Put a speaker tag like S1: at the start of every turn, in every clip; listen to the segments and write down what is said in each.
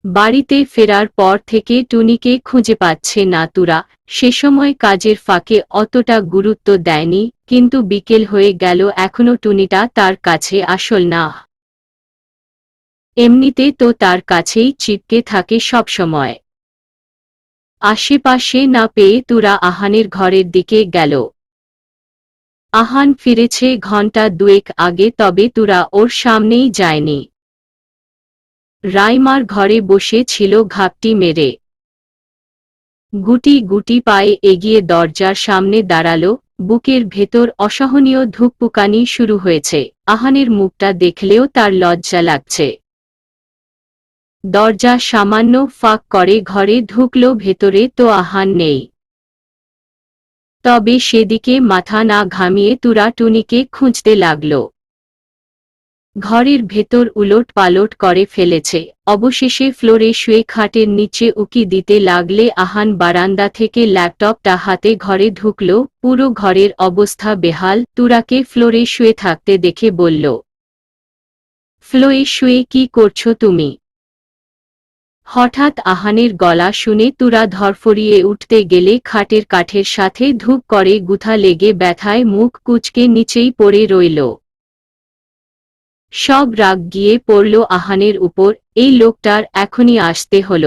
S1: বাড়িতে ফেরার পর থেকে টুনিকে খুঁজে পাচ্ছে না তুরা। সে সময় কাজের ফাঁকে অতটা গুরুত্ব দেয়নি, কিন্তু বিকেল হয়ে গেল এখনো টুনিটা তার কাছে আসল না। এমনিতে তো তার কাছেই চিপকে থাকে সবসময়। আশেপাশে না পেয়ে তুরা আহানের ঘরের দিকে গেল। আহান ফিরেছে ঘন্টা দুয়েক আগে, তবে তুরা ওর সামনেই যায়নি। রাইমার ঘরে বসে ছিল ঘাপটি মেরে। গুটি গুটি পায়ে এগিয়ে দরজার সামনে দাঁড়ালো। বুকের ভেতর অসহনীয় ধুকপুকানি শুরু হয়েছে। আহানের মুখটা দেখলেও তার লজ্জা লাগছে। দরজা সামান্য ফাঁক করে ঘরে ঢুকল। ভেতরে তো আহান নেই। তবে সেদিকে মাথা না ঘামিয়ে তুরা টুনিকে খুঁজতে লাগল। ঘরের ভেতর উলট পালট করে ফেলেছে। অবশেষে ফ্লোরে শুয়ে খাটের নিচে উকি দিতে লাগলে আহান বারান্দা থেকে ল্যাপটপটা হাতে ঘরে ঢুকল। পুরো ঘরের অবস্থা বেহাল। তুরাকে ফ্লোরে শুয়ে থাকতে দেখে বলল, ফ্লোরে শুয়ে কি করছো তুমি? হঠাৎ আহানের গলা শুনে তুরা ধরফরিয়ে উঠতে গেলে খাটের কাঠের সাথে ধুপ করে গুথা লেগে ব্যথায় মুখ কুঁচকে নিচেই পড়ে রইল। সব রাগ গিয়ে পড়ল আহানের উপর। এই লোকটার এখনই আসতে হল।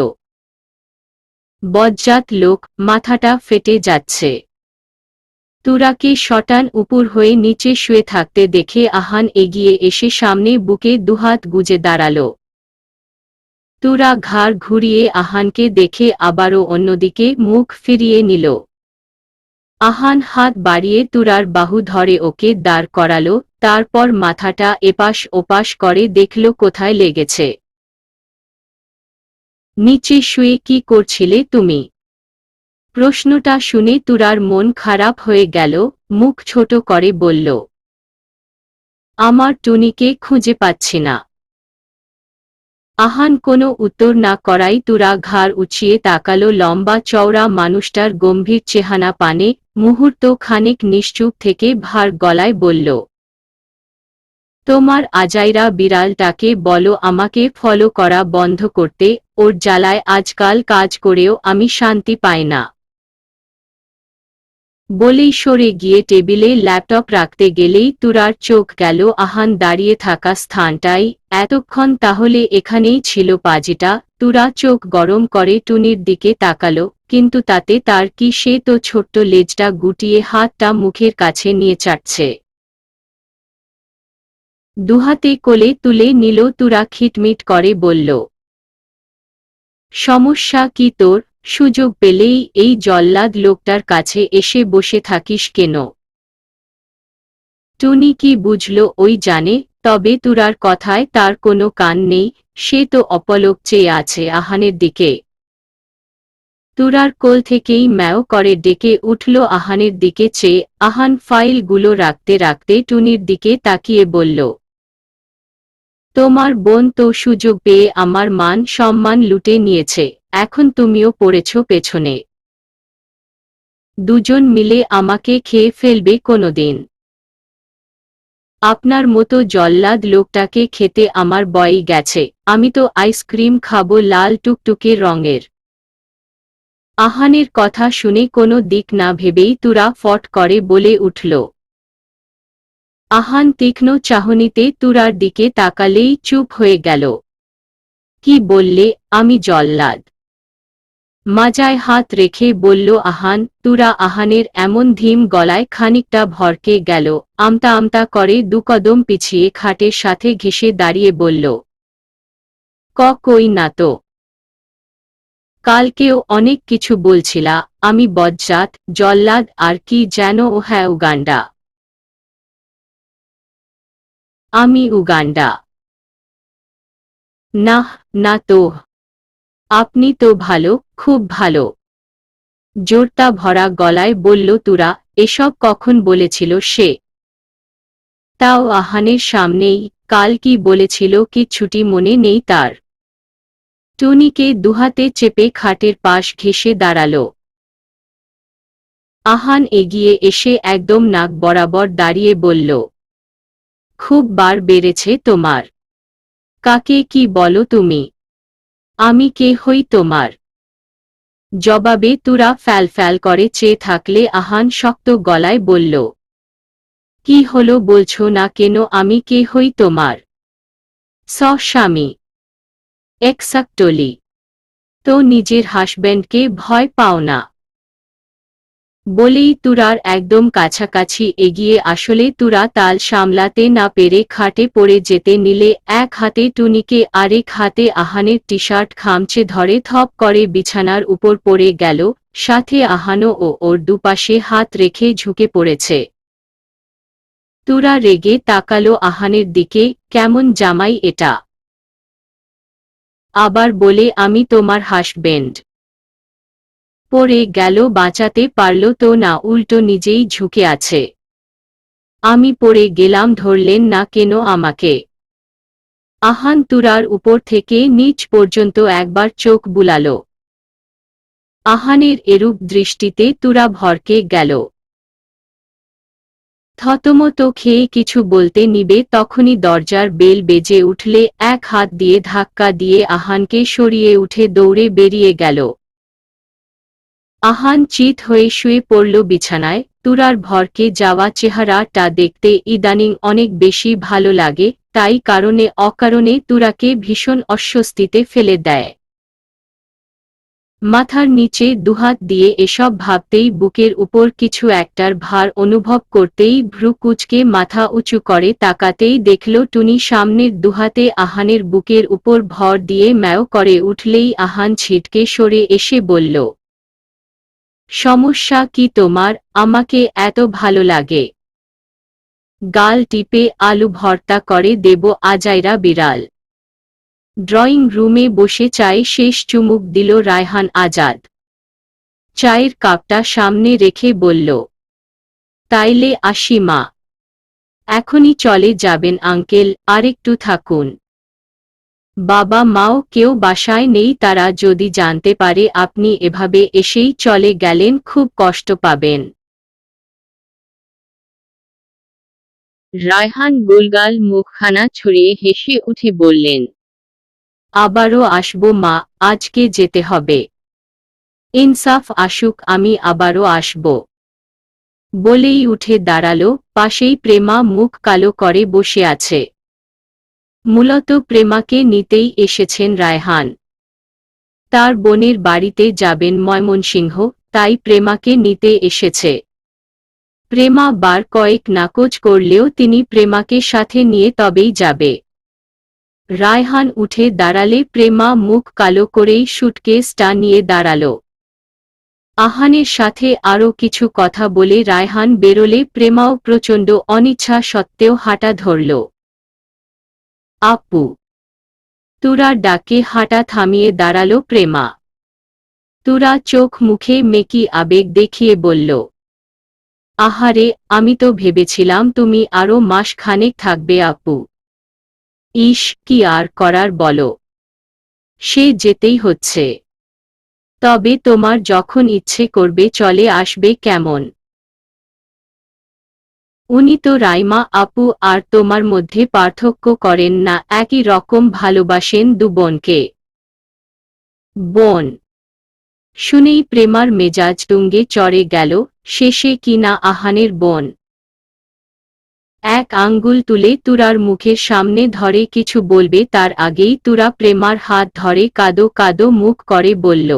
S1: বজ্জাত লোক, মাথাটা ফেটে যাচ্ছে। তুরাকে শটান উপর হয়ে নিচে শুয়ে থাকতে দেখে আহান এগিয়ে এসে সামনে বুকে দুহাত গুজে দাঁড়াল। তুরা ঘাড় ঘুরিয়ে আহানকে দেখে আবারও অন্যদিকে মুখ ফিরিয়ে নিল। আহান হাত বাড়িয়ে তুরার বাহু ধরে ওকে দাঁড় করাল। তারপর মাথাটা এপাশ ওপাশ করে দেখল কোথায় লেগেছে। নিচে শুয়ে কি করছিলে তুমি? প্রশ্নটা শুনে তুরার মন খারাপ হয়ে গেল। মুখ ছোট করে বলল, আমার টুনিকে খুঁজে পাচ্ছি না। আহান কোনো উত্তর না করাই তুরা ঘাড় উঁচিয়ে তাকালো লম্বা চওড়া মানুষটার গম্ভীর চেহারা পানে। মুহূর্ত খানিক নিশ্চুপ থেকে ভার গলায় বলল, তোমার আজাইরা বিড়ালটাকে বলো আমাকে ফলো করা বন্ধ করতে। ওর জ্বালায় আজকাল কাজ করেও আমি শান্তি পাই না। বলেই সরে গিয়ে টেবিলে ল্যাপটপ রাখতে গেলেই তুরার চোখ গেল আহান দাঁড়িয়ে থাকা স্থানটাই। এতক্ষণ তাহলে এখানেই ছিল পাজিটা। তুরা চোখ গরম করে টুনির দিকে তাকালো, কিন্তু তাতে তার কি? সে তো ছোট্ট লেজটা গুটিয়ে হাতটা মুখের কাছে নিয়ে চাটছে। দুহাতে কোলে তুলে নিল। তুরা খিটমিট করে বলল, সমস্যা কি তোর? সুযোগ পেলেই এই জল্লাদ লোকটার কাছে এসে বসে থাকিস কেন? টুনি কি বুঝল? ওই জানে। তবে তুরার কথায় তার কোনো কান নেই। সে তো অপলক চেয়ে আছে আহানের দিকে। তুরার কোল থেকেই ম্যাও করে ডেকে উঠল আহানের দিকে চেয়ে। আহান ফাইলগুলো রাখতে রাখতে টুনির দিকে তাকিয়ে বলল, তোমার বোন তো সুযোগ পেয়ে আমার মান সম্মান লুটে নিয়েছে। এখন তুমিও পড়েছ পেছনে। দুজন মিলে আমাকে খেয়ে ফেলবে কোনোদিন। আপনার মতো জল্লাদ লোকটাকে খেতে আমার বয়ই গেছে। আমি তো আইসক্রিম খাবো লাল টুকটুকে রঙের। আহানের কথা শুনে কোনো দিক না ভেবেই তুরা ফট করে বলে উঠল। আহান তীক্ষ্ণ চাহনিতে তুরার দিকে তাকালেই চুপ হয়ে গেল। কি বললে? আমি জল্লাদ? মাজায় হাত রেখে বলল আহান। তুরা আহানের এমন ধীম গলায় খানিকটা ভরকে গেল। আমতা আমতা করে দুকদম পিছিয়ে খাটের সাথে ঘেঁষে দাঁড়িয়ে বলল, কই না তো। কালকেও অনেক কিছু বলছিলা। আমি বজ্জাত, জল্লাদ আর কি যেন। ও হ্যাঁ, উগান্ডা। আমি উগান্ডা? নাহ, না তো। আপনি তো ভালো, খুব ভালো। জোরতা ভরা গলায় বলল তুরা। এসব কখন বলেছিল সে? তাও আহানের সামনেই। কাল কি বলেছিল কিচ্ছুটি মনে নেই তার। টুনিকে দুহাতে চেপে খাটের পাশ ঘেঁষে দাঁড়াল। আহান এগিয়ে এসে একদম নাক বরাবর দাঁড়িয়ে বলল, খুব বার বেড়েছে তোমার। কাকে কি বলো তুমি? আমি কে হই তোমার? জবাবে তুরা ফ্যাল করে চেয়ে থাকলে আহান শক্ত গলায় বলল, কি হলো বলছো না কেন? আমি কে হই তোমার স্বামী? এক্সাক্টলি। তো নিজের হাসব্যান্ডকে ভয় পাও না? বলেই তুরার একদম কাছাকাছি এগিয়ে আসলে তুরা তাল সামলাতে না পেরে খাটে পড়ে যেতে নিলে এক হাতে টুনিকে আরেক হাতে আহানের টি শার্ট খামচে ধরে থপ করে বিছানার উপর পড়ে গেল, সাথে আহানও ওর দুপাশে হাত রেখে ঝুঁকে পড়েছে। তুরা রেগে তাকালো আহানের দিকে, কেমন জামাই এটা? আবার বলে আমি তোমার হাসব্যান্ড। পড়ে গেল, বাঁচাতে পারল তো না, উল্টো নিজেই ঝুঁকে আছে। আমি পড়ে গেলাম, ধরলেন না কেন আমাকে? আহান তুরার উপর থেকে নিচ পর্যন্ত একবার চোখ বুলাল। আহানের এরূপ দৃষ্টিতে তুরা ভরকে গেল। থতমত খেয়ে কিছু বলতে নিবে তখনই দরজার বেল বেজে উঠলে এক হাত দিয়ে ধাক্কা দিয়ে আহানকে সরিয়ে উঠে দৌড়ে বেরিয়ে গেল। আহান চিত হয়ে শুয়ে পড়ল বিছানায়। তুরার ভরকে যাওয়া চেহারাটা দেখতে ইদানিং অনেক বেশি ভালো লাগে, তাই কারণে অকারণে তুরাকে ভীষণ অস্বস্তিতে ফেলে দেয়। মাথার নিচে দুহাত দিয়ে এসব ভাবতেই বুকের উপর কিছু একটার ভার অনুভব করতেই ভ্রু কুঁচকে মাথা উঁচু করে তাকাতেই দেখল টুনি সামনের দুহাতে আহানের বুকের উপর ভর দিয়ে ম্যাও করে উঠলেই আহান ছিটকে সরে এসে বলল, সমস্যা কি তোমার? আমাকে এত ভালো লাগে? গাল টিপে আলু ভর্তা করে দেব আজাইরা বিড়াল। ড্রয়িং রুমে বসে চায়ে শেষ চুমুক দিল রায়হান আজাদ। চায়ের কাপটা সামনে রেখে বলল, তাইলে আসি মা। এখনই চলে যাবেন আঙ্কেল? আরেকটু থাকুন। বাবা মাও কেউ বাসায় নেই, তারা যদি জানতে পারে আপনি এভাবে এসেই চলে গেলেন খুব কষ্ট পাবেন। রায়হান গোলগাল মুখখানা ছড়িয়ে হেসে উঠে বললেন, আবারও আসবো মা, আজকে যেতে হবে। ইনসাফ আসুক, আমি আবারও আসব। বলেই উঠে দাঁড়ালো। পাশেই প্রেমা মুখ কালো করে বসে আছে। মূলত প্রেমাকে নিতেই এসেছেন রায়হান। তার বোনের বাড়িতে যাবেন ময়মনসিংহ, তাই প্রেমাকে নিতে এসেছে। প্রেমা বার কয়েক নাকচ করলেও তিনি প্রেমাকে সাথে নিয়ে তবেই যাবে। রায়হান উঠে দাঁড়ালে প্রেমা মুখ কালো করেই সুটকেসটা নিয়ে দাঁড়াল। আহানের সাথে আরও কিছু কথা বলে রায়হান বেরোলে প্রেমাও প্রচণ্ড অনিচ্ছা সত্ত্বেও হাঁটা ধরল। আপু। তুরা ডাকে হাঁটা থামিয়ে দাঁড়াল প্রেমা। তুরা চোখ মুখে মেকি আবেগ দেখিয়ে বলল, আহারে, আমি তো ভেবেছিলাম তুমি আরও মাস খানেক থাকবে আপু। ইস, কি আর করার বলো, সে যেতেই হচ্ছে। তবে তোমার যখন ইচ্ছে করবে চলে আসবে কেমন? উনি তো রাইমা আপু আর তোমার মধ্যে পার্থক্য করেন না, একই রকম ভালোবাসেন দু বোনকে। বোন শুনেই প্রেমার মেজাজ তুঙ্গে চড়ে গেল, শেষে কিনা আহানের বোন। এক আঙ্গুল তুলে তুরার মুখের সামনে ধরে কিছু বলবে তার আগেই তুরা প্রেমার হাত ধরে কাদো কাদো মুখ করে বলল,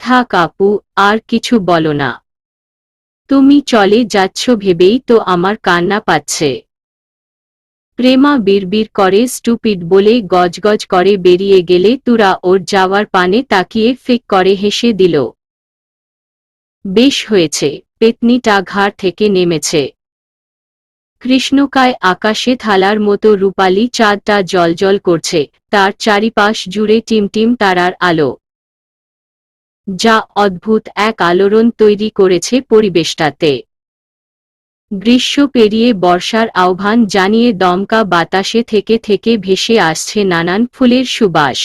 S1: থাক আপু, আর কিছু বলো না। তুমি চলে যাচ্ছ ভেবেই তো আমার কান্না পাচ্ছে। প্রেমা বিড়বিড় করে স্টুপিড বলে গজগজ করে বেরিয়ে গেলে তুরা ওর যাওয়ার পানে তাকিয়ে ফিক করে হেসে দিল। বেশ হয়েছে, পেতনিটা ঘাড় থেকে নেমেছে। কৃষ্ণকায় আকাশে থালার মতো রূপালি চাঁদটা জ্বলজ্বল করছে, তার চারিপাশ জুড়ে টিমটিম তারার আলো, যা অদ্ভুত এক আলোড়ন তৈরি করেছে পরিবেশটাতে। গ্রীষ্ম পেরিয়ে বর্ষার আহ্বান জানিয়ে দমকা বাতাসে থেকে থেকে ভেসে আসছে নানান ফুলের সুবাস।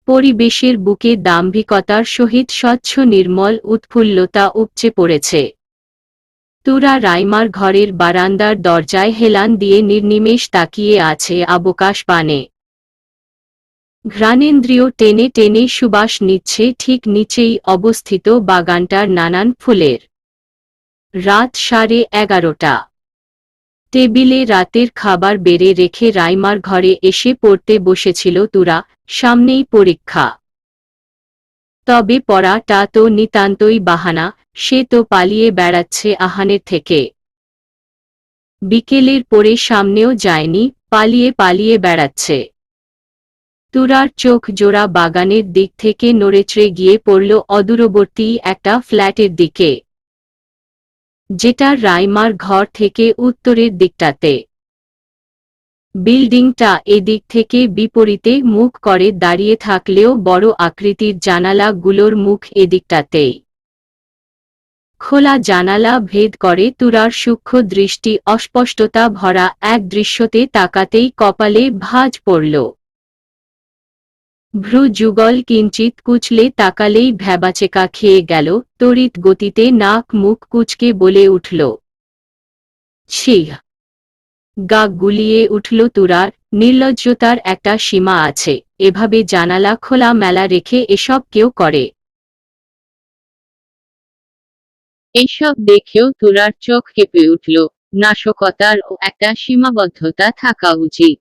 S1: পরিবেশের বুকে দাম্ভিকতার সহিত স্বচ্ছ নির্মল উৎফুল্লতা উপচে পড়েছে। তুরা রাইমার ঘরের বারান্দার দরজায় হেলান দিয়ে নির্নিমেষ তাকিয়ে আছে অবকাশ পানে। ঘ্রাণেন্দ্রিয় টেনে টেনে সুবাস নিচ্ছে। ঠিক নিচেই অবস্থিত বাগানটার নানান ফুলের। রাত 11:30। টেবিলে রাতের খাবার বেড়ে রেখে রাইমার ঘরে এসে পড়তে বসেছিল তুরা। সামনেই পরীক্ষা। তবে পড়াটা তো নিতান্তই বাহানা, সে তো পালিয়ে বেড়াচ্ছে আহানের থেকে। বিকেলের পরে সামনেও যায়নি, পালিয়ে পালিয়ে বেড়াচ্ছে। তুরার চোখ জোড়া বাগানের দিক থেকে নড়েচড়ে গিয়ে পড়ল অদূরবর্তী একটা ফ্ল্যাটের দিকে, যেটা রাইমার ঘর থেকে উত্তরের দিকটাতে। বিল্ডিংটা এদিক থেকে বিপরীতে মুখ করে দাঁড়িয়ে থাকলেও বড় আকৃতির জানালাগুলোর মুখ এদিকটাতেই। খোলা জানালা ভেদ করে তুরার সূক্ষ্ম দৃষ্টি অস্পষ্টতা ভরা এক দৃশ্যতে তাকাতেই কপালে ভাঁজ পড়ল। ভ্রু যুগল কিঞ্চিত কুচলে তাকালেই ভ্যাবাচেকা খেয়ে গেল। তড়িৎ গতিতে নাক মুখ কুচকে বলে উঠল, ছি। গা গুলিয়ে উঠল তুরার। নির্লজ্জতার একটা সীমা আছে, এভাবে জানালা খোলা মেলা রেখে এসব কেউ করে? এসব দেখেও তুরার চোখ কেঁপে উঠল। নাশকতারও একটা সীমাবদ্ধতা থাকা উচিত।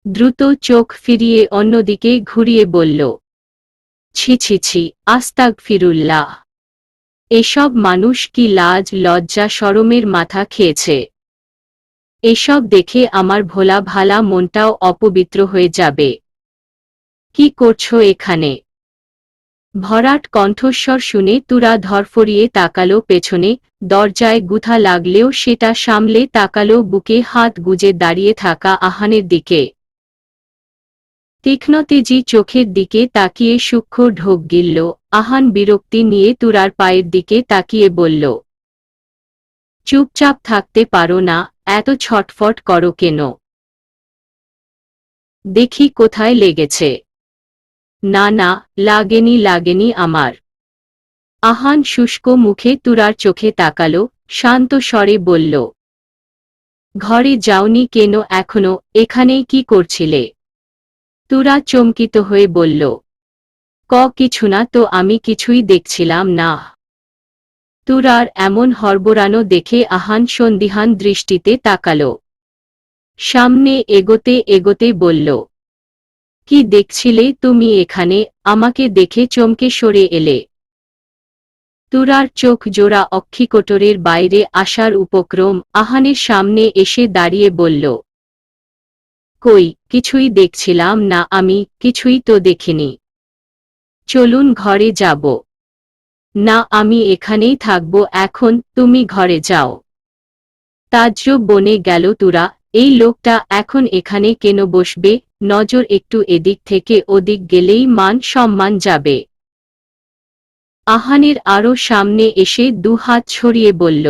S1: দ্রুত চোখ ফিরিয়ে অন্যদিকে ঘুরিয়ে বলল, ছি ছি ছি, আস্তাগফিরুল্লাহ। এসব মানুষ কি লাজ লজ্জা শরমের মাথা খেয়েছে? এসব দেখে আমার ভোলা ভালা মনটাও অপবিত্র হয়ে যাবে। কি করছো এখানে? ভরাট কণ্ঠস্বর শুনে তুরা ধরফরিয়ে তাকালো পেছনে। দরজায় গুথা লাগলেও সেটা সামলে তাকালো বুকে হাত গুজে দাঁড়িয়ে থাকা আহানের দিকে। তীক্ষ্ণ তেজি চোখের দিকে তাকিয়ে সূক্ষ্ম ঢোক গিলল। আহান বিরক্তি নিয়ে তুরার পায়ের দিকে তাকিয়ে বলল, চুপচাপ থাকতে পারো না? এত ছটফট করো কেন? দেখি কোথায় লেগেছে। না না, লাগেনি লাগেনি আমার। আহান শুষ্ক মুখে তুরার চোখে তাকালো, শান্ত স্বরে বলল, ঘরে যাওনি কেন এখনো? এখানেই কি করছিলে? তুরা চমকিত হয়ে বলল, কিছু না তো, আমি কিছুই দেখছিলাম না। তুরার এমন হড়বড়ানো দেখে আহান সন্দিহান দৃষ্টিতে তাকালো। সামনে এগোতে এগোতে বলল, কি দেখছিলে তুমি এখানে? আমাকে দেখে চমকে সরে এলে। তুরার চোখ জোড়া অক্ষিকোটরের বাইরে আসার উপক্রম। আহানের সামনে এসে দাঁড়িয়ে বলল, কই, কিছুই দেখছিলাম না আমি, কিছুই তো দেখিনি। চলুন ঘরে যাব। না, আমি এখানেই থাকব এখন, তুমি ঘরে যাও। তাজ্জব বনে গেল তুরা, এই লোকটা এখন এখানে কেন বসবে? নজর একটু এদিক থেকে ওদিক গেলেই মান সম্মান যাবে। আহানের আরও সামনে এসে দুহাত ছড়িয়ে বলল,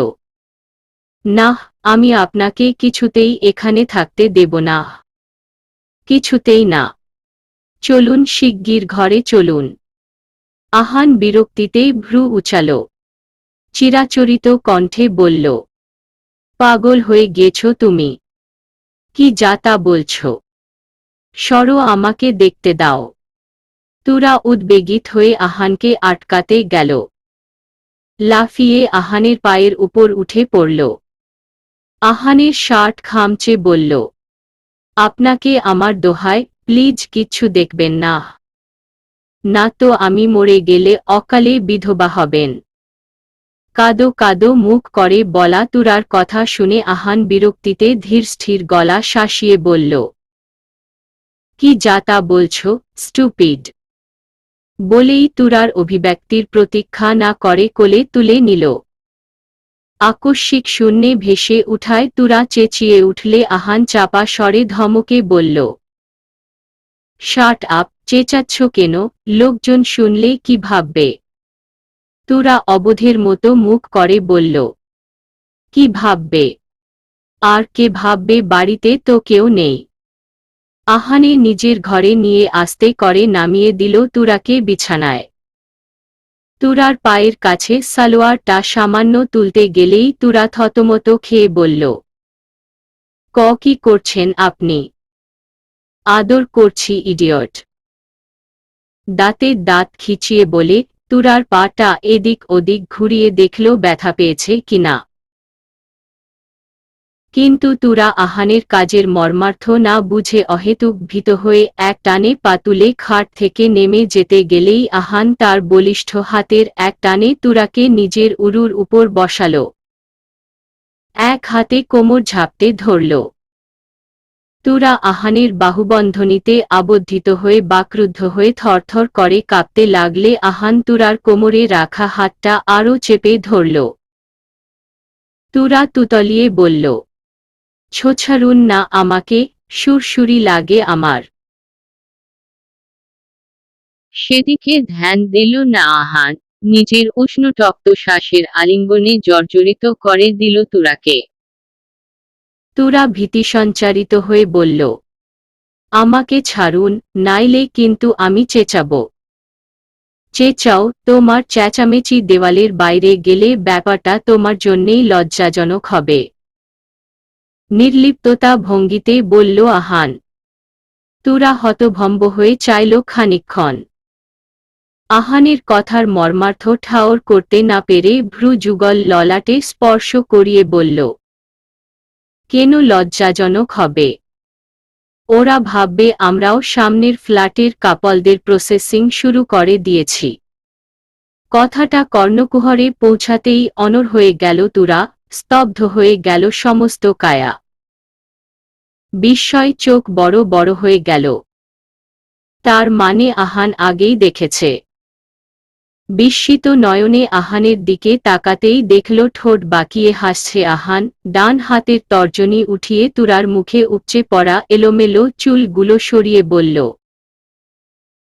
S1: নাহ, আমি আপনাকে কিছুতেই এখানে থাকতে দেব না। কিছুতেই না। চলুন শিগগির ঘরে চলুন। আহান বিরক্তিতে ভ্রু উচাল। চিরাচরিত কণ্ঠে বলল, পাগল হয়ে গেছ তুমি? কি যা তা বলছ? সরো, আমাকে দেখতে দাও। তুরা উদ্বেগিত হয়ে আহানকে আটকাতে গেল। লাফিয়ে আহানের পায়ের উপর উঠে পড়ল। আহানের শার্ট খামচে বলল, আপনাকে আমার দোহাই, প্লিজ কিচ্ছু দেখবেন না। না তো আমি মরে গেলে অকালে বিধবা হবেন। কাদো কাদো মুখ করে বলা তুরার কথা শুনে আহান বিরক্তিতে ধীরস্থির গলা শাসিয়ে বলল, কি যা তা বলছ, স্টুপিড। বলেই তুরার অভিব্যক্তির প্রতীক্ষা না করে কোলে তুলে নিল। আকস্মিক শূন্যে ভেসে উঠায় তুরা চেঁচিয়ে উঠলে আহান চাপা স্বরে ধমকে বলল, শাট আপ, চেঁচাচ্ছ কেন? লোকজন শুনলে কি ভাববে? তুরা অবোধের মতো মুখ করে বলল, কি ভাববে? আর কে ভাববে? বাড়িতে তো কেউ নেই। আহানে নিজের ঘরে নিয়ে আস্তে করে নামিয়ে দিল তুরাকে বিছানায়। তুরার পায়ের কাছে সালোয়ারটা সামান্য তুলতে গেলেই তুরা থতমত খেয়ে বলল, কি করছেন আপনি? আদর করছি ইডিয়ট। দাঁতে দাঁত খিচিয়ে বলে তুরার পাটা এদিক ওদিক ঘুরিয়ে দেখল ব্যথা পেয়েছে কিনা। কিন্তু তুরা আহানের কাজের মর্মার্থ না বুঝে অহেতুক ভীত হয়ে এক টানে পা তুলে খাট থেকে নেমে যেতে গেলেই আহান তার বলিষ্ঠ হাতের এক টানে তুরাকে নিজের উরুর উপর বসাল। এক হাতে কোমর ঝাপটে ধরল। তুরা আহানের বাহুবন্ধনীতে আবদ্ধিত হয়ে বাকরুদ্ধ হয়ে থরথর করে কাঁপতে লাগলে আহান তুরার কোমরে রাখা হাতটা আরও চেপে ধরল। তুরা তুতলিয়ে বলল, ছোছারুন না আমাকে, সুরসুরি লাগে আমার। সেদিকে ধ্যান দিল না আহান, নিজের উষ্ণটক্ত শ্বাসের আলিঙ্গনে জর্জরিত করে দিল তুরাকে। তুরা ভীতিসঞ্চারিত হয়ে বলল, আমাকে ছাড়ুন, নাইলে কিন্তু আমি চেঁচাবো। চেঁচাও, তোমার চেঁচামেচি দেওয়ালের বাইরে গেলে ব্যাপারটা তোমার জন্যেই লজ্জাজনক হবে। নির্লিপ্ততা ভঙ্গিতে বলল আহান। তুরা হতভম্ব হয়ে চাইল খানিকক্ষণ। আহানের কথার মর্মার্থ ঠাওর করতে না পেরে ভ্রু যুগল ললাটে স্পর্শ করিয়ে বলল, কেন লজ্জাজনক হবে? ওরা ভাববে আমরাও সামনের ফ্ল্যাটের কাপলদের প্রসেসিং শুরু করে দিয়েছি। কথাটা কর্ণকুহরে পৌঁছাতেই অনড় হয়ে গেল তুরা, স্তব্ধ হয়ে গেল সমস্ত কায়া। বিস্ময় চোখ বড় বড় হয়ে গেল। তার মানে আহান আগেই দেখেছে। বিস্মিত নয়নে আহানের দিকে তাকাতেই দেখল ঠোঁট বাঁকিয়ে হাসছে আহান, ডান হাতের তর্জনী উঠিয়ে তুরার মুখে উপচে পড়া এলোমেলো চুলগুলো সরিয়ে বলল,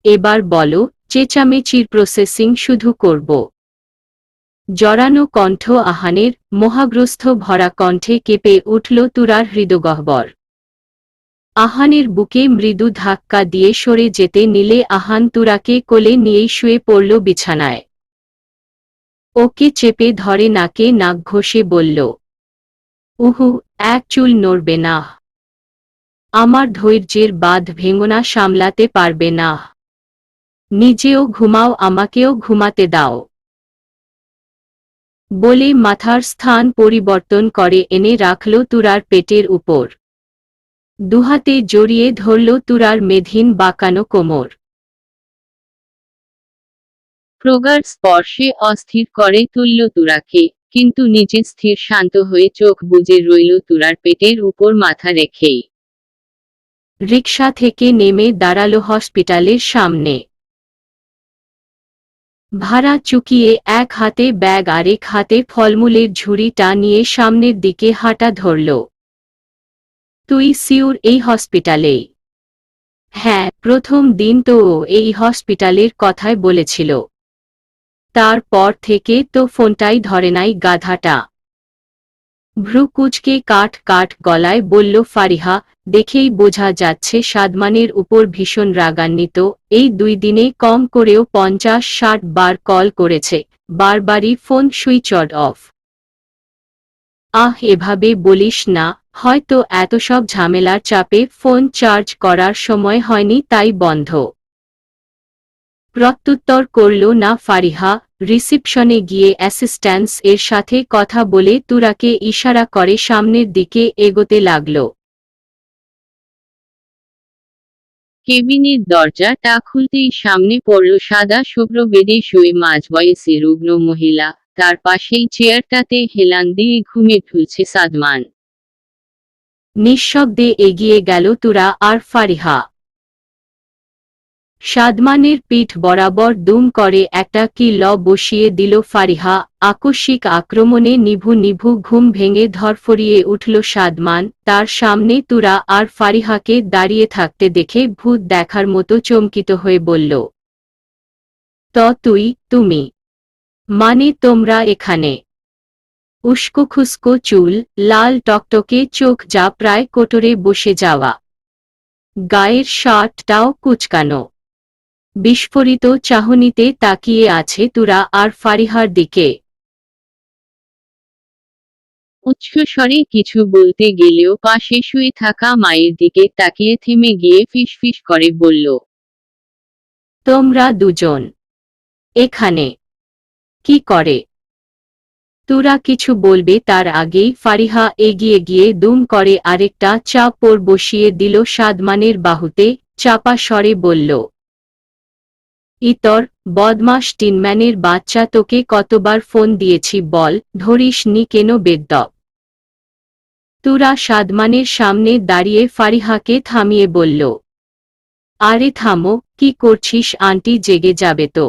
S1: এবার বলো, চেঁচামেচির প্রসেসিং শুধু করব? জড়ানো কণ্ঠ আহানের, মোহাগ্রস্থ ভরা কণ্ঠে কেঁপে উঠল তুরার হৃদগহ্বর। আহানের বুকে মৃদু ধাক্কা দিয়ে সরে যেতে নিলে আহান তুরাকে কোলে নিয়েই শুয়ে পড়ল বিছানায়। ওকে চেপে ধরে নাকে নাক ঘষে বলল, উহু, এক চুল নড়বে না। আমার ধৈর্যের বাঁধ ভেঙনা সামলাতে পারবে না। নিজেও ঘুমাও, আমাকেও ঘুমাতে দাও। বলে মাথার স্থান পরিবর্তন করে এনে রাখল তুরার পেটের উপর। দুহাতে জড়িয়ে ধরল তুরার মেধিন বাঁকানো কোমর। প্রগাঢ় স্পর্শে অস্থির করে তুলল তুরাকে, কিন্তু নিজে স্থির শান্ত হয়ে চোখ বুজে রইল তুরার পেটের উপর মাথা রেখেই। রিকশা থেকে নেমে দাঁড়াল হসপিটালের সামনে। ভাড়া চুকিয়ে এক হাতে ব্যাগ আরেক হাতে ফলমূলের ঝুড়িটা নিয়ে সামনের দিকে হাঁটা ধরল। তুই সিউর এই হসপিটালেই? হ্যাঁ, প্রথম দিন তো ও এই হসপিটালের কথাই বলেছিল। তারপর থেকে তো ফোনটাই ধরে নাই গাধাটা। ভ্রু কুঁচকে কাঠ কাঠ গলায় বলল ফারিহা, দেখেই বোঝা যাচ্ছে সাদমানের উপর ভীষণ রাগান্বিত। এই 2 দিনে কম করেও 50-60 বার কল করেছে, বারবারই ফোন সুইচ অফ। এভাবে বলিস না, হয়তো এত সব ঝামেলার চাপে ফোন চার্জ করার সময় হয়নি তাই বন্ধ। প্রত্যুত্তর করল না ফারিহা। রিসিপশনে গিয়ে অ্যাসিস্ট্যান্স এর সাথে কথা বলে তুরাকে ইশারা করে সামনের দিকে এগোতে লাগল। কেবিনের দরজাটা খুলতেই সামনে পড়ল সাদা শুভ্র বেডে শুয়ে মাঝবয়সী রুগ্ন মহিলা, তার পাশেই চেয়ারটাতে হেলান দিয়ে ঘুমিয়ে ঢুলছে সাদমান। নিঃশব্দে এগিয়ে গেল তুরা আর ফারিহা। সাদমানের পিঠ বরাবর দুম করে একটা কিল বসিয়ে দিল ফারিহা। আকস্মিক আক্রমণে নিভু নিভু ঘুম ভেঙে ধরফরিয়ে উঠল সাদমান। তার সামনে তুরা আর ফারিহাকে দাঁড়িয়ে থাকতে দেখে ভূত দেখার মতো চমকিত হয়ে বলল, তুমি? মানে তোমরা এখানে? উস্কো খুস্কো চুল, লাল টকটকে চোখ, যা প্রায় কোটরে বসে যাওয়া। গায়ের শার্টটাও কুচকানো। বিস্ফোরিত চাহনিতে তাকিয়ে আছে তুরা আর ফারিহার দিকে।
S2: উচ্চস্বরে কিছু বলতে গেলেও পাশে শুয়ে থাকা মায়ের দিকে তাকিয়ে থেমে গিয়ে ফিসফিস করে বলল,
S1: তোমরা দুজন এখানে কি করে? তুরা কিছু বলবে তার আগেই ফারিহা এগিয়ে গিয়ে দুম করে আরেকটা চাপড় বসিয়ে দিল সাদমানের বাহুতে, চাপা স্বরে বলল, ইতর, বদমাস টিনম্যানের বাচ্চা, তোকে কতবার ফোন দিয়েছি বল, ধরিস নি কেন বেদ্যপ? তুরা সাদমানের সামনে দাঁড়িয়ে ফারিহাকে থামিয়ে বলল, আরে থামো, কি করছিস? আন্টি জেগে যাবে তো।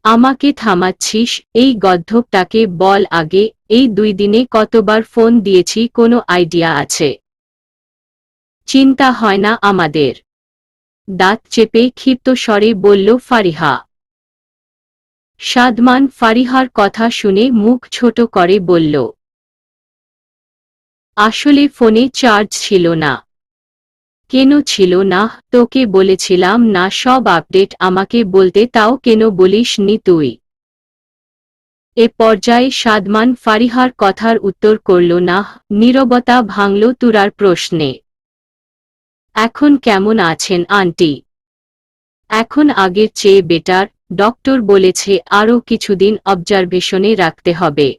S1: আমাকে থামাচ্ছিস? এই গদ্ধবটাকে বল আগে, এই 2 দিনে কতবার ফোন দিয়েছি কোনো আইডিয়া আছে? চিন্তা হয় না আমাদের? দাঁত চেপে ক্ষিপ্ত স্বরে বলল ফারিহা। সাদমান ফারিহার কথা শুনে মুখ ছোট করে বলল, আসলে ফোনে চার্জ ছিল না। কেন ছিল না? তোকে বলেছিলাম না সব আপডেট আমাকে বলতে, তাও কেন বলিস নি তুই? এ পর্যায়ে সাদমান ফারিহার কথার উত্তর করল না, নীরবতা ভাঙল তুরার প্রশ্নে। এখন কেমন আছেন আন্টি? এখন আগের চেয়ে বেটার, ডক্টর বলেছে আরও কিছুদিন অবজারভেশনে রাখতে হবে।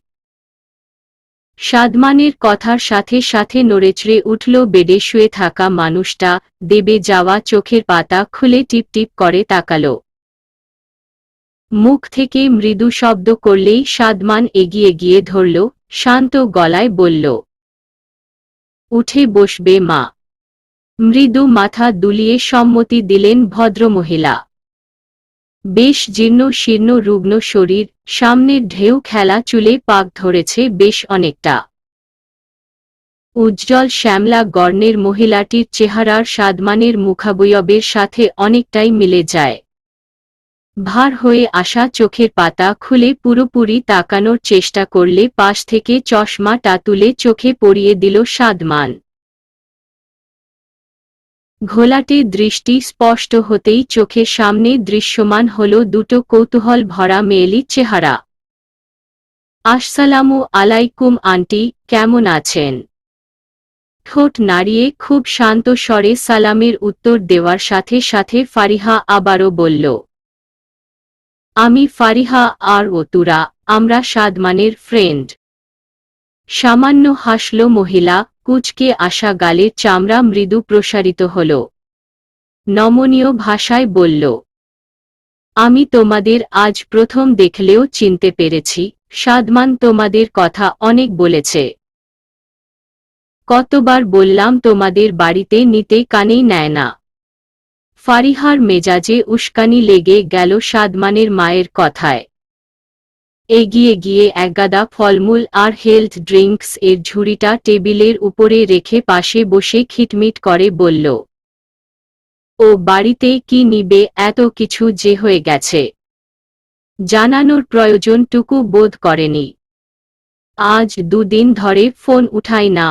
S1: সাদমানের কথার সাথে সাথে নড়েচড়ে উঠল বেডে শুয়ে থাকা মানুষটা, দেবে যাওয়া চোখের পাতা খুলে টিপটিপ করে তাকাল। মুখ থেকে মৃদু শব্দ করলেই সাদমান এগিয়ে গিয়ে ধরল, শান্ত গলায় বলল, উঠে বসবে মা। মৃদু মাথা দুলিয়ে সম্মতি দিলেন ভদ্রমহিলা। বেশ জীর্ণ শীর্ণ রুগ্ন শরীর, সামনের ঢেউ খেলা চুলে পাক ধরেছে বেশ অনেকটা। উজ্জ্বল শ্যামলা গর্ণের মহিলাটির চেহারার সাদমানের মুখাবয়বের সাথে অনেকটাই মিলে যায়। ভার হয়ে আসা চোখের পাতা খুলে পুরোপুরি তাকানোর চেষ্টা করলে পাশ থেকে চশমাটা তুলে চোখে পরিয়ে দিল সাদমান। ঘোলাটে দৃষ্টি স্পষ্ট হতেই চোখের সামনে দৃশ্যমান হল দুটো কৌতূহল ভরা মেয়েলি চেহারা। আসসালামু আলাইকুম আন্টি, কেমন আছেন? ঠোঁট নাড়িয়ে খুব শান্ত স্বরে সালামের উত্তর দেওয়ার সাথে সাথে ফারিহা আবারও বলল, আমি ফারিহা আর ও তুরা, আমরা সাদমানের ফ্রেন্ড। সামান্য হাসল মহিলা, কুঁচকে আসা গালের চামড়া মৃদু প্রসারিত হল। নমনীয় ভাষায় বলল, আমি তোমাদের আজ প্রথম দেখলেও চিনতে পেরেছি, সাদমান তোমাদের কথা অনেক বলেছে। কতবার বললাম তোমাদের বাড়িতে নিতে, কানেই নেয় না। ফারিহার মেজাজে উস্কানি লেগে গেল সাদমানের মায়ের কথায়। এগিয়ে গিয়ে একগাদা ফলমূল আর হেলথ ড্রিঙ্কস এর ঝুড়িটা টেবিলের উপরে রেখে পাশে বসে খিটমিট করে বলল, ও বাড়িতে কি নিবে? এত কিছু যে হয়ে গেছে, জানানোর প্রয়োজনটুকু বোধ করেনি। আজ 2 দিন ধরে ফোন উঠাই না।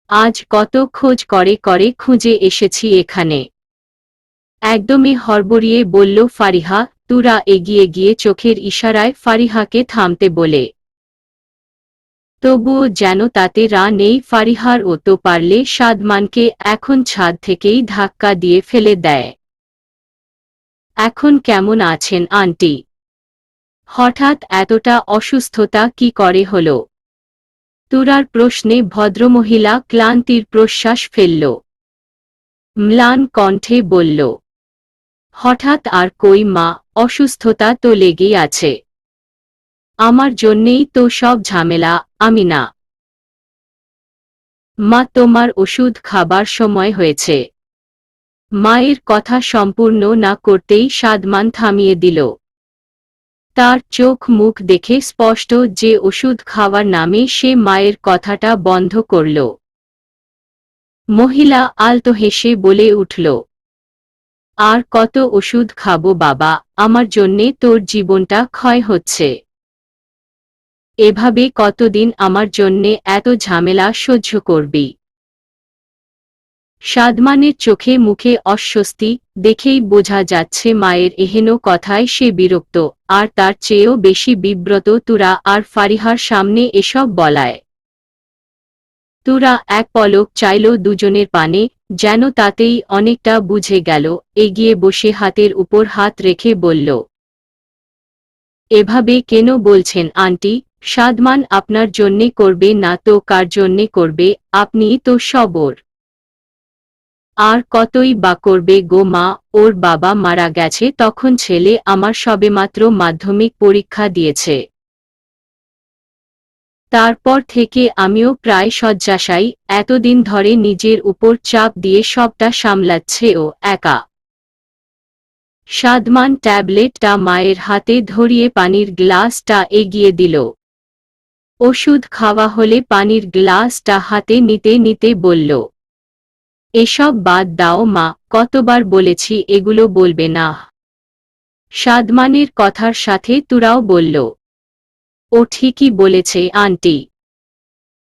S1: আজ কত খোঁজ করে করে খুঁজে এসেছি এখানে। একদমই হড়বড়িয়ে বলল ফারিহা। তুরা এগিয়ে গিয়ে চোখের ইশারায় ফারিহাকে থামতে বলে। তবুও যেন তাতে রা নেই ফারিহার, ও তো পারলে সাদমানকে এখন ছাদ থেকেই ধাক্কা দিয়ে ফেলে দেয়। এখন কেমন আছেন আন্টি? হঠাৎ এতটা অসুস্থতা কি করে হল? তুরার প্রশ্নে ভদ্রমহিলা ক্লান্তির প্রশ্বাস ফেলল। ম্লান কণ্ঠে বলল, হঠাৎ আর কই মা, অসুস্থতা তো লেগেই আছে। আমার জন্যেই তো সব ঝামেলা, আমি না। মা, তোমার ওষুধ খাবার সময় হয়েছে। মায়ের কথা সম্পূর্ণ না করতেই সাদমান থামিয়ে দিল। তার চোখ মুখ দেখে স্পষ্ট যে ওষুধ খাওয়ার নামে সে মায়ের কথাটা বন্ধ করল। মহিলা আলতো হেসে বলে উঠল, আর কত ওষুধ খাবো বাবা, আমার জন্যে তোর জীবনটা ক্ষয় হচ্ছে। এভাবে কতদিন আমার জন্যে এত ঝামেলা সহ্য করবি? সাদমানের চোখে মুখে অস্বস্তি দেখেই বোঝা যাচ্ছে মায়ের এহেন কথায় সে বিরক্ত, আর তার চেয়েও বেশি বিব্রত তুরা আর ফারিহার সামনে এসব বলায়। তুরা এক পলক চাইল দুজনের পানে, যেন তাতেই অনেকটা বুঝে গেল, এগিয়ে বসে হাতের উপর হাত রেখে বলল, এভাবে কেন বলছেন আন্টি? সাদমান আপনার জন্যে করবে না তো কার জন্যে করবে? আপনিই তো সবর। আর কতই বা করবে গো মা, ওর বাবা মারা গেছে তখন ছেলে আমার সবেমাত্র মাধ্যমিক পরীক্ষা দিয়েছে। তারপর থেকে আমিও প্রায় শয্যাশায়ী, এতদিন ধরে নিজের উপর চাপ দিয়ে সবটা সামলাচ্ছে ও একা। সাদমান ট্যাবলেটটা মায়ের হাতে ধরিয়ে পানির গ্লাসটা এগিয়ে দিল। ওষুধ খাওয়া হলে পানির গ্লাসটা হাতে নিতে নিতে বলল, এসব বাদ দাও মা, কতবার বলেছি এগুলো বলবে না। সাদমানের কথার সাথে তুরাও বলল, ও ঠিকই বলেছে আন্টি,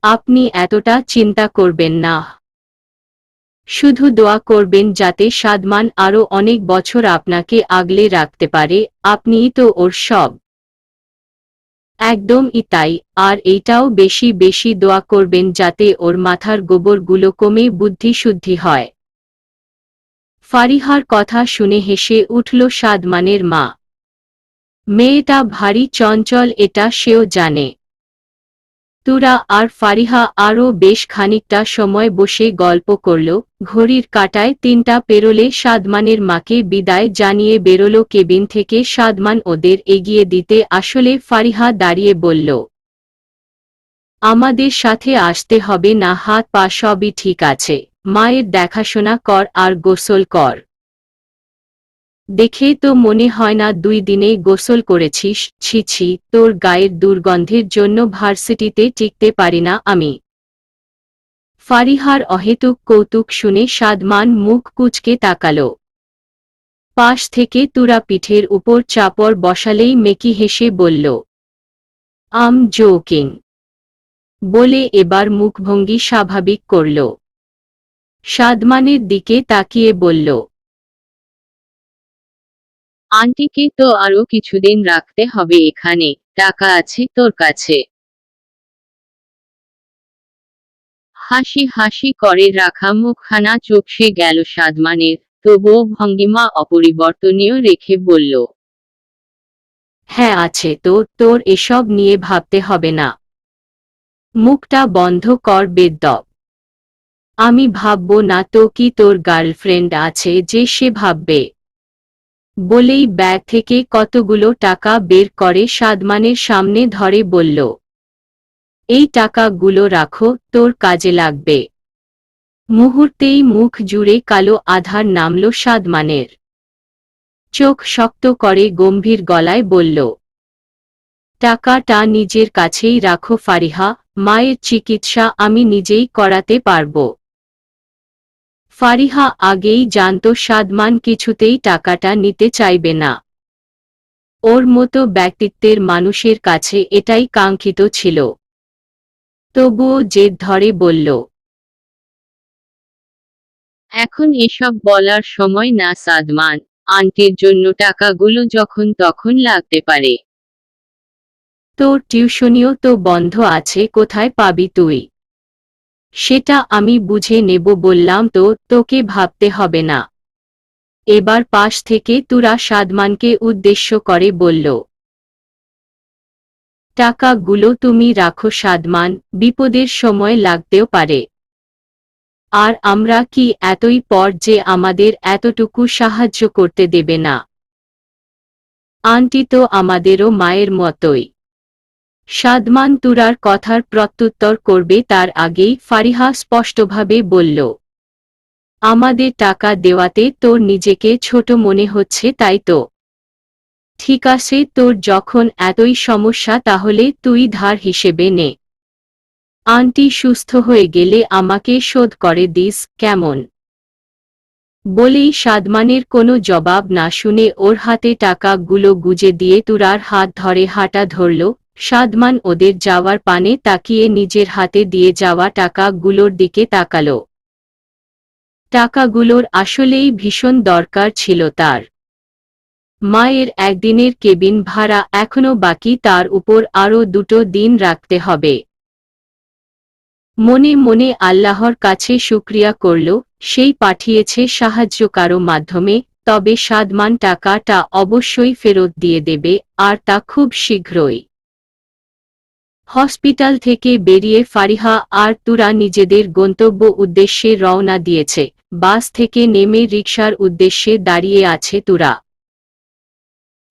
S1: আপনি এতটা চিন্তা করবেন না। শুধু দোয়া করবেন যাতে সাদমান আরও অনেক বছর আপনাকে আগলে রাখতে পারে, আপনিই তো ওর সব। একদমই তাই, আর এইটাও বেশি বেশি দোয়া করবেন যাতে ওর মাথার গোবরগুলো কমে বুদ্ধিশুদ্ধি হয়। ফারিহার কথা শুনে হেসে উঠল সাদমানের মা। মেয়েটা ভারী চঞ্চল এটা সেও জানে। তুরা আর ফারিহা আরও বেশ খানিকটা সময় বসে গল্প করল। ঘড়ির কাঁটায় ৩টা পেরোলে সাদমানের মাকে বিদায় জানিয়ে বেরোল কেবিন থেকে। সাদমান ওদের এগিয়ে দিতে আসলে ফারিহা দাঁড়িয়ে বলল, আমাদের সাথে আসতে হবে না, হাত পা সবই ঠিক আছে, মায়ের দেখাশোনা কর আর গোসল কর। দেখে তো মনে হয় না ২ দিনে গোসল করেছিস, ছি ছি, তোর গায়ের দুর্গন্ধের জন্য ভার্সিটিতে টিকতে পারি না আমি। ফারিহার অহেতুক কৌতুক শুনে সাদমান মুখ কুঁচকে তাকাল। পাশ থেকে তুরা পিঠের উপর চাপড় বসালেই মেকি হেসে বলল, আম জোকিং, বলে এবার মুখভঙ্গি স্বাভাবিক করল। সাদমানের দিকে তাকিয়ে বলল,
S2: আন্টিকে তো আরো কিছুদিন রাখতে হবে এখানে, টাকা আছে তোর কাছে? হাসি হাসি করে রাখা মুখখানা চুপসে গেল সাদমানের, তবুও ভঙ্গিমা অপরিবর্তনীয় রেখে বলল,
S1: হ্যাঁ আছে তো, তোর এসব নিয়ে ভাবতে হবে না। মুখটা বন্ধ কর বেদ্যপ। আমি ভাবব না তো কি তোর গার্লফ্রেন্ড আছে যে সে ভাববে? বলেই ব্যাগ থেকে কতগুলো টাকা বের করে সাদমানের সামনে ধরে বলল, এই টাকাগুলো রাখো, তোর কাজে লাগবে। মুহূর্তেই মুখ জুড়ে কালো আধার নামল সাদমানের। চোখ শক্ত করে গম্ভীর গলায় বলল, টাকাটা নিজের কাছেই রাখো ফারিহা, মায়ের চিকিৎসা আমি নিজেই করাতে পারব। ফারিহা আগেই জানত সাদমান কিছুতেই টাকাটা নিতে চাইবে না। ওর মতো ব্যক্তিত্বের মানুষের কাছে এটাই কাঙ্ক্ষিত ছিল। তবুও জেদ ধরে বলল,
S2: এখন এসব বলার সময় না সাদমান, আন্টির জন্য টাকাগুলো যখন তখন লাগতে পারে।
S1: তোর টিউশনিও তো বন্ধ আছে, কোথায় পাবি তুই? সেটা আমি বুঝে নেব বললাম তো, তোকে ভাবতে হবে না। এবার পাশ থেকে তুরা সাদমানকে উদ্দেশ্য করে বলল, টাকাগুলো তুমি রাখো সাদমান, বিপদের সময় লাগতেও পারে। আর আমরা কি এতই পর যে আমাদের এতটুকু সাহায্য করতে দেবে না? আন্টি তো আমাদেরও মায়ের মতোই। সাদমান তুরার কথার প্রত্যুত্তর করবে তার আগেই ফারিহা স্পষ্টভাবে বলল, আমাদের টাকা দেওয়াতে তোর নিজেকে ছোট মনে হচ্ছে তাই তো? ঠিক আছে, তোর যখন এতই সমস্যা তাহলে তুই ধার হিসেবে নে। আন্টি সুস্থ হয়ে গেলে আমাকে শোধ করে দিস, কেমন? বলেই সাদমানের কোনো জবাব না শুনে ওর হাতে টাকাগুলো গুজে দিয়ে তুরার হাত ধরে হাঁটা ধরল। সাদমান ওদের যাওয়ার পানে তাকিয়ে নিজের হাতে দিয়ে যাওয়া টাকাগুলোর দিকে তাকাল। টাকাগুলোর আসলেই ভীষণ দরকার ছিল তার। মায়ের একদিনের কেবিন ভাড়া এখনো বাকি, তার উপর আরও 2 দিন রাখতে হবে। মনে মনে আল্লাহর কাছে শুকরিয়া করল, সেই পাঠিয়েছে সাহায্য কারো মাধ্যমে, তবে সাদমান টাকাটা অবশ্যই ফেরত দিয়ে দেবে, আর তা খুব শীঘ্রই। হসপিটাল থেকে বেরিয়ে ফারিহা আর তুরা নিজেদের গন্তব্য উদ্দেশ্যে রওনা দিয়েছে। বাস থেকে নেমে রিকশার উদ্দেশ্যে দাঁড়িয়ে আছে তুরা।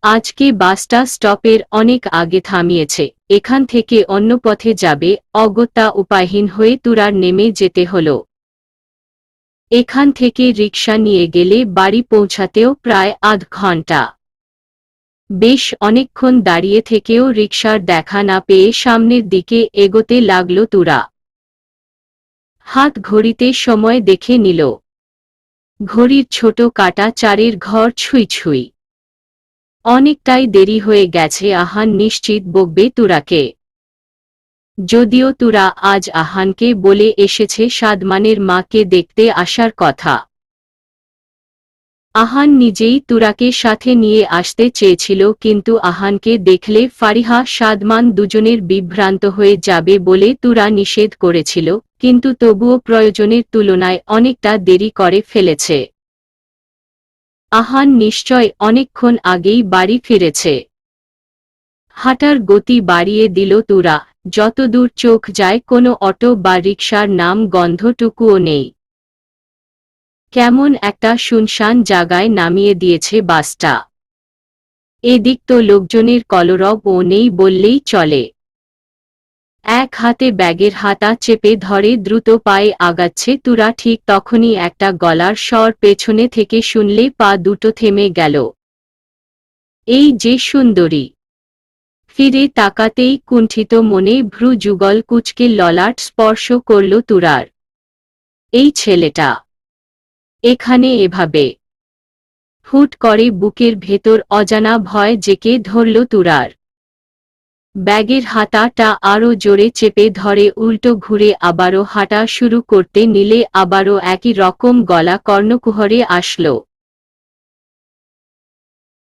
S1: আজকে বাসটা স্টপের অনেক আগে থামিয়েছে, এখান থেকে অন্য পথে যাবে। অগত্যা উপায়হীন হয়ে তুরার নেমে যেতে হলো। এখান থেকে রিকশা নিয়ে গেলে বাড়ি পৌঁছাতেও প্রায় আধ ঘন্টা। বেশ অনেকক্ষণ দাঁড়িয়ে থেকেও রিকশার দেখা না পেয়ে সামনের দিকে এগোতে লাগল তুরা। হাত ঘড়িতে সময় দেখে নিল। ঘড়ির ছোট কাঁটা 4-এর ঘর ছুঁই ছুঁই। অনেকটাই দেরি হয়ে গেছে, আহান নিশ্চিত বকবে তুরাকে। যদিও তুরা আজ আহানকে বলে এসেছে সাদমানের মাকে দেখতে আসার কথা। আহান নিজেই তুরাকে সাথে নিয়ে আসতে চেয়েছিল, কিন্তু আহানকে দেখলে ফারিহা সাদমান দুজনের বিভ্রান্ত হয়ে যাবে বলে তুরা নিষেধ করেছিল, কিন্তু তবুও প্রয়োজনের তুলনায় অনেকটা দেরি করে ফেলেছে। আহান নিশ্চয় অনেকক্ষণ আগেই বাড়ি ফিরেছে। হাঁটার গতি বাড়িয়ে দিল তুরা। যতদূর চোখ যায় কোনো অটো বা রিকশার নাম গন্ধটুকুও নেই। কেমন একটা শুনশান জায়গায় নামিয়ে দিয়েছে বাসটা। এদিক তো লোকজনের কলরবও নেই বললেই চলে। এক হাতে ব্যাগের হাতা চেপে ধরে দ্রুত পায়ে আগাচ্ছে তুরা। ঠিক তখনই একটা গলার স্বর পেছনে থেকে শুনলে পা দুটো থেমে গেল। এই যে সুন্দরী! ফিরে তাকাতেই কুণ্ঠিত মনে ভ্রু যুগল কুঁচকে ললাট স্পর্শ করল তুরার। এই ছেলেটা এখানে এভাবে! হুট করে বুকের ভেতর অজানা ভয় জেঁকে ধরল তুরার। ব্যাগের হাতাটা আরও জোরে চেপে ধরে উল্টো ঘুরে আবারও হাঁটা শুরু করতে নিলে আবারও একই রকম গলা কর্ণকুহরে আসল।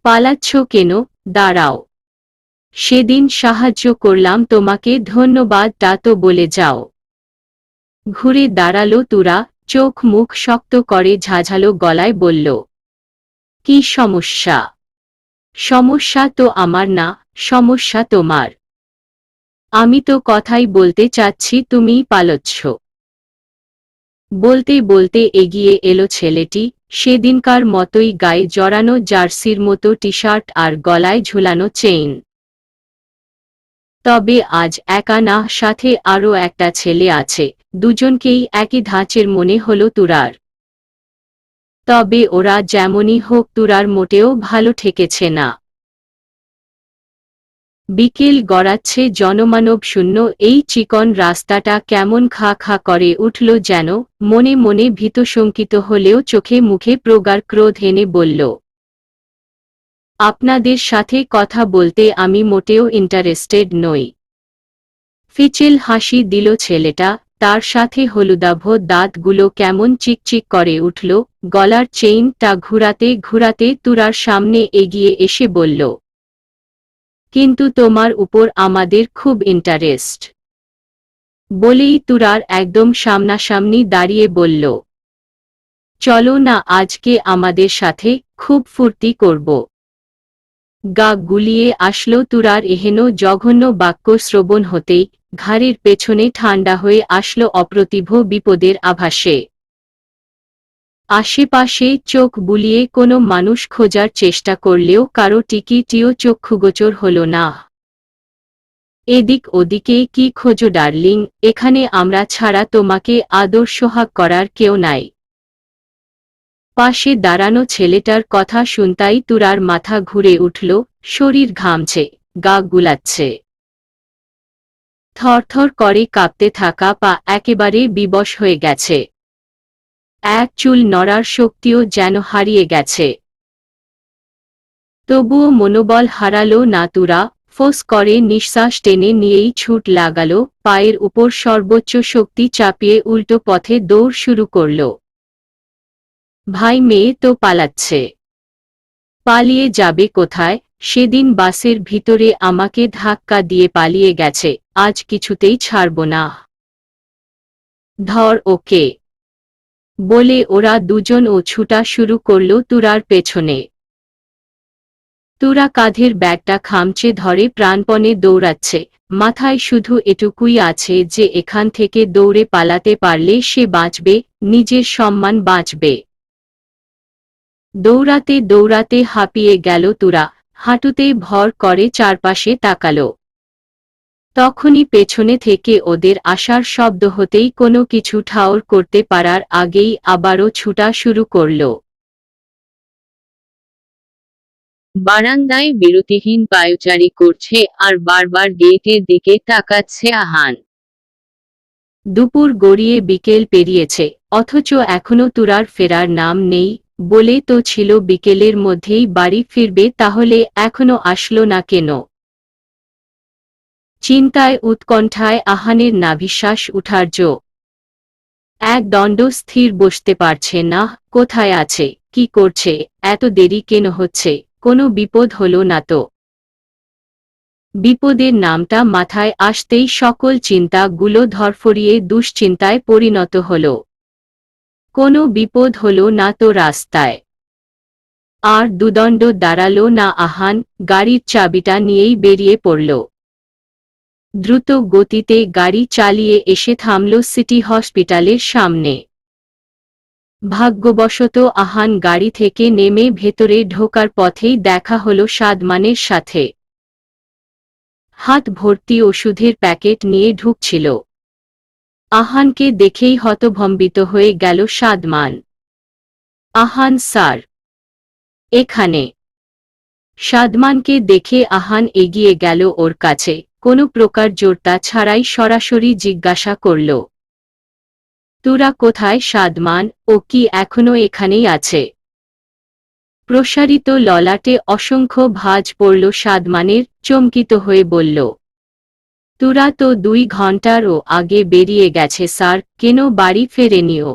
S1: পালাচ্ছ কেন? দাঁড়াও! সেদিন সাহায্য করলাম তোমাকে, ধন্যবাদটা তো বলে যাও। ঘুরে দাঁড়ালো তুরা, চোখ মুখ শক্ত করে ঝাঝালো গলায় বলল, কি সমস্যা? সমস্যা তো আমার না, সমস্যা তোমার। আমি তো কথাই বলতে চাচ্ছি, তুমিই পালাচ্ছ। বলতে বলতে এগিয়ে এলো ছেলেটি, সেদিনকার মতোই গায়ে জড়ানো জার্সির মতো টি-শার্ট আর গলায় ঝুলানো চেইন। তবে আজ একা না, সাথে আরও একটা ছেলে আছে। দুজনকেই একই ধাঁচের মনে হলো তুরার। তবে ওরা যেমনই হোক তুরার মোটেও ভালো ঠেকেছে না। বিকেল গড়াচ্ছে, জনমানব শূন্য এই চিকন রাস্তাটা কেমন খা খা করে উঠল যেন। মনে মনে ভীতশঙ্কিত হলেও চোখে মুখে প্রগাঢ় ক্রোধ এনে বলল, আপনাদের সাথে কথা বলতে আমি মোটেও ইন্টারেস্টেড নই। ফিচেল হাসি দিল ছেলেটা, তার সাথে হলুদাভ দাঁতগুলো কেমন চিকচিক করে উঠল। গলার চেইনটা ঘুরাতে ঘুরাতে তুরার সামনে এগিয়ে এসে বলল, কিন্তু তোমার উপর আমাদের খুব ইন্টারেস্ট। বলেই তুরার একদম সামনাসামনি দাঁড়িয়ে বলল, চলো না আজকে আমাদের সাথে, খুব ফুর্তি করব। গা গুলিয়ে আসলো তুরার এহেন জঘন্য বাক্য শ্রবণ হতেই। ঘাড়ের পেছনে ঠান্ডা হয়ে আসলো অপ্রতিভ বিপদের আভাসে। আশেপাশে চোখ বুলিয়ে কোনো মানুষ খোঁজার চেষ্টা করলেও কারো টিকিটিও চক্ষুগোচর হল না। এদিক ওদিকে কি খোঁজো ডার্লিং, এখানে আমরা ছাড়া তোমাকে আদর সোহাগ করার কেউ নাই। পাশে দাঁড়ানো ছেলেটার কথা শুনতাই তুরার মাথা ঘুরে উঠল, শরীর ঘামছে, গা গুলাচ্ছে। থরথর করে কাঁপতে থাকা পা একেবারে বিবশ হয়ে গেছে। এক চুল নড়ার শক্তিও যেন হারিয়ে গেছে। তবুও মনোবল হারালো না তুরা। ফোঁস করে নিঃশ্বাস টেনে নিয়েই ছুট লাগালো, পায়ের উপর সর্বোচ্চ শক্তি চাপিয়ে উল্টো পথে দৌড় শুরু করল। ভাই মেয়ে তো পালাচ্ছে। পালিয়ে যাবে কোথায়? সেদিন বাসের ভিতরে আমাকে ধাক্কা দিয়ে পালিয়ে গেছে, আজ কিছুতেই ছাড়ব না। ধর ওকে। বলে ওরা দুজনও ছুটা শুরু করল তুরার পেছনে। তুরা কাঁধের ব্যাগটা খামচে ধরে প্রাণপণে দৌড়াচ্ছে, মাথায় শুধু এটুকুই আছে যে এখান থেকে দৌড়ে পালাতে পারলে সে বাঁচবে, নিজের সম্মান বাঁচবে। দৌড়াতে দৌড়াতে হাঁপিয়ে গেল তুরা, হাঁটুতে ভর করে চারপাশে তাকালো। তখনই পেছনে থেকে ওদের আসার শব্দ হতেই কোনো কিছু ঠাউর করতে পারার আগেই আবারও ছুটা শুরু করল।
S2: বারান্দায় বিরতিহীন পায়চারি করছে আর বারবার গেটের দিকে তাকাচ্ছে আহান।
S1: দুপুর গড়িয়ে বিকেল পেরিয়েছে, অথচ এখনো তুরার ফেরার নাম নেই। বলে তো ছিল বিকেলের মধ্যেই বাড়ি ফিরবে, তাহলে এখনো আসলো না কেন? চিন্তায় উৎকণ্ঠায় আহানের নাভিশ্বাস উঠার জো। এক দণ্ড স্থির বসতে পারছে না। কোথায় আছে, কি করছে, এত দেরি কেন হচ্ছে? কোনো বিপদ হলো না তো? বিপদের নামটা মাথায় আসতেই সকল চিন্তাগুলো ধরফরিয়ে দুশ্চিন্তায় পরিণত হল। কোনো বিপদ হলো না তো রাস্তায়? আর দুদণ্ড দাঁড়ালো না আহান, গাড়ির চাবিটা নিয়েই বেরিয়ে পড়ল। দ্রুত গতিতে গাড়ি চালিয়ে এসে থামল সিটি হসপিটালের সামনে। ভাগ্যবশত আহান গাড়ি থেকে নেমে ভেতরে ঢোকার পথেই দেখা হলো সাদমানের সাথে। হাত ভর্তি ওষুধের প্যাকেট নিয়ে ঢুকছিল। আহানকে দেখেই হতভম্বিত হয়ে গেল সাদমান। আহান স্যার, এখানে। সাদমানকে দেখে আহান এগিয়ে গেল ওর কাছে, কোনো প্রকার জোরতা ছাড়াই সরাসরি জিজ্ঞাসা করল, তুরা কোথায় সাদমান? ও কি এখনো এখানেই আছে? প্রসারিত ললাটে অসংখ্য ভাঁজ পড়ল সাদমানের, চমকিত হয়ে বলল, তুরা তো 2 ঘন্টারও আগে বেরিয়ে গেছে স্যার। কেন বাড়ি ফেরেনিও?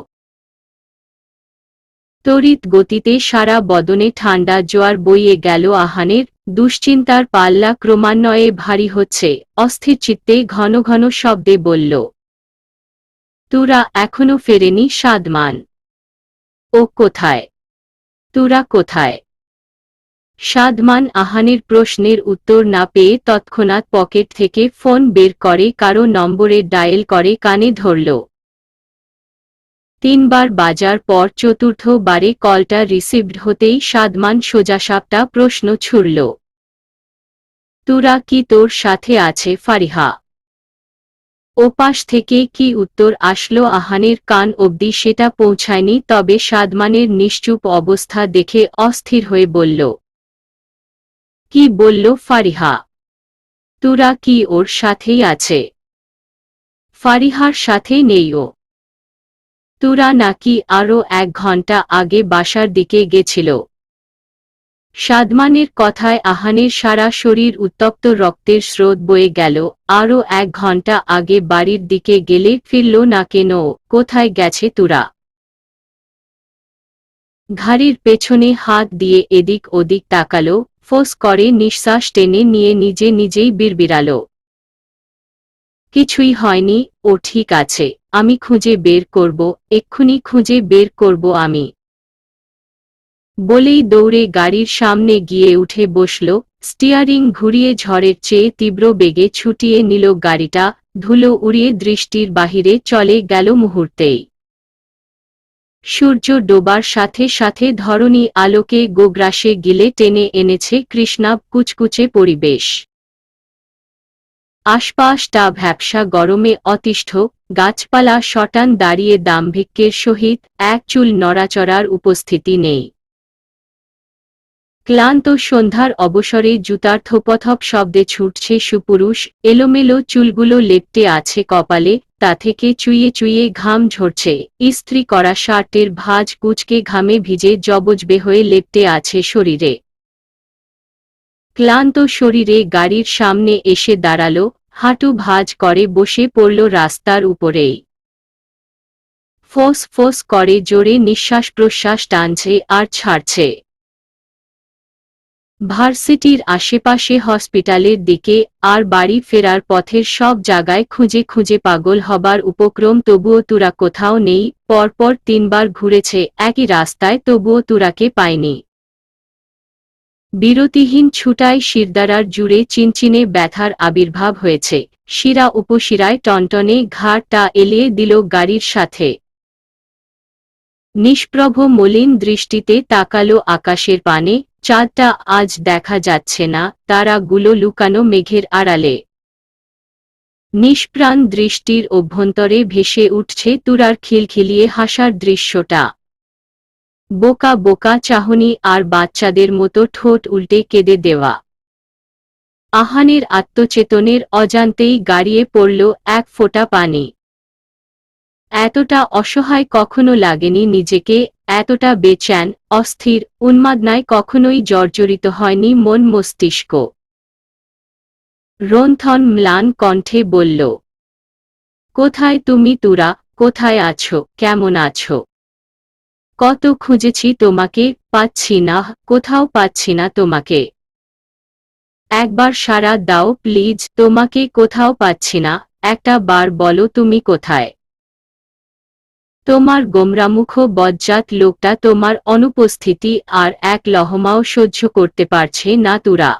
S1: তড়িৎ গতিতে সারা বদনে ঠান্ডা জোয়ার বইয়ে গেল আহানের। দুশ্চিন্তার পাল্লা ক্রমান্বয়ে ভারী হচ্ছে, অস্থির চিত্তে ঘন ঘন শব্দে বলল, তুরা এখনো ফেরেনি সাদমান। ও কোথায়? তুরা কোথায়? সাদমান আহানের প্রশ্নের উত্তর না পেয়ে তৎক্ষণাৎ পকেট থেকে ফোন বের করে কারো নম্বরে ডায়েল করে কানে ধরল। 3 বার বাজার পর চতুর্থ বারে কলটা রিসিভড হতেই সাদমান সোজাসাপটা প্রশ্ন ছুড়ল, তুরা কি তোর সাথে আছে ফারিহা? ওপাশ থেকে কি উত্তর আসলো আহানের কান অবধি সেটা পৌঁছায়নি, তবে সাদমানের নিশ্চুপ অবস্থা দেখে অস্থির হয়ে বলল, কি বলল ফারিহা? তুরা কি ওর সাথেই আছে? ফারিহার সাথে নেই ও। তুরা নাকি আরও 1 ঘন্টা আগে বাসার দিকে গেছিল। সাদমানের কথায় আহানের সারা শরীর উত্তপ্ত রক্তের স্রোত বয়ে গেল। আরও 1 ঘন্টা আগে বাড়ির দিকে গেলে ফিরল না কেন? কোথায় গেছে তুরা? ঘাড়ির পেছনে হাত দিয়ে এদিক ওদিক তাকালো, ফোঁস করে নিঃশ্বাস টেনে নিয়ে নিজে নিজেই বিড়বিড়াল, কিছুই হয়নি, ও ঠিক আছে, আমি খুঁজে বের করব, এক্ষুনি খুঁজে বের করব আমি। বলেই দৌড়ে গাড়ির সামনে গিয়ে উঠে বসল, স্টিয়ারিং ঘুরিয়ে ঝড়ের চেয়ে তীব্র বেগে ছুটিয়ে নিল গাড়িটা। ধুলো উড়িয়ে দৃষ্টির বাহিরে চলে গেল মুহূর্তেই। সূর্য ডোবার সাথে সাথে ধরণী আলোকে গোগ্রাসে গিলে টেনে এনেছে কৃষ্ণাভ কুচকুচে পরিবেশ। আশপাশটা ভ্যাপসা গরমে অতিষ্ঠ, গাছপালা শটান দাঁড়িয়ে দাম্ভিক্যের সহিত এক চুল নড়াচড়ার উপস্থিতি নেই। ক্লান্ত সন্ধ্যার অবসরে জুতার থোপথপ শব্দে ছুটছে সুপুরুষ, এলোমেলো চুলগুলো লেপ্টে আছে কপালে, তা থেকে চুইয়ে চুইয়ে ঘাম ঝরছে। ইস্ত্রি করা শার্টের ভাঁজ কুঁচকে ঘামে ভিজে জবজবে হয়ে লেপ্টে আছে শরীরে। ক্লান্ত শরীরে গাড়ির সামনে এসে দাঁড়ালো, হাঁটু ভাঁজ করে বসে পড়ল রাস্তার উপরেই। ফোঁস ফোঁস করে জোরে নিঃশ্বাস প্রশ্বাস টানছে আর ছাড়ছে। ভার্সিটির আশেপাশে, হসপিটালের দিকে আর বাড়ি ফেরার পথের সব জায়গায় খুঁজে খুঁজে পাগল হবার উপক্রম, তবুও তুরা কোথাও নেই। পরপর 3বার ঘুরেছে একই রাস্তায়, তবুও তুরাকে পায়নি। বিরতিহীন ছুটায় শিরদাঁড়ার জুড়ে চিনচিনে ব্যথার আবির্ভাব হয়েছে। শিরা উপশিরায় টনটনে, ঘাড়টা এলিয়ে দিল গাড়ির সাথে। নিষ্প্রভ মলিন দৃষ্টিতে তাকালো আকাশের পানে। চাঁদটা আজ দেখা যাচ্ছে না, তারাগুলো লুকানো মেঘের আড়ালে। নিষ্প্রাণ দৃষ্টির অভ্যন্তরে ভেসে উঠছে তুরার খিলখিলিয়ে হাসার দৃশ্যটা। বোকা বোকা চাহনি আর বাচ্চাদের মতো ঠোঁট উল্টে কেঁদে দেওয়া। আহানের আত্মচেতনের অজান্তেই গাড়িয়ে পড়ল এক ফোঁটা পানি। এতটা অসহায় কখনো লাগেনি নিজেকে, এতটা বেচেন, অস্থির, উন্মাদনায় কখনোই জর্জরিত হয়নি মন মস্তিষ্ক। রন্থন ম্লান কণ্ঠে বলল, কোথায় তুমি তুরা, কোথায় আছো, কেমন আছো? কত খুঁজেছি তোমাকে, পাচ্ছি না, কোথাও পাচ্ছি না তোমাকে। একবার সাড়া দাও প্লিজ, তোমাকে কোথাও পাচ্ছি না, একটা বার বলো তুমি কোথায়। তোমার গোমরামুখ বজ্জাত লোকটা তোমার অনুপস্থিতি আর এক লহমাও সহ্য করতে পারছে না তুরা।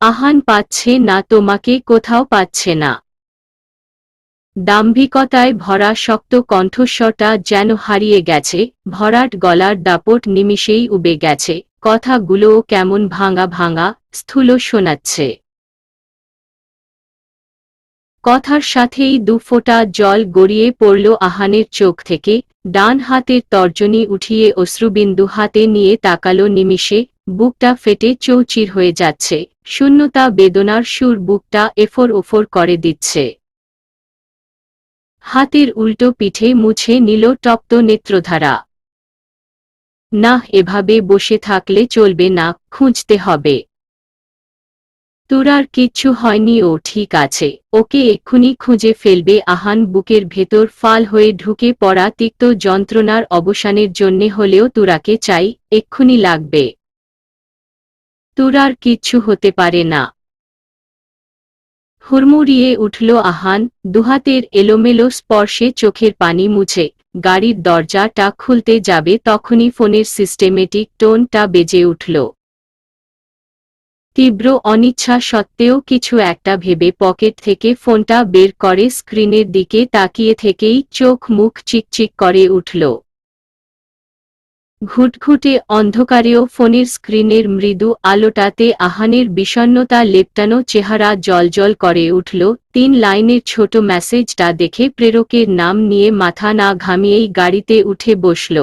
S1: আহান পাচ্ছে না তোমাকে, কোথাও পাচ্ছে না। দাম্ভিকতায় ভরা শক্ত কণ্ঠস্বরটা যেন হারিয়ে গেছে, ভরাট গলার দাপট নিমিষেই উবে গেছে, কথাগুলোও কেমন ভাঙা ভাঙা, স্থূল শোনাচ্ছে। কথার সাথেই 2 ফোঁটা জল গড়িয়ে পড়ল আহানের চোখ থেকে। ডান হাতের তর্জনী উঠিয়ে অশ্রুবিন্দু হাতে নিয়ে তাকালো নিমিষে। বুকটা ফেটে চৌচির হয়ে যাচ্ছে, শূন্যতা বেদনার সুর বুকটা এফোর ওফোর করে দিচ্ছে। হাতের উল্টো পিঠে মুছে নিল তপ্ত নেত্রধারা। না, এভাবে বসে থাকলে চলবে না, খুঁজতে হবে। তুরার কিচ্ছু হয়নি, ও ঠিক আছে, ওকে এক্ষুনি খুঁজে ফেলবে। আহান বুকের ভেতর ফাল হয়ে ঢুকে পড়া তিক্ত যন্ত্রণার অবসানের জন্যে হলেও তুরাকে চাই, এক্ষুনি লাগবে। তুরার কিচ্ছু হতে পারে না। হুড়মুড়িয়ে উঠল আহান, দুহাতের এলোমেলো স্পর্শে চোখের পানি মুছে গাড়ির দরজাটা খুলতে যাবে তখনই ফোনের সিস্টেমেটিক টোনটা বেজে উঠল। তীব্র অনিচ্ছা সত্ত্বেও কিছু একটা ভেবে পকেট থেকে ফোনটা বের করে স্ক্রিনের দিকে তাকিয়ে থেকেই চোখ মুখ চিকচিক করে উঠল। ঘুটঘুটে অন্ধকারেও ফোনের স্ক্রিনের মৃদু আলোটাতে আহানের বিষণ্ণতা লেপ্টানো চেহারা জ্বলজ্বল করে উঠল। 3 লাইনের ছোট মেসেজটা দেখে প্রেরকের নাম নিয়ে মাথা না ঘামিয়েই গাড়িতে উঠে বসল।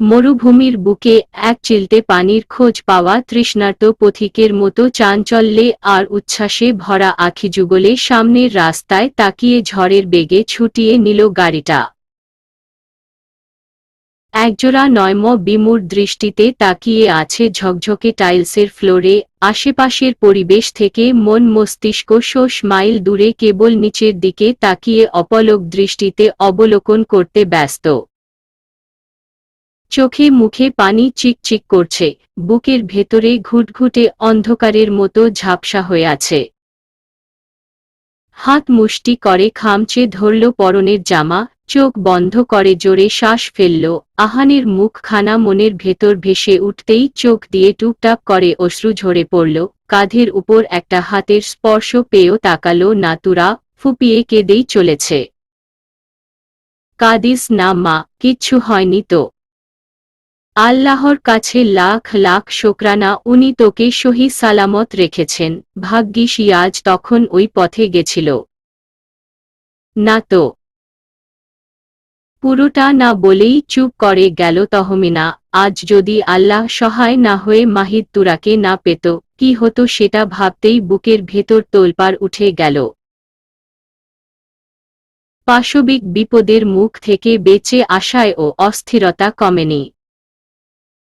S1: মরুভূমির বুকে এক চিলতে পানির খোঁজ পাওয়া তৃষ্ণার্ত পথিকের মতো চাঞ্চল্যে আর উচ্ছ্বাসে ভরা আখিযুগলে সামনের রাস্তায় তাকিয়ে ঝড়ের বেগে ছুটিয়ে নিল গাড়িটা। একজোড়া নয়ম বিমূঢ় দৃষ্টিতে তাকিয়ে আছে ঝকঝকে টাইলসের ফ্লোরে। আশেপাশের পরিবেশ থেকে মন মস্তিষ্ক শোষ মাইল দূরে, কেবল নিচের দিকে তাকিয়ে অপলক দৃষ্টিতে অবলোকন করতে ব্যস্ত। চোখে মুখে পানি চিকচিক করছে, বুকের ভেতরে ঘুটঘুটে অন্ধকারের মতো ঝাপসা হয়ে আছে। হাত মুষ্টি করে খামচে ধরল পরনের জামা, চোখ বন্ধ করে জোরে শ্বাস ফেলল। আহানের মুখখানা মনের ভেতর ভেসে উঠতেই চোখ দিয়ে টুপটাপ করে অশ্রু ঝরে পড়ল। কাঁধের উপর একটা হাতের স্পর্শ পেয়েও তাকালো না তুরা, ফুপিয়ে কেঁদেই চলেছে। কাঁদিস না মা, কিচ্ছু হয়নি তো। আল্লাহর কাছে লাখ লাখ শোকরানা, উনি তোকে সহি সালামত রেখেছেন। ভাগ্যিস ইয়াজ তখন ওই পথে গেছিল। না তো। পুরোটা না বলেই চুপ করে গেল তহমিনা। আজ যদি আল্লাহ সহায় না হয়ে মাহিদ তুরাকে না পেত, কি হতো সেটা ভাবতেই বুকের ভেতর তোলপাড় উঠে গেল। পাশবিক বিপদের মুখ থেকে বেঁচে আসায় ও অস্থিরতা কমেনি।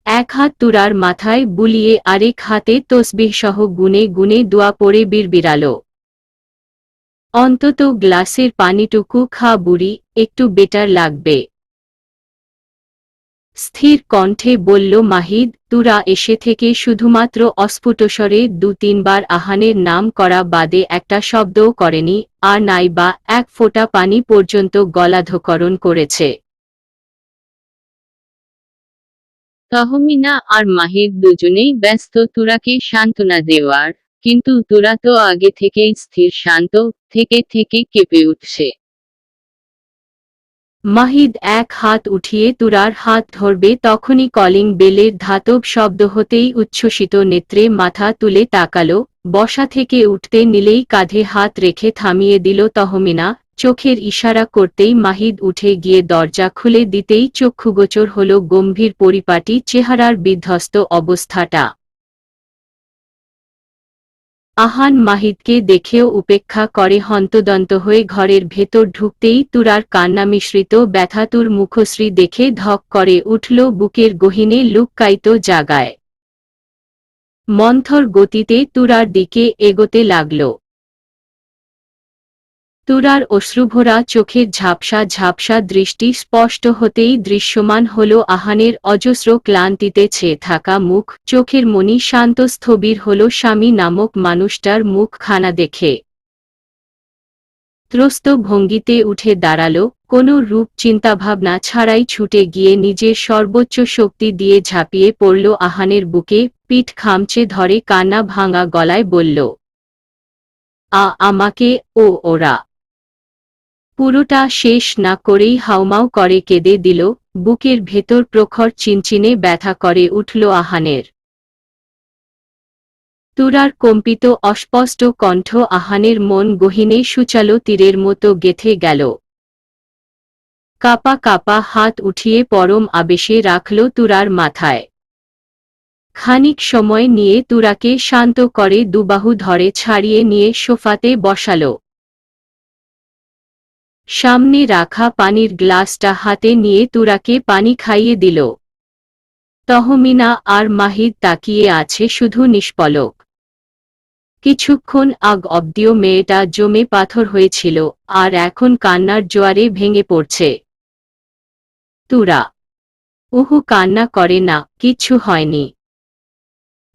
S1: এক হাত তুরার মাথায় বুলিয়ে আরেক হাতে তসবিহ সহ গুনে গুনে দোয়া পড়ে বিড়বিড়াল। অন্তত গ্লাসের পানিটুকু খা বুড়ি, একটু বেটার লাগবে। স্থির কণ্ঠে বলল মাহিদ। তুরা এসে থেকে শুধুমাত্র অস্ফুটস্বরে ২-৩ বার আহানের নাম করা বাদে একটা শব্দও করেনি, আর নাই বা এক ফোঁটা পানি পর্যন্ত গলাধঃকরণ করেছে।
S2: তহমিনা আর মাহির দুজনেই ব্যস্ত তুরাকে সান্ত্বনা দেওয়ার, কিন্তু তুরা তো আগে থেকেই স্থির শান্ত, থেকে থেকে কেঁপে উঠছে।
S1: মাহিদ এক হাত উঠিয়ে তুরার হাত ধরবে তখনই কলিং বেলের ধাতব শব্দ হতেই উচ্ছ্বসিত নেত্রে মাথা তুলে তাকালো। বসা থেকে উঠতে নিলেই কাঁধে হাত রেখে থামিয়ে দিল তহমিনা। চোখের ইশারা করতেই মাহিদ উঠে গিয়ে দরজা খুলে দিতেই চক্ষুগোচর হল গম্ভীর পরিপাটি চেহারার বিধ্বস্ত অবস্থাটা। আহান মাহিদকে দেখেও উপেক্ষা করে হন্তদন্ত হয়ে ঘরের ভেতর ঢুকতেই তুরার কান্না মিশ্রিত ব্যথাতুর মুখশ্রী দেখে ধক করে উঠল বুকের গহীনে লুক্কায়িত জায়গায়। মন্থর গতিতে তুরার দিকে এগোতে লাগল। তুরার অশ্রুভরা চোখের ঝাপসা ঝাপসা দৃষ্টি স্পষ্ট হতেই দৃশ্যমান হল আহানের অজস্র ক্লান্তিতে ছেয়ে থাকা মুখ। চোখের মনি শান্ত স্থবির হল স্বামী নামক মানুষটার মুখখানা দেখে। ত্রস্ত ভঙ্গিতে উঠে দাঁড়াল, কোনো রূপ চিন্তাভাবনা ছাড়াই ছুটে গিয়ে নিজের সর্বোচ্চ শক্তি দিয়ে ঝাঁপিয়ে পড়ল আহানের বুকে, পিঠ খামচে ধরে কান্না ভাঙা গলায় বলল, আমাকে, ওরা। পুরোটা শেষ না করেই হাউমাউ করে কেঁদে দিল। বুকের ভেতর প্রখর চিনচিনে ব্যথা করে উঠল আহানের। তুরার কম্পিত অস্পষ্ট কণ্ঠ আহানের মন গহীনে সূচালো তীরের মতো গেঁথে গেল। কাপা কাপা হাত উঠিয়ে পরম আবেশে রাখল তুরার মাথায়। খানিক সময় নিয়ে তুরাকে শান্ত করে দুবাহু ধরে ছাড়িয়ে নিয়ে সোফাতে বসাল। সামনে রাখা পানির গ্লাসটা হাতে নিয়ে তুরাকে পানি খাইয়ে দিল। তহমিনা আর মাহিদ তাকিয়ে আছে শুধু নিষ্পলক। কিছুক্ষণ আগ অব্দিও মেয়েটা জমে পাথর হয়েছিল, আর এখন কান্নার জোয়ারে ভেঙে পড়ছে। তুরা, ওহু কান্না করে না, কিচ্ছু হয়নি।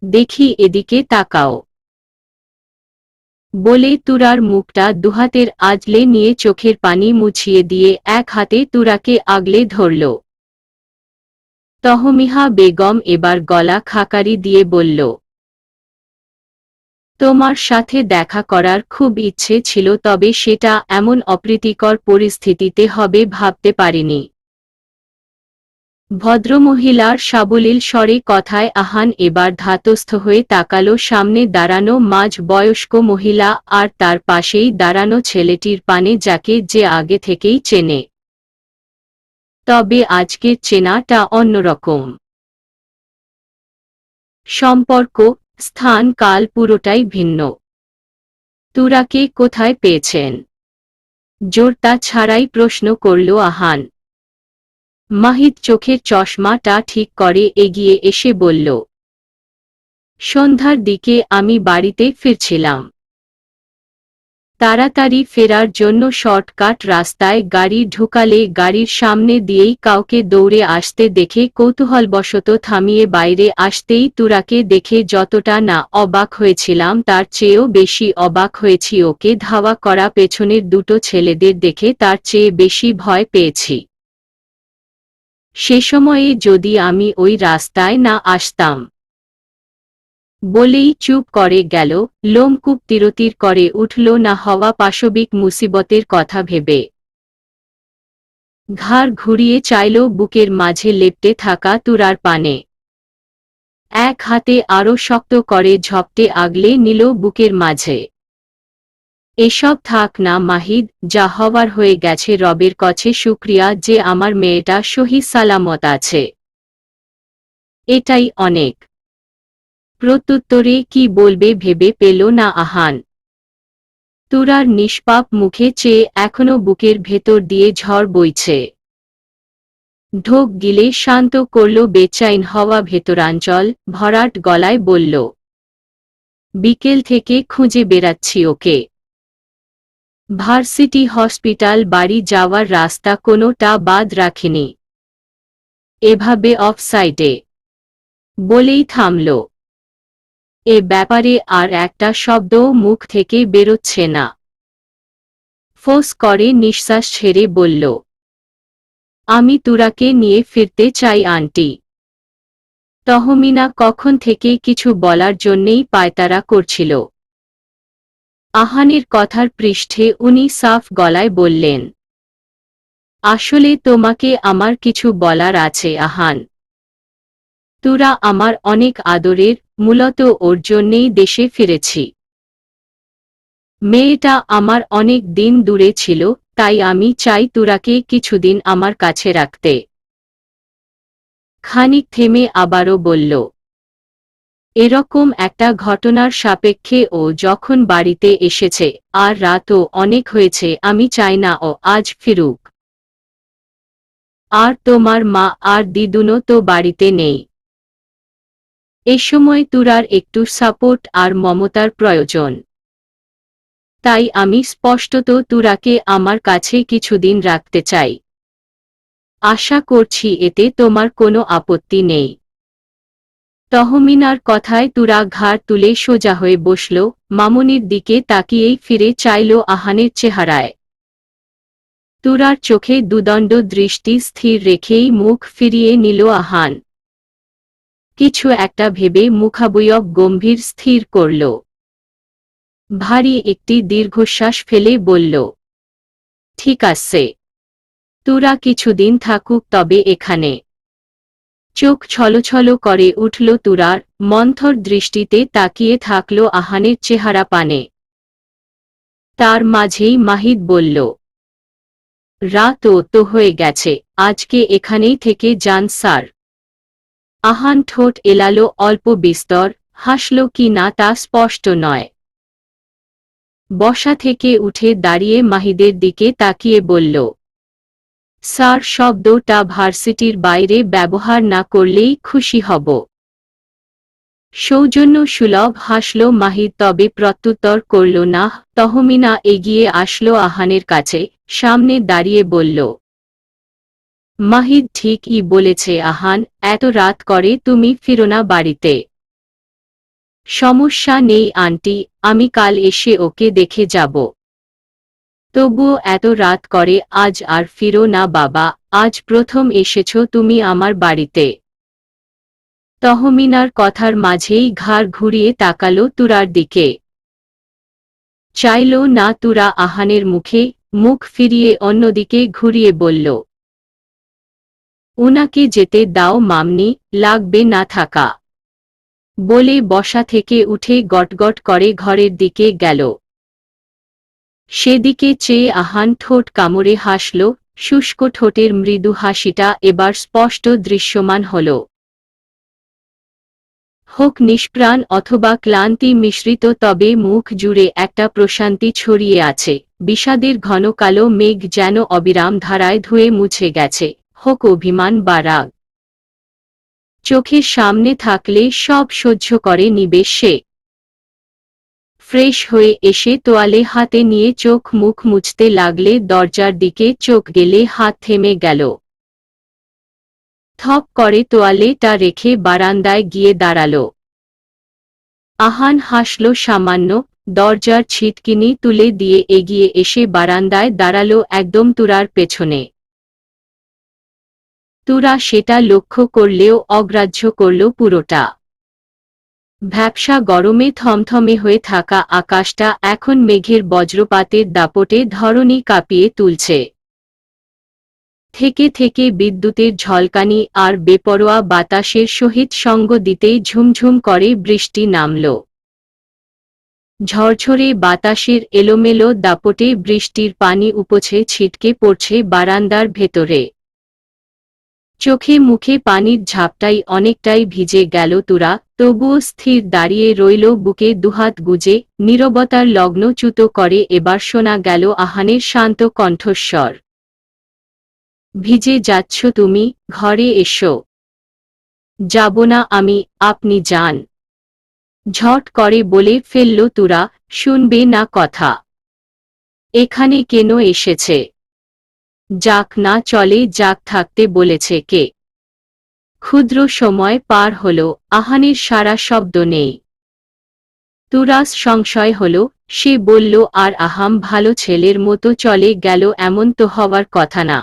S1: দেখি এদিকে তাকাও, বলে তুরার মুখটা দুহাতের আঁচলে নিয়ে চোখের পানি মুছিয়ে দিয়ে এক হাতে তুরাকে আগলে ধরল। তহমিহা বেগম এবার গলা খাকারি দিয়ে বলল, তোমার সাথে দেখা করার খুব ইচ্ছে ছিল, তবে সেটা এমন অপ্রীতিকর পরিস্থিতিতে হবে ভাবতে পারিনি। ভদ্রমহিলার সাবলীল স্বরে কথায় আহান এবার ধাতস্থ হয়ে তাকালো সামনে দাঁড়ানো মাঝ বয়স্ক মহিলা আর তার পাশেই দাঁড়ানো ছেলেটির পানে, যাকে যে আগে থেকেই চেনে। তবে আজকের চেনাটা অন্যরকম। সম্পর্ক, স্থান, কাল পুরোটাই ভিন্ন। তুরাকে কোথায় পেয়েছেন? জোরটা ছাড়াই প্রশ্ন করল আহান। মাহিদ চোখের চশমাটা ঠিক করে এগিয়ে এসে বলল, সন্ধ্যার দিকে আমি বাড়িতে ফিরছিলাম। তাড়াতাড়ি ফেরার জন্য শর্টকাট রাস্তায় গাড়ি ঢুকালে গাড়ির সামনে দিয়েই কাউকে দৌড়ে আসতে দেখে কৌতূহলবশত থামিয়ে বাইরে আসতেই তুরাকে দেখে যতটা না অবাক হয়েছিলাম তার চেয়েও বেশি অবাক হয়েছি ওকে ধাওয়া করা পেছনের দুটো ছেলেদের দেখে, তার চেয়ে বেশি ভয় পেয়েছি। সে সময়ে যদি আমি ওই রাস্তায় না আসতাম। বলেই চুপ করে গেল, লোমকূপ তিরতির করে উঠল না হওয়া পাশবিক মুসিবতের কথা ভেবে। ঘাড় ঘুরিয়ে চাইল বুকের মাঝে লেপ্টে থাকা তুরার পানে। এক হাতে আরো শক্ত করে ঝপটে আগলে নিল বুকের মাঝে। এসব থাক না মাহিদ, যা হওয়ার হয়ে গেছে, রবের কাছে শুকরিয়া যে আমার মেয়েটা সহি সালামত আছে। এটাই অনেক। প্রত্যুত্তরে কি বলবে ভেবে পেল না আহান। তুরার নিষ্পাপ মুখে চেয়ে এখনো বুকের ভেতর দিয়ে ঝড় বইছে। ঢোক গিলে শান্ত করল বেচাইন হওয়া ভেতরাঞ্চল, ভরাট গলায় বলল, বিকেল থেকে খুঁজে বেড়াচ্ছি ওকে। ভার্সিটি হসপিটাল বাড়ি যাওয়ার রাস্তা কোনোটা বাদ রাখেনি। এভাবে অফ সাইডে বলেই থামল। এ ব্যাপারে আর একটা শব্দও মুখ থেকে বেরোচ্ছে না। ফোঁস করে নিঃশ্বাস ছেড়ে বলল, আমি তুরাকে নিয়ে ফিরতে চাই আন্টি। তহমিনা কখন থেকে কিছু বলার জন্যেই পায়তারা করছিল। আহানের কথার পৃষ্ঠে উনি সাফ গলায় বললেন, আসলে তোমাকে আমার কিছু বলার আছে আহান। তুরা আমার অনেক আদরের, মূলত ওর জন্যেই দেশে ফিরেছি। মেয়েটা আমার অনেক দিন দূরে ছিল, তাই আমি চাই তুরাকে কিছুদিন আমার কাছে রাখতে। খানিক থেমে আবারও বলল, এরকম একটা ঘটনার সাপেক্ষে ও যখন বাড়িতে এসেছে, আর রাতও অনেক হয়েছে, আমি চাই না ও আজ ফিরুক। আর তোমার মা আর দিদুনও তো বাড়িতে নেই। এ সময় তুরার একটু সাপোর্ট আর মমতার প্রয়োজন। তাই আমি স্পষ্টত তুরাকে আমার কাছে কিছুদিন রাখতে চাই। আশা করছি এতে তোমার কোনো আপত্তি নেই। তহমিনার কথায় তুরা ঘাড় তুলে সোজা হয়ে বসল, মামুনির দিকে তাকিয়েই ফিরে চাইল আহানের চেহারায়। তুরার চোখে দুদণ্ড দৃষ্টি স্থির রেখেই মুখ ফিরিয়ে নিল আহান। কিছু একটা ভেবে মুখাবয়ব গম্ভীর স্থির করল। ভারী একটি দীর্ঘশ্বাস ফেলে বলল, ঠিক আছে, তুরা কিছুদিন থাকুক তবে এখানে। চোখ ছলছল করে উঠল তুরার, মন্থর দৃষ্টিতে তাকিয়ে থাকল আহানের চেহারা পানে। তার মাঝেই মাহিদ বলল, রাতও তো হয়ে গেছে, আজকে এখানেই থেকে যান স্যার। আহান ঠোঁট এলালো অল্প বিস্তর, হাসল কি না তা স্পষ্ট নয়। বসা থেকে উঠে দাঁড়িয়ে মাহিদের দিকে তাকিয়ে বলল, স্যার শব্দটা ভার্সিটির বাইরে ব্যবহার না করলেই খুশি হব। সৌজন্য সুলভ হাসল মাহিদ, তবে প্রত্যুত্তর করল না। তহমিনা এগিয়ে আসলো আহানের কাছে, সামনে দাঁড়িয়ে বলল, মাহিদ ঠিকই বলেছে আহান, এত রাত করে তুমি ফিরো না বাড়িতে। সমস্যা নেই আন্টি, আমি কাল এসে ওকে দেখে যাব। তবুও এত রাত করে আজ আর ফিরো না বাবা, আজ প্রথম এসেছ তুমি আমার বাড়িতে। তহমিনার কথার মাঝেই ঘাড় ঘুরিয়ে তাকালো তুরার দিকে। চাইল না তুরা আহানের মুখে, মুখ ফিরিয়ে অন্যদিকে ঘুরিয়ে বলল, উনাকে যেতে দাও মামনি, লাগবে না থাকা। বলে বসা থেকে উঠে গটগট করে ঘরের দিকে গেল। সেদিকে চেয়ে আহান ঠোঁট কামড়ে হাসল, শুষ্ক ঠোঁটের মৃদু হাসিটা এবার স্পষ্ট দৃশ্যমান হল। হোক নিষ্প্রাণ অথবা ক্লান্তি মিশ্রিত, তবে মুখ জুড়ে একটা প্রশান্তি ছড়িয়ে আছে। বিষাদের ঘন কালো মেঘ যেন অবিরাম ধারায় ধুয়ে মুছে গেছে, হোক অভিমান বা রাগ। চোখের সামনে থাকলে সব সহ্য করে নিবে সে। ফ্রেশ হয়ে এসে তোয়ালে হাতে নিয়ে চোখ মুখ মুছতে লাগলে দরজার দিকে চোখ গেলে হাত থেমে গেল। থপ করে তোয়ালেটা রেখে বারান্দায় গিয়ে দাঁড়াল। আহান হাসল সামান্য, দরজার ছিটকিনি তুলে দিয়ে এগিয়ে এসে বারান্দায় দাঁড়াল একদম তুরার পেছনে। তুরা সেটা লক্ষ্য করলেও অগ্রাহ্য করল পুরোটা। ভ্যাপসা গরমে থমথমে হয়ে থাকা আকাশটা এখন মেঘের বজ্রপাতের দাপটে ধরণী কাঁপিয়ে তুলছে। থেকে থেকে বিদ্যুতের ঝলকানি আর বেপরোয়া বাতাসের সহিত সঙ্গ দিতেই ঝুমঝুম করে বৃষ্টি নামল। ঝরঝরে বাতাসের এলোমেলো দাপটে বৃষ্টির পানি উপছে ছিটকে পড়ছে বারান্দার ভেতরে। চোখে মুখে পানির ঝাপটাই অনেকটাই ভিজে গেল তুরা, তবুও স্থির দাঁড়িয়ে রইল, বুকে দুহাত গুজে। নীরবতার লগ্নচ্যুত করে এবার শোনা গেল আহানের শান্ত কণ্ঠস্বর, ভিজে যাচ্ছ তুমি, ঘরে এসো। যাব না আমি, আপনি যান। ঝট করে বলে ফেলল তুরা, শুনবে না কথা। এখানে কেন এসেছে? যাক না চলে যাক থাকতে বলেছে কে? ক্ষুদ্র সময় পার হল, আহানের সারা শব্দ নেই। তুরাস সংশয় হল, সে বলল আর আহাম ভালো ছেলের মতো চলে গেল এমন তো হওয়ার কথা না।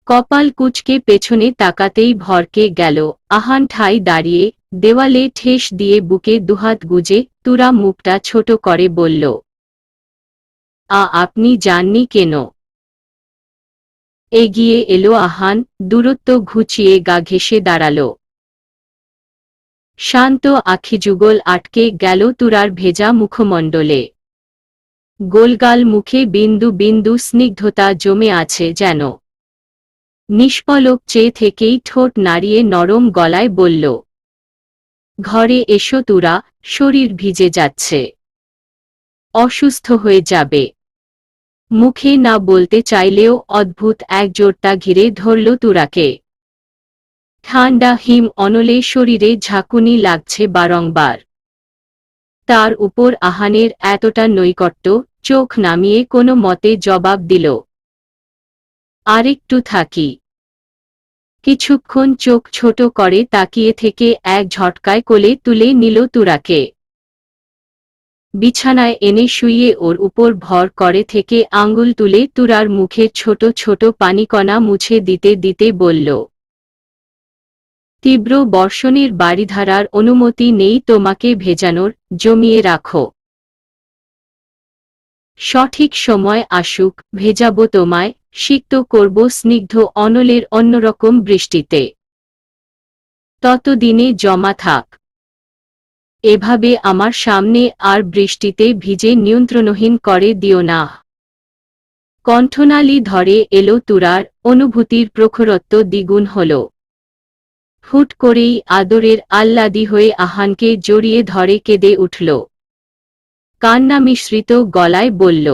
S1: কপাল কুঁচকে পেছনে তাকাতেই ভরকে গেল, আহান ঠাই দাঁড়িয়ে, দেওয়ালে ঠেস দিয়ে বুকে দুহাত গুজে, তুরা মুখটা ছোট করে বলল, আপনি যাননি কেন? এগিয়ে এলো আহান, দূরত্ব ঘুচিয়ে গা ঘেঁষে দাঁড়াল। শান্ত আখিযুগল আটকে গেল তুরার ভেজা মুখমণ্ডলে। গোলগাল মুখে বিন্দু বিন্দু স্নিগ্ধতা জমে আছে যেন। নিষ্পলক চেয়ে থেকেই ঠোঁট নাড়িয়ে নরম গলায় বলল, ঘরে এসো তুরা, শরীর ভিজে যাচ্ছে। অসুস্থ হয়ে যাবে। মুখে না বলতে চাইলেও অদ্ভুত এক জোরতা ঘিরে ধরল তুরাকে। ঠান্ডা হিম অনলে শরীরে ঝাঁকুনি লাগছে বারংবার। তার উপর আহানের এতটা নৈকট্য, চোখ নামিয়ে কোনো মতে জবাব দিল, আরেকটু থাকি। কিছুক্ষণ চোখ ছোট করে তাকিয়ে থেকে এক ঝটকায় কোলে তুলে নিল তুরাকে। বিছানায় এনে শুইয়ে ওর উপর ভর করে থেকে আঙ্গুল তুলে তুরার মুখের ছোট ছোট পানিকণা মুছে দিতে দিতে বলল, তীব্র বর্ষণের বাড়িধারার অনুমতি নেই তোমাকে ভেজানোর, জমিয়ে রাখো। সঠিক সময় আসুক, ভেজাবো তোমায়, সিক্ত করব স্নিগ্ধ অনলের অন্যরকম বৃষ্টিতে। ততদিনে জমা থাক। এভাবে আমার সামনে আর বৃষ্টিতে ভিজে নিয়ন্ত্রণহীন করে দিও না। কণ্ঠনালী ধরে এলো তুরার, অনুভূতির প্রখরত্ব দ্বিগুণ হল। হুট করেই আদরের আহ্লাদী হয়ে আহানকে জড়িয়ে ধরে কেঁদে উঠল। কান্না মিশ্রিত গলায় বলল,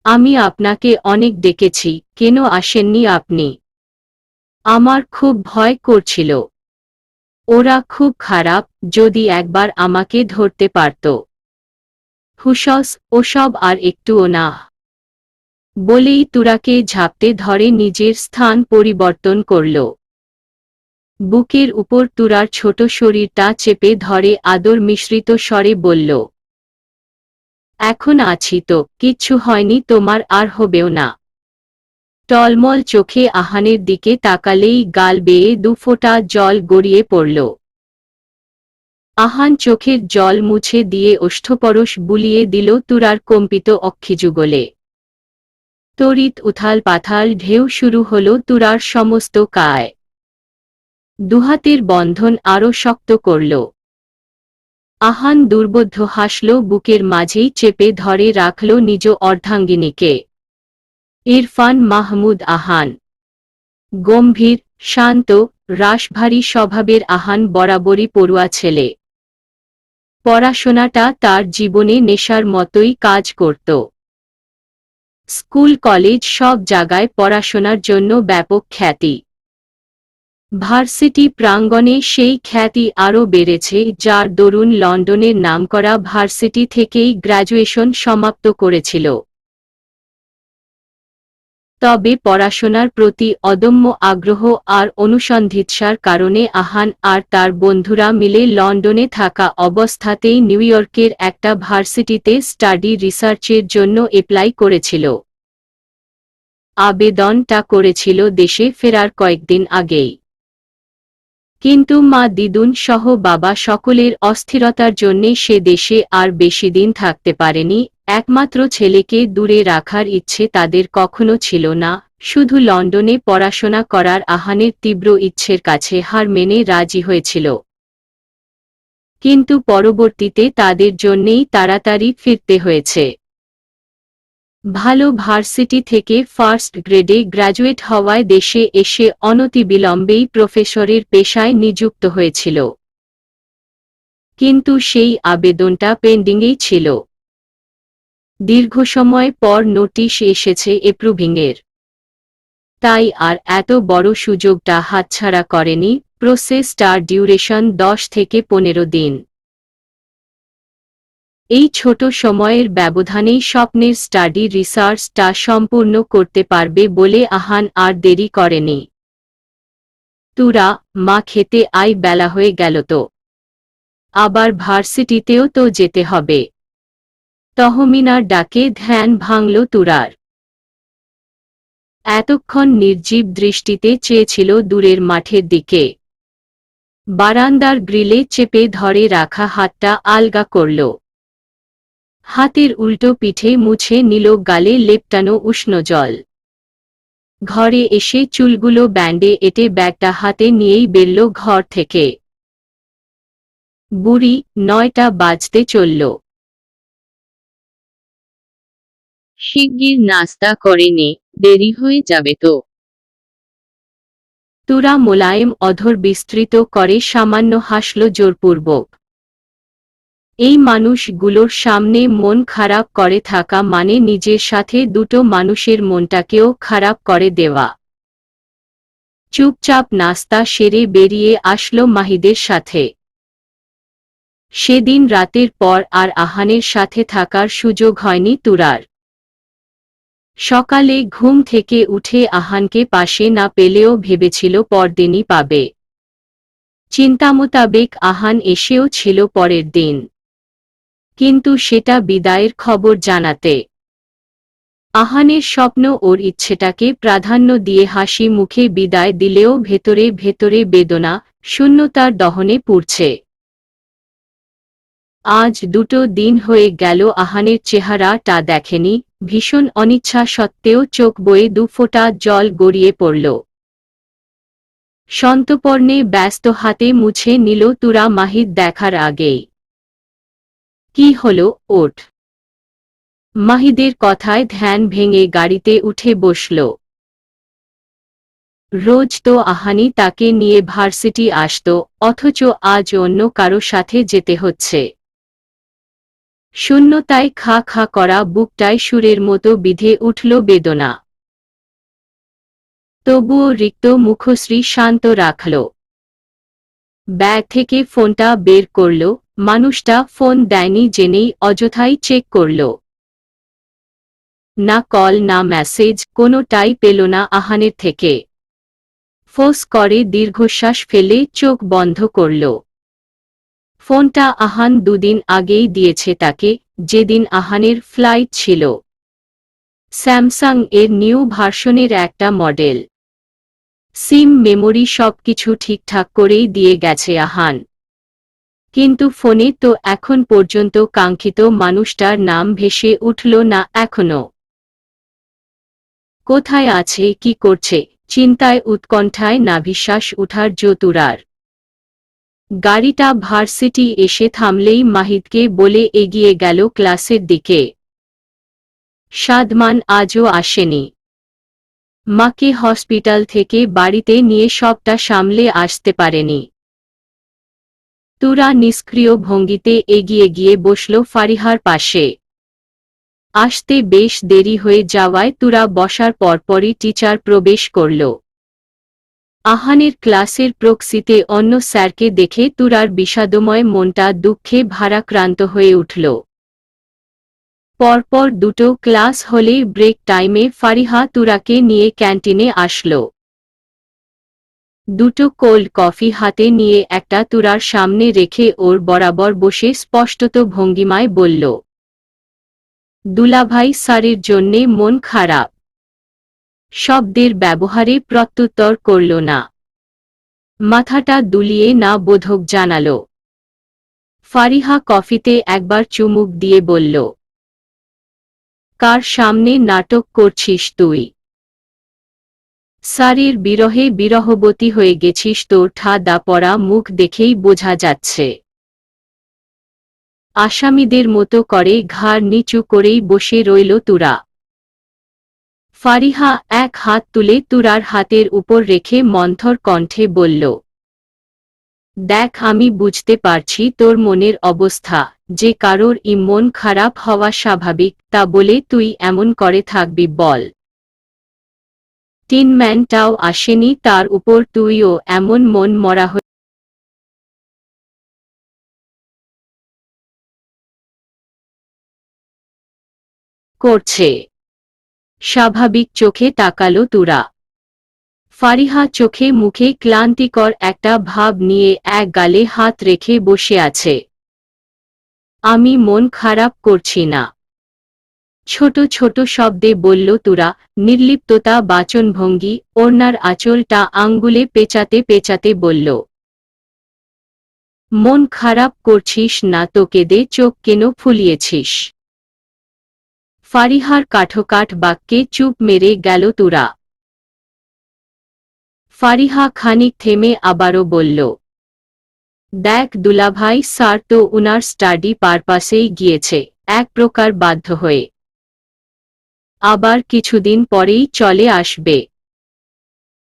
S1: আমি আপনাকে অনেক ডেকেছি, কেন আসেননি আপনি? আমার খুব ভয় করছিল। ওরা খুব খারাপ, যদি একবার আমাকে ধরতে পারত। হুসস, ওসব আর একটুও না। বলেই তুরাকে ঝাপটে ধরে নিজের স্থান পরিবর্তন করল। বুকের উপর তুরার ছোট শরীরটা চেপে ধরে আদর মিশ্রিত স্বরে বলল, এখন আছি তো, কিচ্ছু হয়নি তোমার, আর হবেও না। টলমল চোখে আহানের দিকে তাকালেই গাল বেয়ে দুফোঁটা জল গড়িয়ে পড়ল। আহান চোখের জল মুছে দিয়ে ওষ্ঠপরশ বুলিয়ে দিল তুরার কম্পিত অক্ষিযুগলে। তড়িৎ উথাল পাথাল ঢেউ শুরু হল তুরার সমস্ত কায়। দুহাতের বন্ধন আরো শক্ত করল। আহান দুর্বোধ্য হাসল, বুকের মাঝেই চেপে ধরে রাখল নিজ অর্ধাঙ্গিনীকে। ইরফান মাহমুদ আহান। গম্ভীর, শান্ত, রাশভারী স্বভাবের আহান বরাবরই পড়ুয়া ছেলে। পড়াশোনাটা তার জীবনে নেশার মতোই কাজ করত। স্কুল কলেজ সব জায়গায় পড়াশোনার জন্য ব্যাপক খ্যাতি। ভার্সিটি প্রাঙ্গণে সেই খ্যাতি আরও বেড়েছে, যার দরুন লন্ডনের নামকরা ভার্সিটি থেকেই গ্র্যাজুয়েশন সমাপ্ত করেছিল। তবে পড়াশোনার প্রতি অদম্য আগ্রহ আর অনুসন্ধিৎসার কারণে আহান আর তার বন্ধুরা মিলে লন্ডনে থাকা অবস্থাতেই নিউইয়র্কের একটা ভার্সিটিতে স্টাডি রিসার্চের জন্য অ্যাপ্লাই করেছিল। আবেদনটা করেছিল দেশে ফেরার কয়েকদিন আগেই। কিন্তু মা দিদুন সহ বাবা সকলের অস্থিরতার জন্যে সে দেশে আর বেশিদিন থাকতে পারেনি। একমাত্র ছেলেকে দূরে রাখার ইচ্ছে তাদের কখনো ছিল না, শুধু লন্ডনে পড়াশোনা করার আহানের তীব্র ইচ্ছের কাছে হার মেনে রাজি হয়েছিল। কিন্তু পরবর্তীতে তাদের জন্যেই তাড়াতাড়ি ফিরতে হয়েছে। ভালো ভার্সিটি থেকে ফার্স্ট গ্রেডে গ্র্যাজুয়েট হওয়ায় দেশে এসে অনতিবিলম্বেই প্রফেসরের পেশায় নিযুক্ত হয়েছিল। কিন্তু সেই আবেদনটা পেন্ডিংয়েই ছিল। দীর্ঘ সময় পর নোটিশ এসেছে অ্যাপ্রুভিংয়ের। তাই আর এত বড় সুযোগটা হাতছাড়া করেনি। প্রসেসটার ডিউরেশন 10 থেকে 15 দিন। এই ছোট সময়ের ব্যবধানেই স্বপ্নের স্টাডি রিসার্চটা সম্পূর্ণ করতে পারবে বলে আহান আর দেরি করেনি। তুরা, মা খেতে আই, বেলা হয়ে গেল তো। আবার ভার্সিটিতেও তো যেতে হবে। তহমিনার ডাকে ধ্যান ভাঙল তুরার। এতক্ষণ নির্জীব দৃষ্টিতে চেয়েছিল দূরের মাঠের দিকে। বারান্দার গ্রিলে চেপে ধরে রাখা হাতটা আলগা করল। হাতের উল্টো পিঠে মুছে নিল গালে লেপটানো উষ্ণ জল। ঘরে এসে চুলগুলো ব্যান্ডে এঁটে ব্যাগটা হাতে নিয়েই বেরল ঘর থেকে। বুড়ি, 9টা বাজতে চলল।
S2: শিগগির নাস্তা করে নে, দেরি হয়ে যাবে তো।
S1: তুরা মোলায়েম অধর বিস্তৃত করে সামান্য হাসল জোরপূর্বক। এই মানুষগুলোর সামনে মন খারাপ করে থাকা মানে নিজের সাথে দুটো মানুষের মনটাকেও খারাপ করে দেওয়া। চুপচাপ নাস্তা সেরে বেরিয়ে আসলো মাহিদের সাথে। সেদিন রাতের পর আর আহানের সাথে থাকার সুযোগ হয়নি তুরার। সকালে ঘুম থেকে উঠে আহানকে পাশে না পেলেও ভেবেছিল পরদিনই পাবে। চিন্তামোতাবেক আহান এসেও ছিল পরের দিন, কিন্তু সেটা বিদায়ের খবর জানাতে। আহানের স্বপ্ন ওর ইচ্ছেটাকে প্রাধান্য দিয়ে হাসি মুখে বিদায় দিলেও ভেতরে ভেতরে বেদনা, শূন্যতার দহনে পুড়ছে। আজ 2 দিন হয়ে গেল আহানের চেহারাটা দেখেনি। ভীষণ অনিচ্ছা সত্ত্বেও চোখ বয়ে 2 ফোঁটা জল গড়িয়ে পড়ল। সন্তর্পণে ব্যস্ত হাতে মুছে নিল তুরা মাহিদ দেখার আগেই। কি হলো, ওঠ। মাহিদের কথায় ধ্যান ভেঙে গাড়িতে উঠে বসল। রোজ তো আহানি তাকে নিয়ে ভার্সিটি আসত, অথচ আজ অন্য কারো সাথে যেতে হচ্ছে। শূন্যতায় খা খা করা বুকটায় সুরের মতো বিধে উঠল বেদনা। তবুও রিক্ত মুখশ্রী শান্ত রাখল। ব্যাগ থেকে ফোনটা বের করল। মানুষটা ফোন দেয়নি জেনেই অযথাই চেক করল। না কল না মেসেজ, কোনোটাই পেল না আহানের থেকে। ফোঁস করে দীর্ঘশ্বাস ফেলে চোখ বন্ধ করল। ফোনটা আহান 2 দিন আগেই দিয়েছে তাকে, যেদিন আহানের ফ্লাইট ছিল। স্যামসাং এর নিউ ভার্সনের একটা মডেল। সিম, মেমোরি সবকিছু ঠিকঠাক করেই দিয়ে গেছে আহান। কিন্তু ফোনে তো এখন পর্যন্ত কাঙ্ক্ষিত মানুষটার নাম ভেসে উঠল না এখনো। কোথায় আছে, কি করছে, চিন্তায় উৎকণ্ঠায় নাভিশ্বাস উঠার তুরার। গাড়িটা ভার্সিটি এসে থামলেই মাহিদকে বলে এগিয়ে গেল ক্লাসের দিকে। সাদমান আজও আসেনি। মাকে হসপিটাল থেকে বাড়িতে নিয়ে সবটা সামলে আসতে পারেনি। তুরা নিষ্ক্রিয় ভঙ্গিতে এগিয়ে গিয়ে বসল ফারিহার পাশে। আসতে বেশ দেরি হয়ে যাওয়ায় তুরা বসার পরপরই টিচার প্রবেশ করল। আহানের ক্লাসের প্রক্সিতে অন্য স্যারকে দেখে তুরার বিষাদময় মনটা দুঃখে ভারাক্রান্ত হয়ে উঠল। পরপর 2টো ক্লাস হলেই ব্রেক টাইমে ফারিহা তুরাকে নিয়ে ক্যান্টিনে আসল। 2টো কোল্ড কফি হাতে নিয়ে একটা তুরার সামনে রেখে ওর বরাবর বসে স্পষ্টত ভঙ্গিমায় বলল, দুলাভাই স্যারের জন্যে মন খারাপ। শব্দের ব্যবহারে প্রত্যুত্তর করল না। মাথাটা দুলিয়ে না বোধক জানাল। ফারিহা কফিতে একবার চুমুক দিয়ে বলল, কার সামনে নাটক করছিস তুই? স্যারের বিরহে বিরহবতী হয়ে গেছিস, তোর ঠাডা পড়া মুখ দেখেই বোঝা যাচ্ছে। আসামিদের মতো করে ঘাড় নিচু করেই বসে রইল তুরা। ফারিহা এক হাত তুলে তুরার হাতের উপর রেখে মন্থর কণ্ঠে বলল, দেখ, আমি বুঝতে পারছি তোর মনের অবস্থা, যে কারোর মন খারাপ হওয়া স্বাভাবিক, তা বলে তুই এমন করে থাকবি বল? টিনম্যানটাও আসেনি, তার উপর তুইও এমন মন মরা হয়ে করছে। স্বাভাবিক চোখে তাকালো তুরা। ফারিহা চোখে মুখে ক্লান্তিকর একটা ভাব নিয়ে এক গালে হাত রেখে বসে আছে। আমি মন খারাপ করছি না, ছোট ছোট শব্দে বলল তুরা, নির্লিপ্ততা বাচনভঙ্গি, ওড়নার আঁচলটা আঙ্গুলে পেঁচাতে পেঁচাতে বলল। মন খারাপ করছিস না তো কেঁদে চোখ কেন ফুলিয়েছিস? ফারিহার কাঠোকাঠ বাক্যে চুপ মেরে গেল তুরা। ফারিহা খানিক থেমে আবারও বলল, দেখ দুলাভাই, স্যার তো উনার স্টাডি পারপাসেই গিয়েছে, এক প্রকার বাধ্য হয়ে। আবার কিছুদিন পরেই চলে আসবে।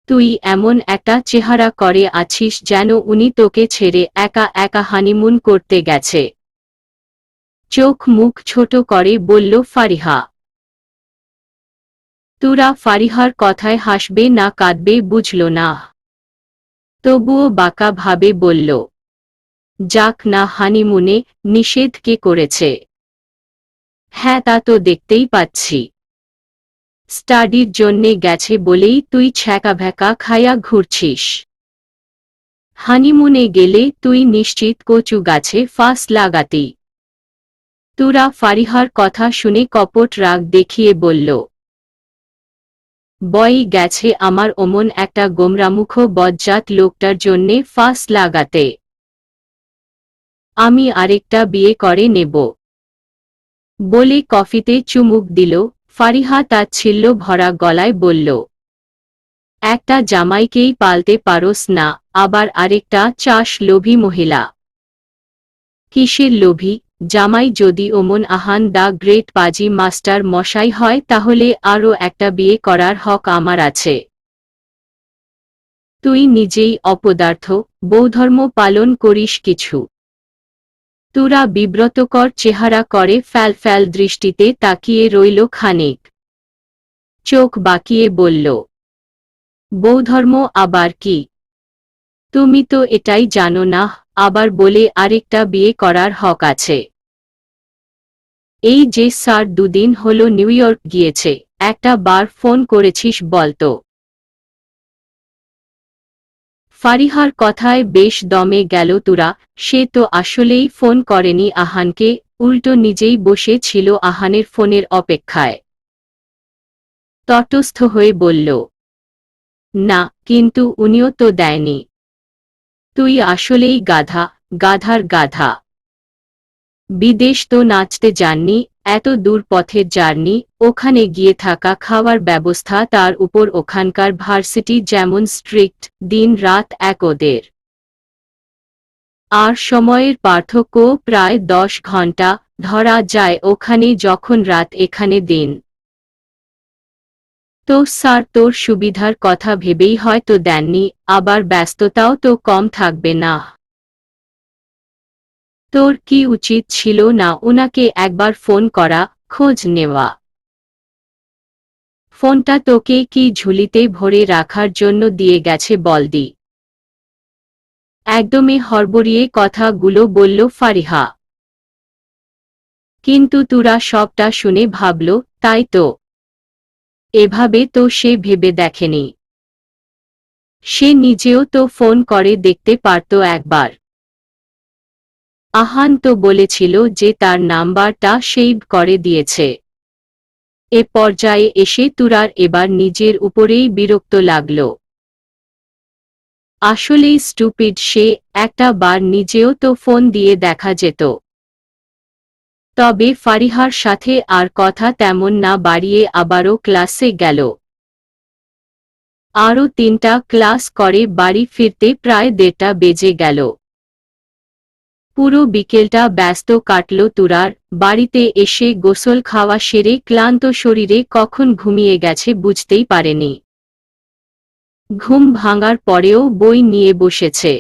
S1: তুই এমন একটা চেহারা করে আছিস যেন উনি তোকে ছেড়ে একা একা হানিমুন করতে গেছে। চোখ মুখ ছোট করে বলল ফারিহা। তুরা ফারিহার কথায় হাসবে না কাঁদবে বুঝল না। তবুও বাঁকা ভাবে বলল, যাক না হানিমুনে, নিষেধ কে করেছে? হ্যাঁ তা তো দেখতেই পাচ্ছি। স্টাডির জন্যে গেছে বলেই তুই ছ্যাঁকাভ্যাকা খায়া ঘুরছিস। হানিমুনে গেলে তুই নিশ্চিত কচু গাছে ফাঁস লাগাতি। তুরা ফারিহার কথা শুনে কপট রাগ দেখিয়ে বলল, বই গেছে আমার অমন একটা গোমরামুখ বজ্জাত লোকটার জন্যে ফাঁস লাগাতে। আমি আরেকটা বিয়ে করে নেব। বলে কফিতে চুমুক দিল। ফারিহা তাচ্ছিল্য ভরা গলায় বলল, একটা জামাইকেই পালতে পারোস না, আবার আরেকটা চাস লোভী মহিলা? কিসের লোভী? জামাই যদি ওমন আহান দা গ্রেট পাজি মাস্টার মশাই হয় তাহলে আরও একটা বিয়ে করার হক আমার আছে। তুই নিজেই অপদার্থ, বৌধর্ম পালন করিস কিছু। তুরা বিব্রতকর চেহারা করে ফ্যাল ফ্যাল দৃষ্টিতে তাকিয়ে রইল খানিক। চোখ বাঁকিয়ে বলল, বৌধর্ম আবার কি? তুমি তো এটাই জানো না, আবার বলে আরেকটা বিয়ে করার হক আছে। এই যে স্যার দুদিন হলো নিউ ইয়র্ক গিয়েছে, একটা বার ফোন করেছিস বলতো? ফারিহার কথায় বেশ দমে গেল তুরা। সে তো আসলেই ফোন করেনি আহানকে, উল্টো নিজেই বসে ছিল আহানের ফোনের অপেক্ষায়। তটস্থ হয়ে বলল, না, কিন্তু উনিও তো দেয়নি। তুই আসলেই গাধা, গাধার গাধা। বিদেশ তো নাচতে যাননি, এত দূর পথের জার্নি, ওখানে গিয়ে থাকা খাওয়ার ব্যবস্থা, তার উপর ওখানকার ভার্সিটি যেমন স্ট্রিক্ট, দিন রাত এক ওদের। আর সময়ের পার্থক্য প্রায় 10 ঘন্টা, ধরা যায় ওখানে যখন রাত এখানে দিন। তো স্যার তোর সুবিধার কথা ভেবেই হয়তো দেননি, আবার ব্যস্ততাও তো কম থাকবে না। তোর কি উচিত ছিল না উনাকে একবার ফোন করা, খোঁজ নেওয়া? ফোনটা তোকে কি ঝুলিতে ভরে রাখার জন্য দিয়ে গেছে বলদি? একদমই হড়বড়িয়ে কথাগুলো বলল ফারিহা। কিন্তু তুরা সবটা শুনে ভাবল, তাই তো। এভাবে তো সে ভেবে দেখেনি। সে নিজেও তো ফোন করে দেখতে পারত একবার। আহান তো বলেছিল যে তার নাম্বারটা সেভ করে দিয়েছে। এ পর্যায়ে এসে তুরার এবার নিজের উপরেই বিরক্ত লাগল। আসলেই স্টুপিড সে, একটা বার নিজেও তো ফোন দিয়ে দেখা যেত। তবে ফারিহার সাথে আর কথা তেমন না বাড়িয়ে আবারও ক্লাসে গেল। আরও 3টা ক্লাস করে বাড়ি ফিরতে প্রায় 1:30 বেজে গেল। পুরো বিকেলটা ব্যস্ত কাটল তুরার। বাড়িতে এসে গোসল খাওয়া সেরে ক্লান্ত শরীরে কখন ঘুমিয়ে গেছে বুঝতেই পারেনি। ঘুম ভাঙার পরেও বই নিয়ে বসেছে।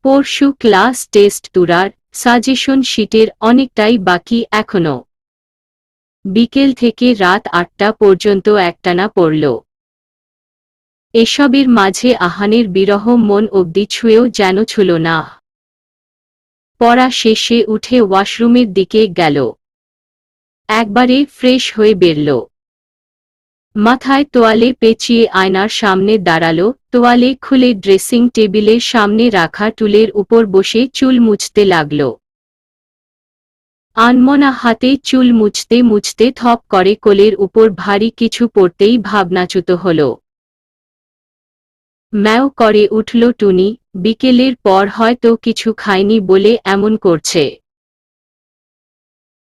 S1: পরশু ক্লাস টেস্ট তুরার, সাজেশন শিটের অনেকটাই বাকি এখনো। বিকেল থেকে রাত 8টা পর্যন্ত একটানা পড়ল। এসবের মাঝে আহানের বিরহ মন অবধি ছুঁয়েও যেন ছুঁল না। পড়া শেষে উঠে ওয়াশরুমের দিকে গেল। একবারে ফ্রেশ হয়ে বেরল। মাথায় তোয়ালে পেঁচিয়ে আয়নার সামনে দাঁড়ালো, তোয়ালে খুলে ড্রেসিং টেবিলের সামনে রাখা টুলের উপর বসে চুল মুছতে লাগল। আনমনা হাতে চুল মুছতে মুছতে থপ করে কোলের উপর ভারী কিছু পড়তেই ভাবনাচ্যুত হল। ম্যাও করে উঠল টুনি, বিকেলের পর হয়তো কিছু খায়নি বলে এমন করছে।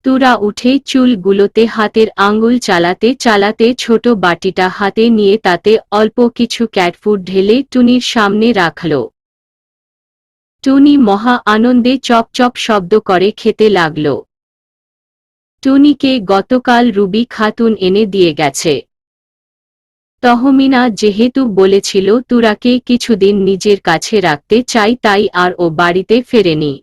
S1: তুরা উঠে চুলগুলোতে হাতের আঙুল চালাতে চালাতে ছোট বাটিটা হাতে নিয়ে তাতে অল্প কিছু ক্যাটফুড ঢেলে টুনির সামনে রাখল। টুনি মহা আনন্দে চপ চপ শব্দ করে খেতে লাগল। টুনিকে গতকাল রুবি খাতুন এনে দিয়ে গেছে। তহমিনা যেহেতু বলেছিল তুরাকে কিছুদিন নিজের কাছে রাখতে চাই, তাই আর ও বাড়িতে ফেরেনি।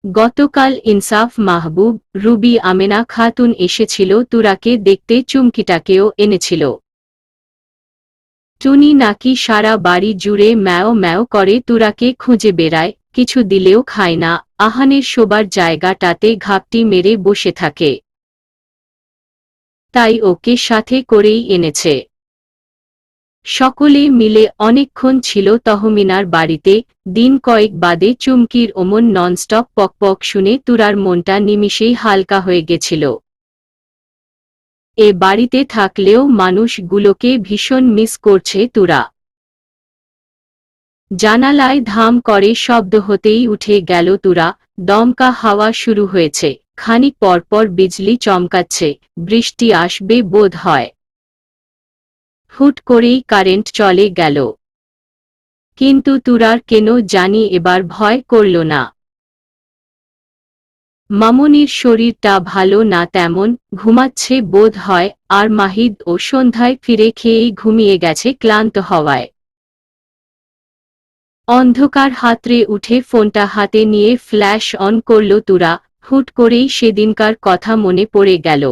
S1: গতকাল ইনসাফ মাহবুব, রুবি, আমেনা খাতুন এসেছিল তুরাকে দেখতে, চুমকিটাকেও এনেছিল। টুনি নাকি সারা বাড়ি জুড়ে ম্যাও ম্যাও করে তুরাকে খুঁজে বেড়ায়, কিছু দিলেও খায় না, আহানের শোবার জায়গাটাতে ঘাপটি মেরে বসে থাকে। তাই ওকে সাথে করেই এনেছে। সকলে মিলে অনেকক্ষণ ছিল তহমিনার বাড়িতে। দিন কয়েক বাদে চুমকির ওমন ননস্টপ পকপক শুনে তুরার মনটা নিমিষেই হালকা হয়ে গেছিল। এ বাড়িতে থাকলেও মানুষগুলোকে ভীষণ মিস করছে তুরা। জানালায় ধাম করে শব্দ হতেই উঠে গেল তুরা। দমকা হাওয়া শুরু হয়েছে, খানিক পরপর বিজলি চমকাচ্ছে, বৃষ্টি আসবে বোধ হয়। হুট করেই কারেন্ট চলে গেল। কিন্তু তুরার কেন জানি এবার ভয় করল না। মামুনির শরীরটা ভালো না তেমন, ঘুমাচ্ছে বোধ হয়, আর মাহিদ ও সন্ধ্যায় ফিরে খেয়েই ঘুমিয়ে গেছে ক্লান্ত হওয়ায়। অন্ধকার হাতড়ে উঠে ফোনটা হাতে নিয়ে ফ্ল্যাশ অন করল তুরা। হুট করেই সেদিনকার কথা মনে পড়ে গেল।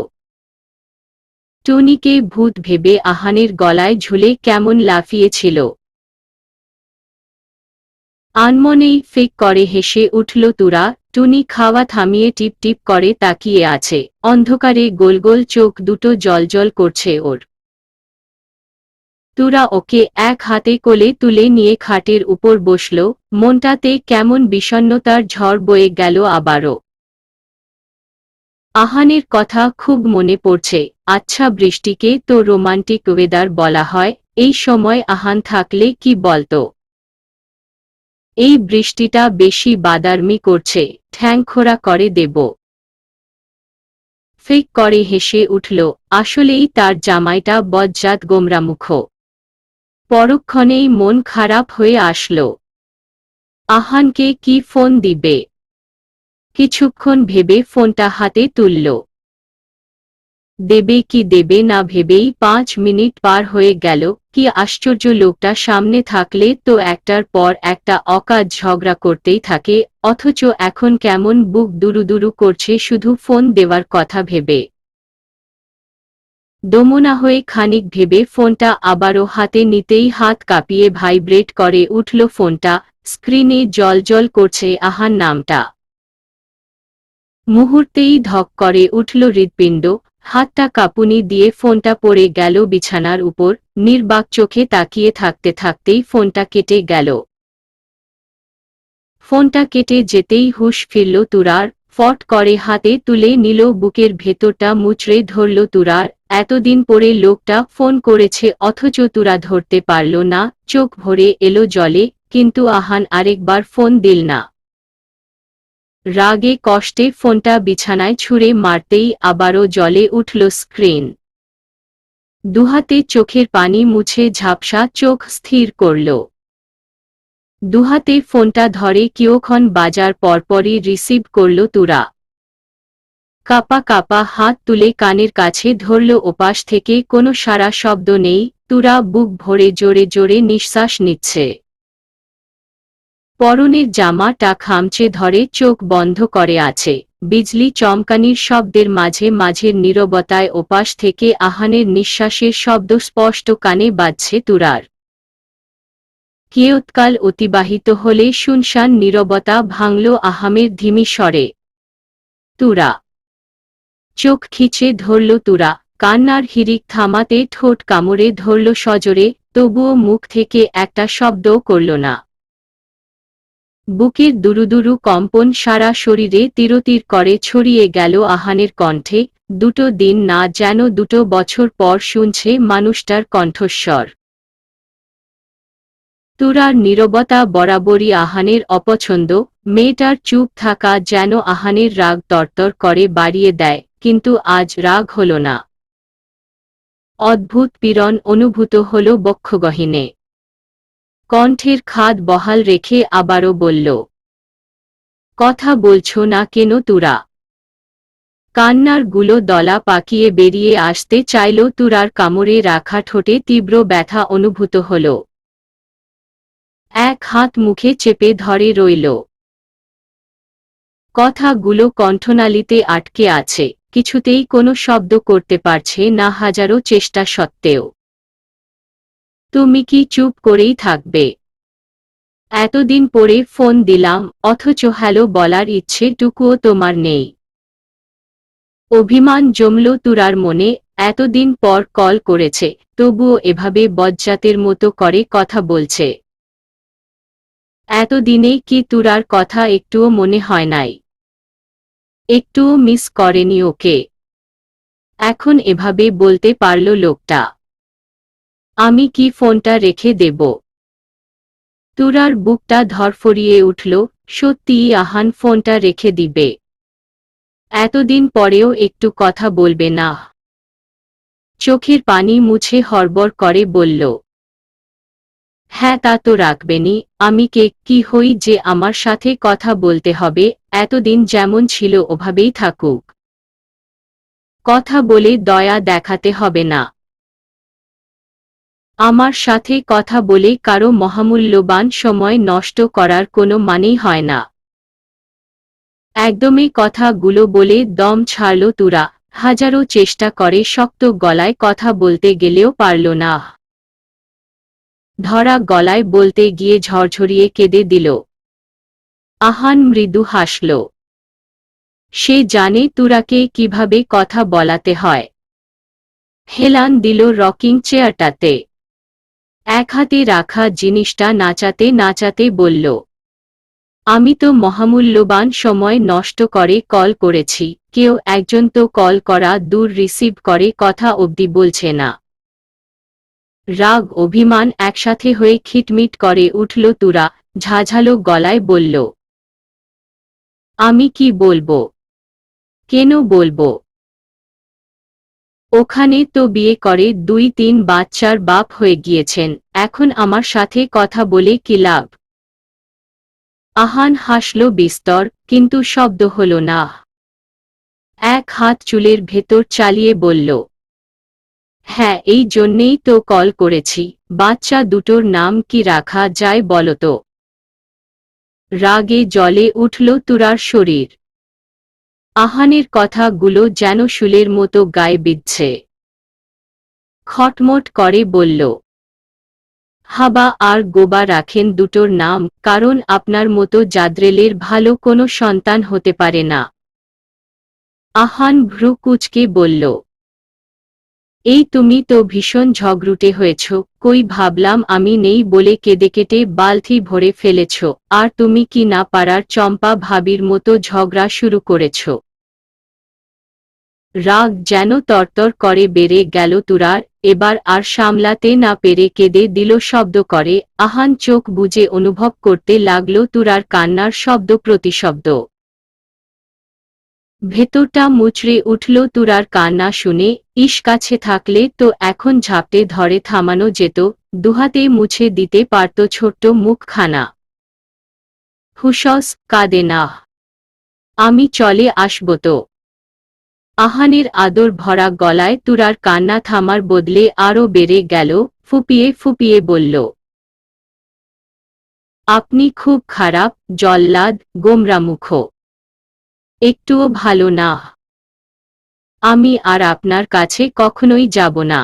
S1: টুনিকে ভূত ভেবে আহানের গলায় ঝুলে কেমন লাফিয়েছিল। আনমনেই ফিক করে হেসে উঠল তুরা। টুনি খাওয়া থামিয়ে টিপ টিপ করে তাকিয়ে আছে, অন্ধকারে গোল গোল চোখ দুটো জলজল করছে ওর। তুরা ওকে এক হাতে কোলে তুলে নিয়ে খাটের উপর বসল। মনটাতে কেমন বিষণ্ণতার ঝড় বয়ে গেল আবারও। আহানের কথা খুব মনে পড়ছে। আচ্ছা, বৃষ্টিকে তো রোমান্টিক ওয়েদার বলা হয়, এই সময় আহান থাকলে কি বলতো? এই বৃষ্টিটা বেশি বাদারমি করছে, ঠ্যাংখোরা করে দেব। ফিক করে হেসে উঠল। আসলেই তার জামাইটা বজ্জাত গোমরামুখ। পরক্ষণেই মন খারাপ হয়ে আসল। আহানকে কি ফোন দিবে? কিছুক্ষণ ভেবে ফোনটা হাতে তুলল। দেবে কি দেবে না ভেবেই 5 মিনিট পার হয়ে গেল। কি আশ্চর্য, লোকটা সামনে থাকলে তো একটার পর একটা অকাজ ঝগড়া করতেই থাকে, অথচ এখন কেমন বুক দুরুদুরু করছে শুধু ফোন দেওয়ার কথা ভেবে। দমনা হয়ে খানিক ভেবে ফোনটা আবারও হাতে নিতেই হাত কাঁপিয়ে ভাইব্রেট করে উঠল ফোনটা। স্ক্রিনে জলজল করছে আহান নামটা। মুহূর্তেই ধক করে উঠল হৃৎপিণ্ড। হাতটা কাঁপুনি দিয়ে ফোনটা পড়ে গেল বিছানার উপর। নির্বাক চোখে তাকিয়ে থাকতে থাকতেই ফোনটা কেটে গেল। ফোনটা কেটে যেতেই হুঁশ ফিরল তুরার। ফট করে হাতে তুলে নিল, বুকের ভেতরটা মুচড়ে ধরল তুরার। এতদিন পরে লোকটা ফোন করেছে, অথচ তুরা ধরতে পারল না। চোখ ভরে এলো জলে, কিন্তু আহান আরেকবার ফোন দিল না। রাগে কষ্টে ফোনটা বিছানায় ছুঁড়ে মারতেই আবারও জ্বলে উঠল স্ক্রিন। দুহাতে চোখের পানি মুছে ঝাপসা চোখ স্থির করল। দুহাতে ফোনটা ধরে কিয়ক্ষণ বাজার পরপরই রিসিভ করল তুরা। কাপা কাপা হাত তুলে কানের কাছে ধরল। ওপাশ থেকে কোনো সারা শব্দ নেই। তুরা বুক ভরে জোরে জোরে নিঃশ্বাস নিচ্ছে। পরনের জামাটা খামচে ধরে চোখ বন্ধ করে আছে। বিজলি চমকানির শব্দের মাঝে মাঝের নীরবতায় ওপাশ থেকে আহানের নিঃশ্বাসের শব্দ স্পষ্ট কানে বাজছে তুরার। কিয়ৎকাল অতিবাহিত হলে শুনশান নীরবতা ভাঙল আহামের ধিমি স্বরে। তুরা চোখ খিচে ধরল তুরা, কান্নার হিড়িক থামাতে ঠোঁট কামড়ে ধরল সজোরে, তবুও মুখ থেকে একটা শব্দও করল না। বুকের দুরুদুরু কম্পন সারা শরীরে তিরতির করে ছড়িয়ে গেল আহানের কণ্ঠে, দুটো দিন না, যেন 2 বছর পর শুনছে মানুষটার কণ্ঠস্বর। তুরার নীরবতা বরাবরই আহানের অপছন্দ, মেয়েটার চুপ থাকা যেন আহানের রাগ তরতর করে বাড়িয়ে দেয়, কিন্তু আজ রাগ হল না। অদ্ভুত পীড়ন অনুভূত হল বক্ষগহীনে। কণ্ঠের খাদ বহাল রেখে আবারও বলল, কথা বলছো না কেন তুরা? কান্নার গুলো দলা পাকিয়ে বেরিয়ে আসতে চাইল তুরার কামড়ে রাখা ঠোঁটে তীব্র ব্যথা অনুভূত হল। এক হাত মুখে চেপে ধরে রইল। কথাগুলো কণ্ঠনালীতে আটকে আছে, কিছুতেই কোনো শব্দ করতে পারছে না হাজারো চেষ্টা সত্ত্বেও। তুমি কি চুপ করেই থাকবে? এতদিন পরে ফোন দিলাম, অথচ হ্যালো বলার ইচ্ছেটুকুও তোমার নেই। অভিমান জমল তুরার মনে, এতদিন পর কল করেছে, তবুও এভাবে বজ্জাতের মতো করে কথা বলছে। এতদিনে কি তুরার কথা একটুও মনে হয় নাই? একটুও মিস করেনি ওকে? এখন এভাবে বলতে পারল লোকটা? আমি কি ফোনটা রেখে দেব? তুরার বুকটা ধড়ফড়িয়ে উঠল, সত্যিই আহান ফোনটা রেখে দিবে? এতদিন পরেও একটু কথা বলবে না? চোখের পানি মুছে হড়বড় করে বলল, হ্যাঁ তা তো রাখবেনি, আমি কে কি হই যে আমার সাথে কথা বলতে হবে? এতদিন যেমন ছিল ওভাবেই থাকুক। কথা বলে দয়া দেখাতে হবে না। আমার সাথে কথা বলে কারো মহামূল্যবান সময় নষ্ট করার কোনো মানেই হয় না। একদমই কথাগুলো বলে দম ছাড়ল তুরা, হাজারো চেষ্টা করে শক্ত গলায় কথা বলতে গেলেও পারল না। ধরা গলায় বলতে গিয়ে ঝরঝরিয়ে কেঁদে দিল। আহান মৃদু হাসল। সে জানে তুরাকে কিভাবে কথা বলাতে হয়। হেলান দিল রকিং চেয়ারটাতে। এক হাতে রাখা জিনিসটা নাচাতে নাচাতে বলল, আমি তো মহামূল্যবান সময় নষ্ট করে কল করেছি, কেউ একজন তো কল করা দূর রিসিভ করে কথা অবধি বলছে না। রাগ অভিমান একসাথে হয়ে খিটমিট করে উঠল তুরা, ঝাঝালো গলায় বলল, আমি কি বলবো? কেন বলবো? ওখানে তো বিয়ে করে 2-3 বাচ্চার বাপ হয়ে গিয়েছেন, এখন আমার সাথে কথা বলে কি লাভ? আহান হাসল বিস্তর, কিন্তু শব্দ হল না। এক হাত চুলের ভেতর চালিয়ে বলল, হ্যাঁ এই জন্যেই তো কল করেছি, বাচ্চা দুটোর নাম কি রাখা যায় বলতো? রাগে জ্বলে উঠল তুরার শরীর। আহানের কথাগুলো যেন শুলের মতো গায়ে বিঁধছে। খটমট করে বলল, হাবা আর গোবা রাখেন দুটোর নাম, কারণ আপনার মতো জাদ্রেলের ভালো কোনো সন্তান হতে পারে না। আহান ভ্রু কুঁচকে বলল, এই তুমি তো ভীষণ ঝগড়ুটে হয়েছ, কই ভাবলাম আমি নেই বলে কেঁদে কেটে বালতি ভরে ফেলেছ, আর তুমি কি না পারার চম্পা ভাবির মতো ঝগড়া শুরু করেছ। রাগ যেন তরতর করে বেড়ে গেল তুরার, এবার আর সামলাতে না পেরে কেঁদে দিল শব্দ করে। আহান চোখ বুজে অনুভব করতে লাগল তুরার কান্নার শব্দ প্রতিশব্দ। ভেতরটা মুচড়ে উঠল তুরার কান্না শুনে, ইস কাছে থাকলে তো এখন ঝাপটে ধরে থামানো যেত, দুহাতে মুছে দিতে পারত ছোট্ট মুখখানা। হুসস, কাঁদে না। আমি চলে আসব তো। আহানের আদর ভরা গলায় তুরার কান্না থামার বদলে আরও বেড়ে গেল, ফুপিয়ে ফুপিয়ে বলল, আপনি খুব খারাপ, জল্লাদ, গোমরামুখ। একটুও ভালো না। আমি আর আপনার কাছে কখনোই যাব না।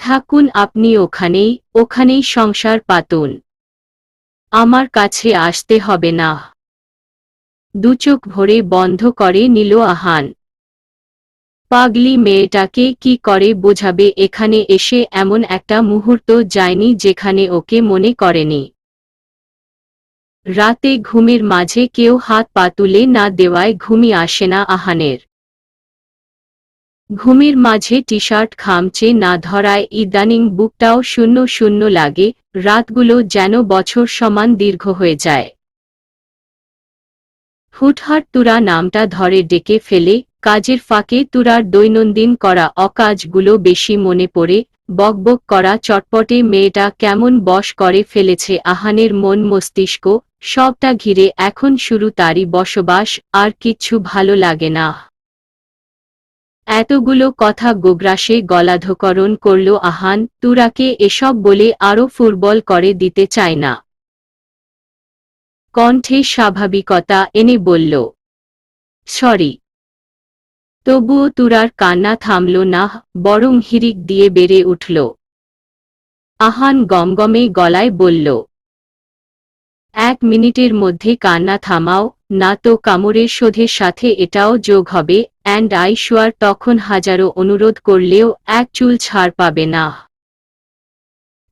S1: থাকুন আপনি ওখানেই, ওখানেই সংসার পাতুন। আমার কাছে আসতে হবে না। দুচোখ ভরে বন্ধ করে নিল আহান। পাগলি মেয়েটাকে কি করে বোঝাবে? এখানে এসে এমন একটা মুহূর্ত যায়নি যেখানে ওকে মনে করেনি। রাতে ঘুমের মাঝে কেউ হাত পা তুলে না দেওয়ায় ঘুমই আসে না আহানের। ঘুমের মাঝে টি শার্ট খামচে না ধরায় ইদানিং বুকটাও শূন্য শূন্য লাগে, রাতগুলো যেন বছর সমান দীর্ঘ হয়ে যায়। হুটহাট তুরা নামটা ধরে ডেকে ফেলে, কাজের ফাঁকে তুরার দৈনন্দিন করা অকাজগুলো বেশি মনে পড়ে, বকবক করা চটপটে মেয়েটা কেমন বশ করে ফেলেছে আহানের মন মস্তিষ্ক, সবটা ঘিরে এখন শুরু তারই বসবাস, আর কিচ্ছু ভালো লাগে না। এতগুলো কথা গোগ্রাসে গলাধঃকরণ করল আহান, তুরাকে এসব বলে আরও ফুরবল করে দিতে চায় না। কণ্ঠে স্বাভাবিকতা এনে বলল, সরি। তবুও তুরার কান্না থামল না, বরং হিড়িক দিয়ে বেড়ে উঠল। আহান গমগমে গলায় বলল, 1 মিনিটের মধ্যে কান্না থামাও, না তো কামড়ের শোধের সাথে এটাও যোগ হবে, অ্যান্ড আই শিওর তখন হাজারো অনুরোধ করলেও এক চুল ছাড় পাবে না।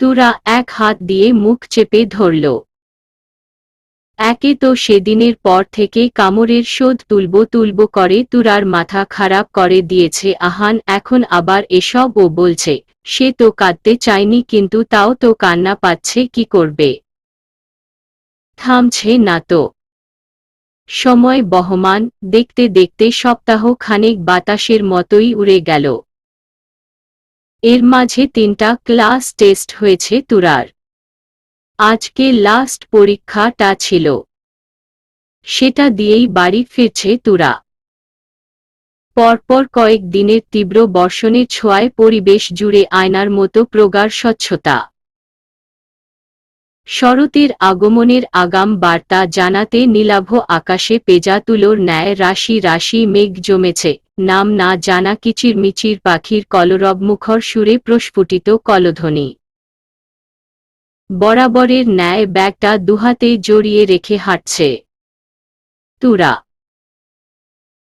S1: তুরা এক হাত দিয়ে মুখ চেপে ধরল। একে তো সেদিনের পর থেকে কামড়ের শোধ তুলব করে তুরার মাথা খারাপ করে দিয়েছে আহান, এখন আবার এসব ও বলছে। সে তো কাঁদতে চায়নি, কিন্তু তাও তো কান্না পাচ্ছে, কি করবে? থামছে না তো। সময় বহমান, দেখতে দেখতে সপ্তাহ খানেক বাতাসের মতোই উড়ে গেল। এর মাঝে 3টা ক্লাস টেস্ট হয়েছে তুরার। আজকে লাস্ট পরীক্ষাটা ছিল। সেটা দিয়েই বাড়ি ফিরছে তুরা। পরপর কয়েক দিনের তীব্র বর্ষণের ছোঁয়ায় পরিবেশ জুড়ে আয়নার মতো প্রগাঢ় স্বচ্ছতা। শরতের আগমনের আগাম বার্তা জানাতে নীলাভ আকাশে পেঁজা তুলোর ন্যায় রাশি রাশি মেঘ জমেছে, নাম না জানা কিচিরমিচির পাখির কলরব মুখর সুরে প্রস্ফুটিত কলধ্বনি। বরাবরের ন্যায় ব্যাগটা দুহাতে জড়িয়ে রেখে হাঁটছে তুরা।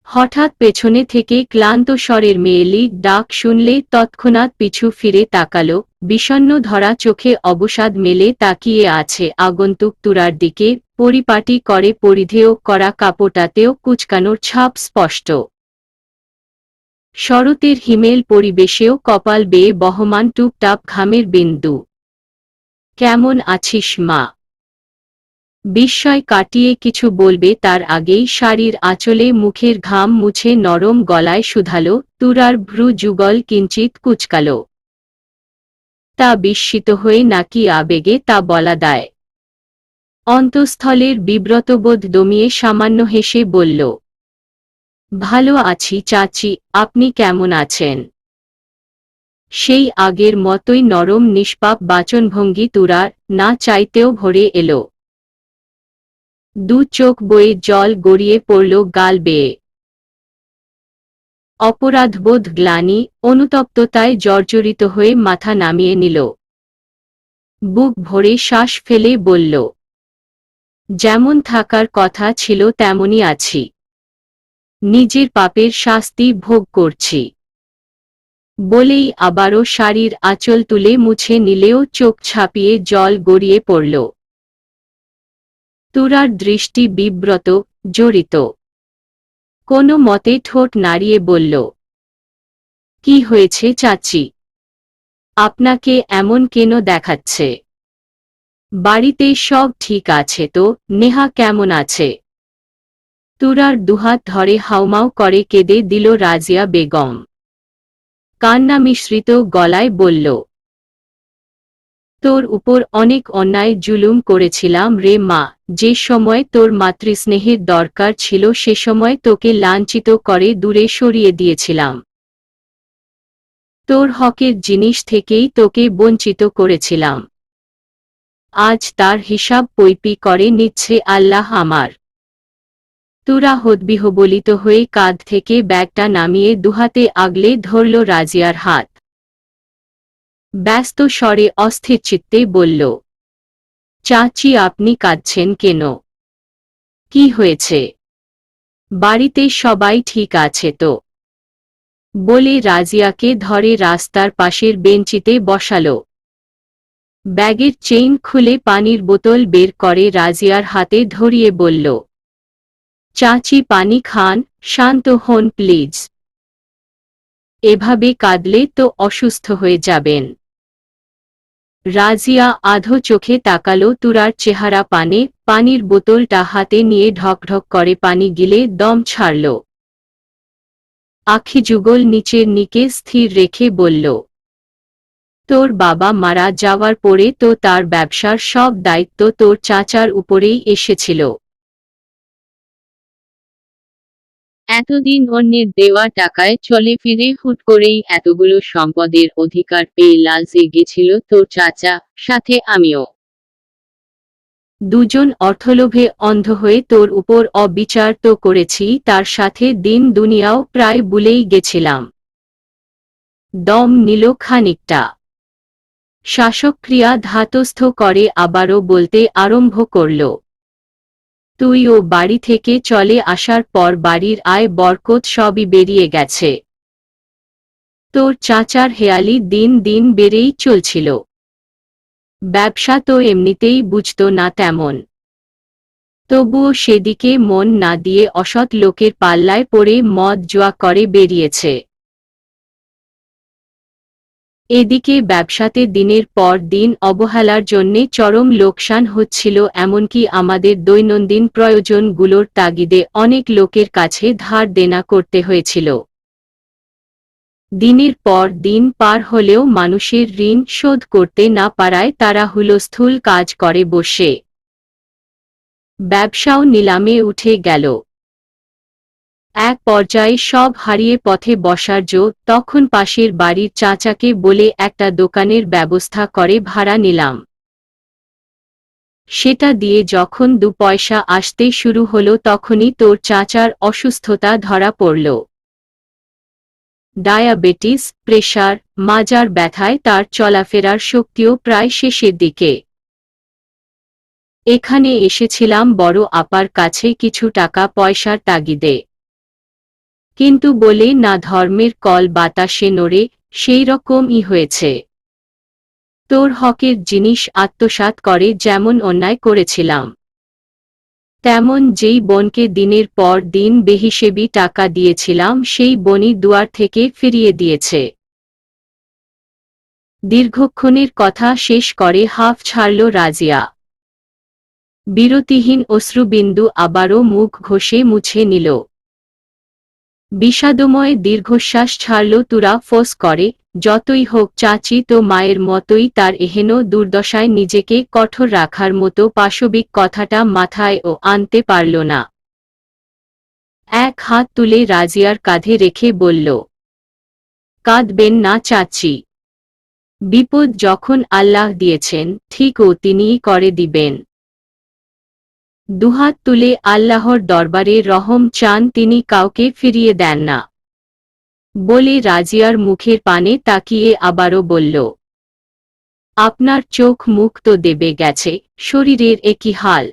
S1: হঠাৎ পেছনে থেকে ক্লান্ত স্বরের মেয়েলি ডাক শুনলে তৎক্ষণাৎ পিছু ফিরে তাকাল, বিষণ্ণ ধরা চোখে অবসাদ মেলে তাকিয়ে আছে আগন্তুক তুরার দিকে, পরিপাটি করে পরিধেয় করা কাপড়টাতেও কুঁচকানোর ছাপ স্পষ্ট। শরতের হিমেল পরিবেশেও কপাল বেয়ে বহমান টুপটাপ ঘামের বিন্দু। কেমন আছিস মা? বিস্ময় কাটিয়ে কিছু বলবে তার আগেই শাড়ির আঁচলে মুখের ঘাম মুছে নরম গলায় শুধালো, তুরার ভ্রু যুগল কিঞ্চিত কুঁচকাল। তা বিস্মিত হয়ে নাকি আবেগে তা বলা দায়। অন্তঃস্থলের বিব্রতবোধ দমিয়ে সামান্য হেসে বলল, ভালো আছি চাচি, আপনি কেমন আছেন? সেই আগের মতোই নরম নিষ্পাপ বাচনভঙ্গি তুরার, না চাইতেও ভরে এলো। দু চোখ বয়ে জল গড়িয়ে পড়ল গাল বেয়ে। অপরাধবোধ, গ্লানি, অনুতপ্ততায় জর্জরিত হয়ে মাথা নামিয়ে নিল। বুক ভরে শ্বাস ফেলে বলল, যেমন থাকার কথা ছিল তেমনই আছি। নিজের পাপের শাস্তি ভোগ করছি। বলেই আবারও শাড়ির আঁচল তুলে মুছে নিলেও চোখ ছাপিয়ে জল গড়িয়ে পড়ল। তুরার দৃষ্টি বিব্রত, জড়িত। কোনো মতে ঠোঁট নাড়িয়ে বলল, কি হয়েছে চাচি? আপনাকে এমন কেন দেখাচ্ছে? বাড়িতে সব ঠিক আছে তো? নেহা কেমন আছে? তুরার দুহাত ধরে হাউমাউ করে কেঁদে দিল রাজিয়া বেগম। কান্না মিশ্রিত গলায় বলল, তোর উপর অনেক অন্যায় জুলুম করেছিলাম রে মা, যে সময় তোর মাতৃস্নেহের দরকার ছিল সে সময় তোকে লাঞ্ছিত করে দূরে সরিয়ে দিয়েছিলাম। তোর হকের জিনিস থেকেই তোকে বঞ্চিত করেছিলাম। আজ তার হিসাব পৈপি করে নিচ্ছে আল্লাহ আমার। তুরা হতবিহ্বলিত হয়ে কাঁধ থেকে ব্যাগটা নামিয়ে দুহাতে আগলে ধরল রাজিয়ার হাত। ব্যস্ত স্বরে অস্থির চিত্তে বলল, চাচি আপনি কাঁদছেন কেন? কি হয়েছে? বাড়িতে সবাই ঠিক আছে তো? বলে রাজিয়াকে ধরে রাস্তার পাশের বেঞ্চিতে বসালো। ব্যাগের চেইন খুলে পানির বোতল বের করে রাজিয়ার হাতে ধরিয়ে বলল, চাচি পানি খান, শান্ত হন প্লিজ। এভাবে কাঁদলে তো অসুস্থ হয়ে যাবেন। রাজিয়া আধো চোখে তাকালো তুরার চেহারা পানে, পানির বোতলটা হাতে নিয়ে ঢকঢক করে পানি গিলে দম ছাড়ল। আখি যুগল নিচের নিকে স্থির রেখে বলল, তোর বাবা মারা যাওয়ার পরে তো তার ব্যবসার সব দায়িত্ব তোর চাচার উপরেই এসেছিল।
S2: এতদিন অন্যের দেওয়া টাকায় চলে ফিরে হুট করেই এতগুলো সম্পদের অধিকার পেয়ে লালচে গেছিল তোর চাচা, সাথে আমিও।
S1: দুজন অর্থলোভে অন্ধ হয়ে তোর উপর অবিচার তো করেছি, তার সাথে দিন দুনিয়াও প্রায় ভুলেই গেছিলাম। দম নিল খানিকটা। শ্বাসক্রিয়া ধাতস্থ করে আবারও বলতে আরম্ভ করল, তুই ও বাড়ি থেকে চলে আসার পর বাড়ির আয় বরকত সবই বেরিয়ে গেছে। তোর চাচার হেয়ালি দিন দিন বেড়েই চলছিল। ব্যবসা তো এমনিতেই বুঝত না তেমন, তবুও সেদিকে মন না দিয়ে অসৎ লোকের পাল্লায় পড়ে মদ জুয়া করে বেরিয়েছে। এদিকে ব্যবসাতে দিনের পর দিন অবহেলার জন্যে চরম লোকসান হচ্ছিল, এমনকি আমাদের দৈনন্দিন প্রয়োজনগুলোর তাগিদে অনেক লোকের কাছে ধার দেনা করতে হয়েছিল। দিনের পর দিন পার হলেও মানুষের ঋণ শোধ করতে না পারায় তারা হুলস্থুল কাজ করে বসে। ব্যবসাও নিলামে উঠে গেল। এক পর্যায়ে সব হারিয়ে পথে বসার জো, তখন পাশের বাড়ির চাচাকে বলে একটা দোকানের ব্যবস্থা করে ভাড়া নিলাম। সেটা দিয়ে যখন 2 পয়সা আসতে শুরু হলো তখনই তোর চাচার অসুস্থতা ধরা পড়ল। ডায়াবেটিস, প্রেশার, মাজার ব্যথায় তার চলাফেরার শক্তিও প্রায় শেষের দিকে। এখানে এসেছিলাম বড় আপার কাছে কিছু টাকা পয়সার তাগিদে, কিন্তু বলে না ধর্মের কল বাতাসে নড়ে, সেই রকমই হয়েছে। তোর হকের জিনিস আত্মসাৎ করে যেমন অন্যায় করেছিলাম, তেমন যেই বোনকে দিনের পর দিন বেহিসেবি টাকা দিয়েছিলাম সেই বোনই দুয়ার থেকে ফিরিয়ে দিয়েছে। দীর্ঘক্ষণের কথা শেষ করে হাঁফ ছাড়ল রাজিয়া। বিরতিহীন অশ্রুবিন্দু আবারও মুখ ঘষে মুছে নিল। বিষাদময় দীর্ঘশ্বাস ছাড়ল তুরা ফোঁস করে, যতই হোক চাচি তো মায়ের মতোই, তার এহেন দুর্দশায় নিজেকে কঠোর রাখার মতো পাশবিক কথাটা মাথায় ও আনতে পারল না। এক হাত তুলে রাজিয়ার কাঁধে রেখে বলল, কাঁদবেন না চাচি। বিপদ যখন আল্লাহ দিয়েছেন ঠিক ও তিনিই করে দিবেন। দুহাত তুলে আল্লাহর দরবারে রহম চান, তিনি কাউকে ফিরিয়ে দেন না। বলে রাজিয়ার মুখের পানে তাকিয়ে আবারও বলল, আপনার চোখ মুখ তো দেবে গেছে, শরীরের একই হাল।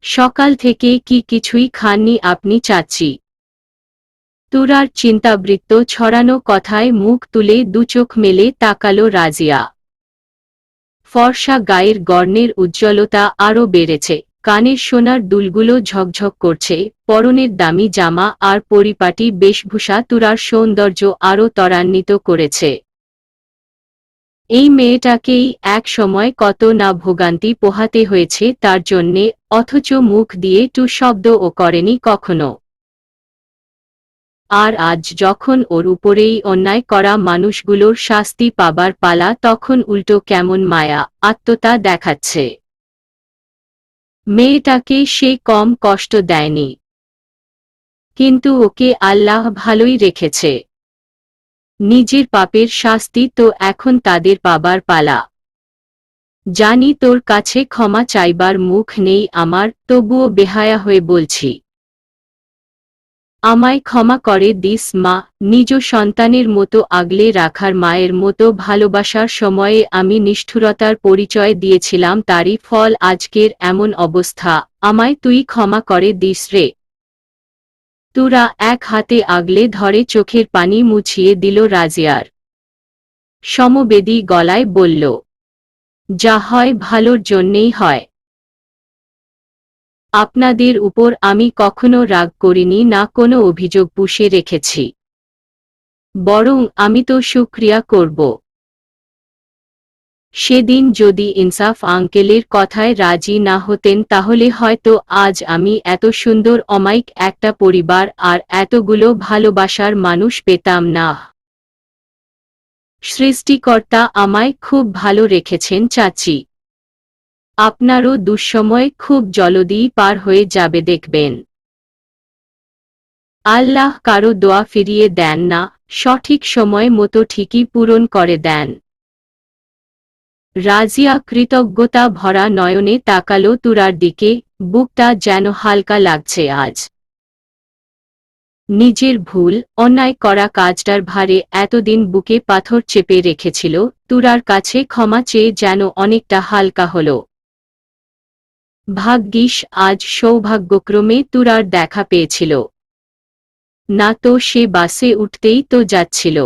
S1: সকাল থেকে কি কিছুই খাননি আপনি চাচি? তুরার চিন্তাবৃত্ত ছড়ানো কথায় মুখ তুলে দুচোখ মেলে তাকালো রাজিয়া। ফর্সা গায়ের গর্ণের উজ্জ্বলতা আরও বেড়েছে, কানের সোনার দুলগুলো ঝকঝক করছে, পরনের দামি জামা আর পরিপাটি বেশভূষা তুরার সৌন্দর্য আরও ত্বরান্বিত করেছে। এই মেয়েটাকেই এক সময় কত না ভোগান্তি পোহাতে হয়েছে তার জন্যে, অথচ মুখ দিয়ে টু শব্দও করেনি কখনো। আর আজ যখন ওর উপরেই অন্যায় করা মানুষগুলোর শাস্তি পাবার পালা, তখন উল্টো কেমন মায়া আত্মতা দেখাচ্ছে। মেয়েটাকে সে কম কষ্ট দেয়নি, কিন্তু ওকে আল্লাহ ভালোই রেখেছে। নিজের পাপের শাস্তি তো এখন তাদের পাবার পালা। জানি তোর কাছে ক্ষমা চাইবার মুখ নেই আমার, তবুও বেহায়া হয়ে বলছি, আমায় ক্ষমা করে দিস মা। নিজ সন্তানের মতো আগলে রাখার মায়ের মতো ভালোবাসার সময়ে আমি নিষ্ঠুরতার পরিচয় দিয়েছিলাম, তারই ফল আজকের এমন অবস্থা। আমায় তুই ক্ষমা করে দিস রে। তুরা এক হাতে আগলে ধরে চোখের পানি মুছিয়ে দিল রাজিয়ার। সমবেদী গলায় বলল, যা হয় ভালোর জন্যেই হয়। আপনাদের উপর আমি কখনো রাগ করিনি, না কোনো অভিযোগ পুষে রেখেছি। বরং আমি তো শুকরিয়া করব। সেদিন যদি ইনসাফ আঙ্কেলের কথায় রাজি না হতেন তাহলে হয়তো আজ আমি এত সুন্দর অমায়িক একটা পরিবার আর এতগুলো ভালোবাসার মানুষ পেতাম না। সৃষ্টিকর্তা আমায় খুব ভালো রেখেছেন চাচি। আপনারও দুঃসময় খুব জলদি পার হয়ে যাবে দেখবেন। আল্লাহ কারো দোয়া ফিরিয়ে দেন না, সঠিক সময় মতো ঠিকই পূরণ করে দেন। রাজিয়া কৃতজ্ঞতা ভরা নয়নে তাকালো তুরার দিকে, বুকটা যেন হালকা লাগছে আজ। নিজের ভুল, অন্যায় করা কাজটার ভারে এতদিন বুকে পাথর চেপে রেখেছিল, তুরার কাছে ক্ষমা চেয়ে যেন অনেকটা হালকা হল। ভাগ্যিস আজ সৌভাগ্যক্রমে তুরার দেখা পেয়েছিল, না তো সে বাসে উঠতেই তো যাচ্ছিল।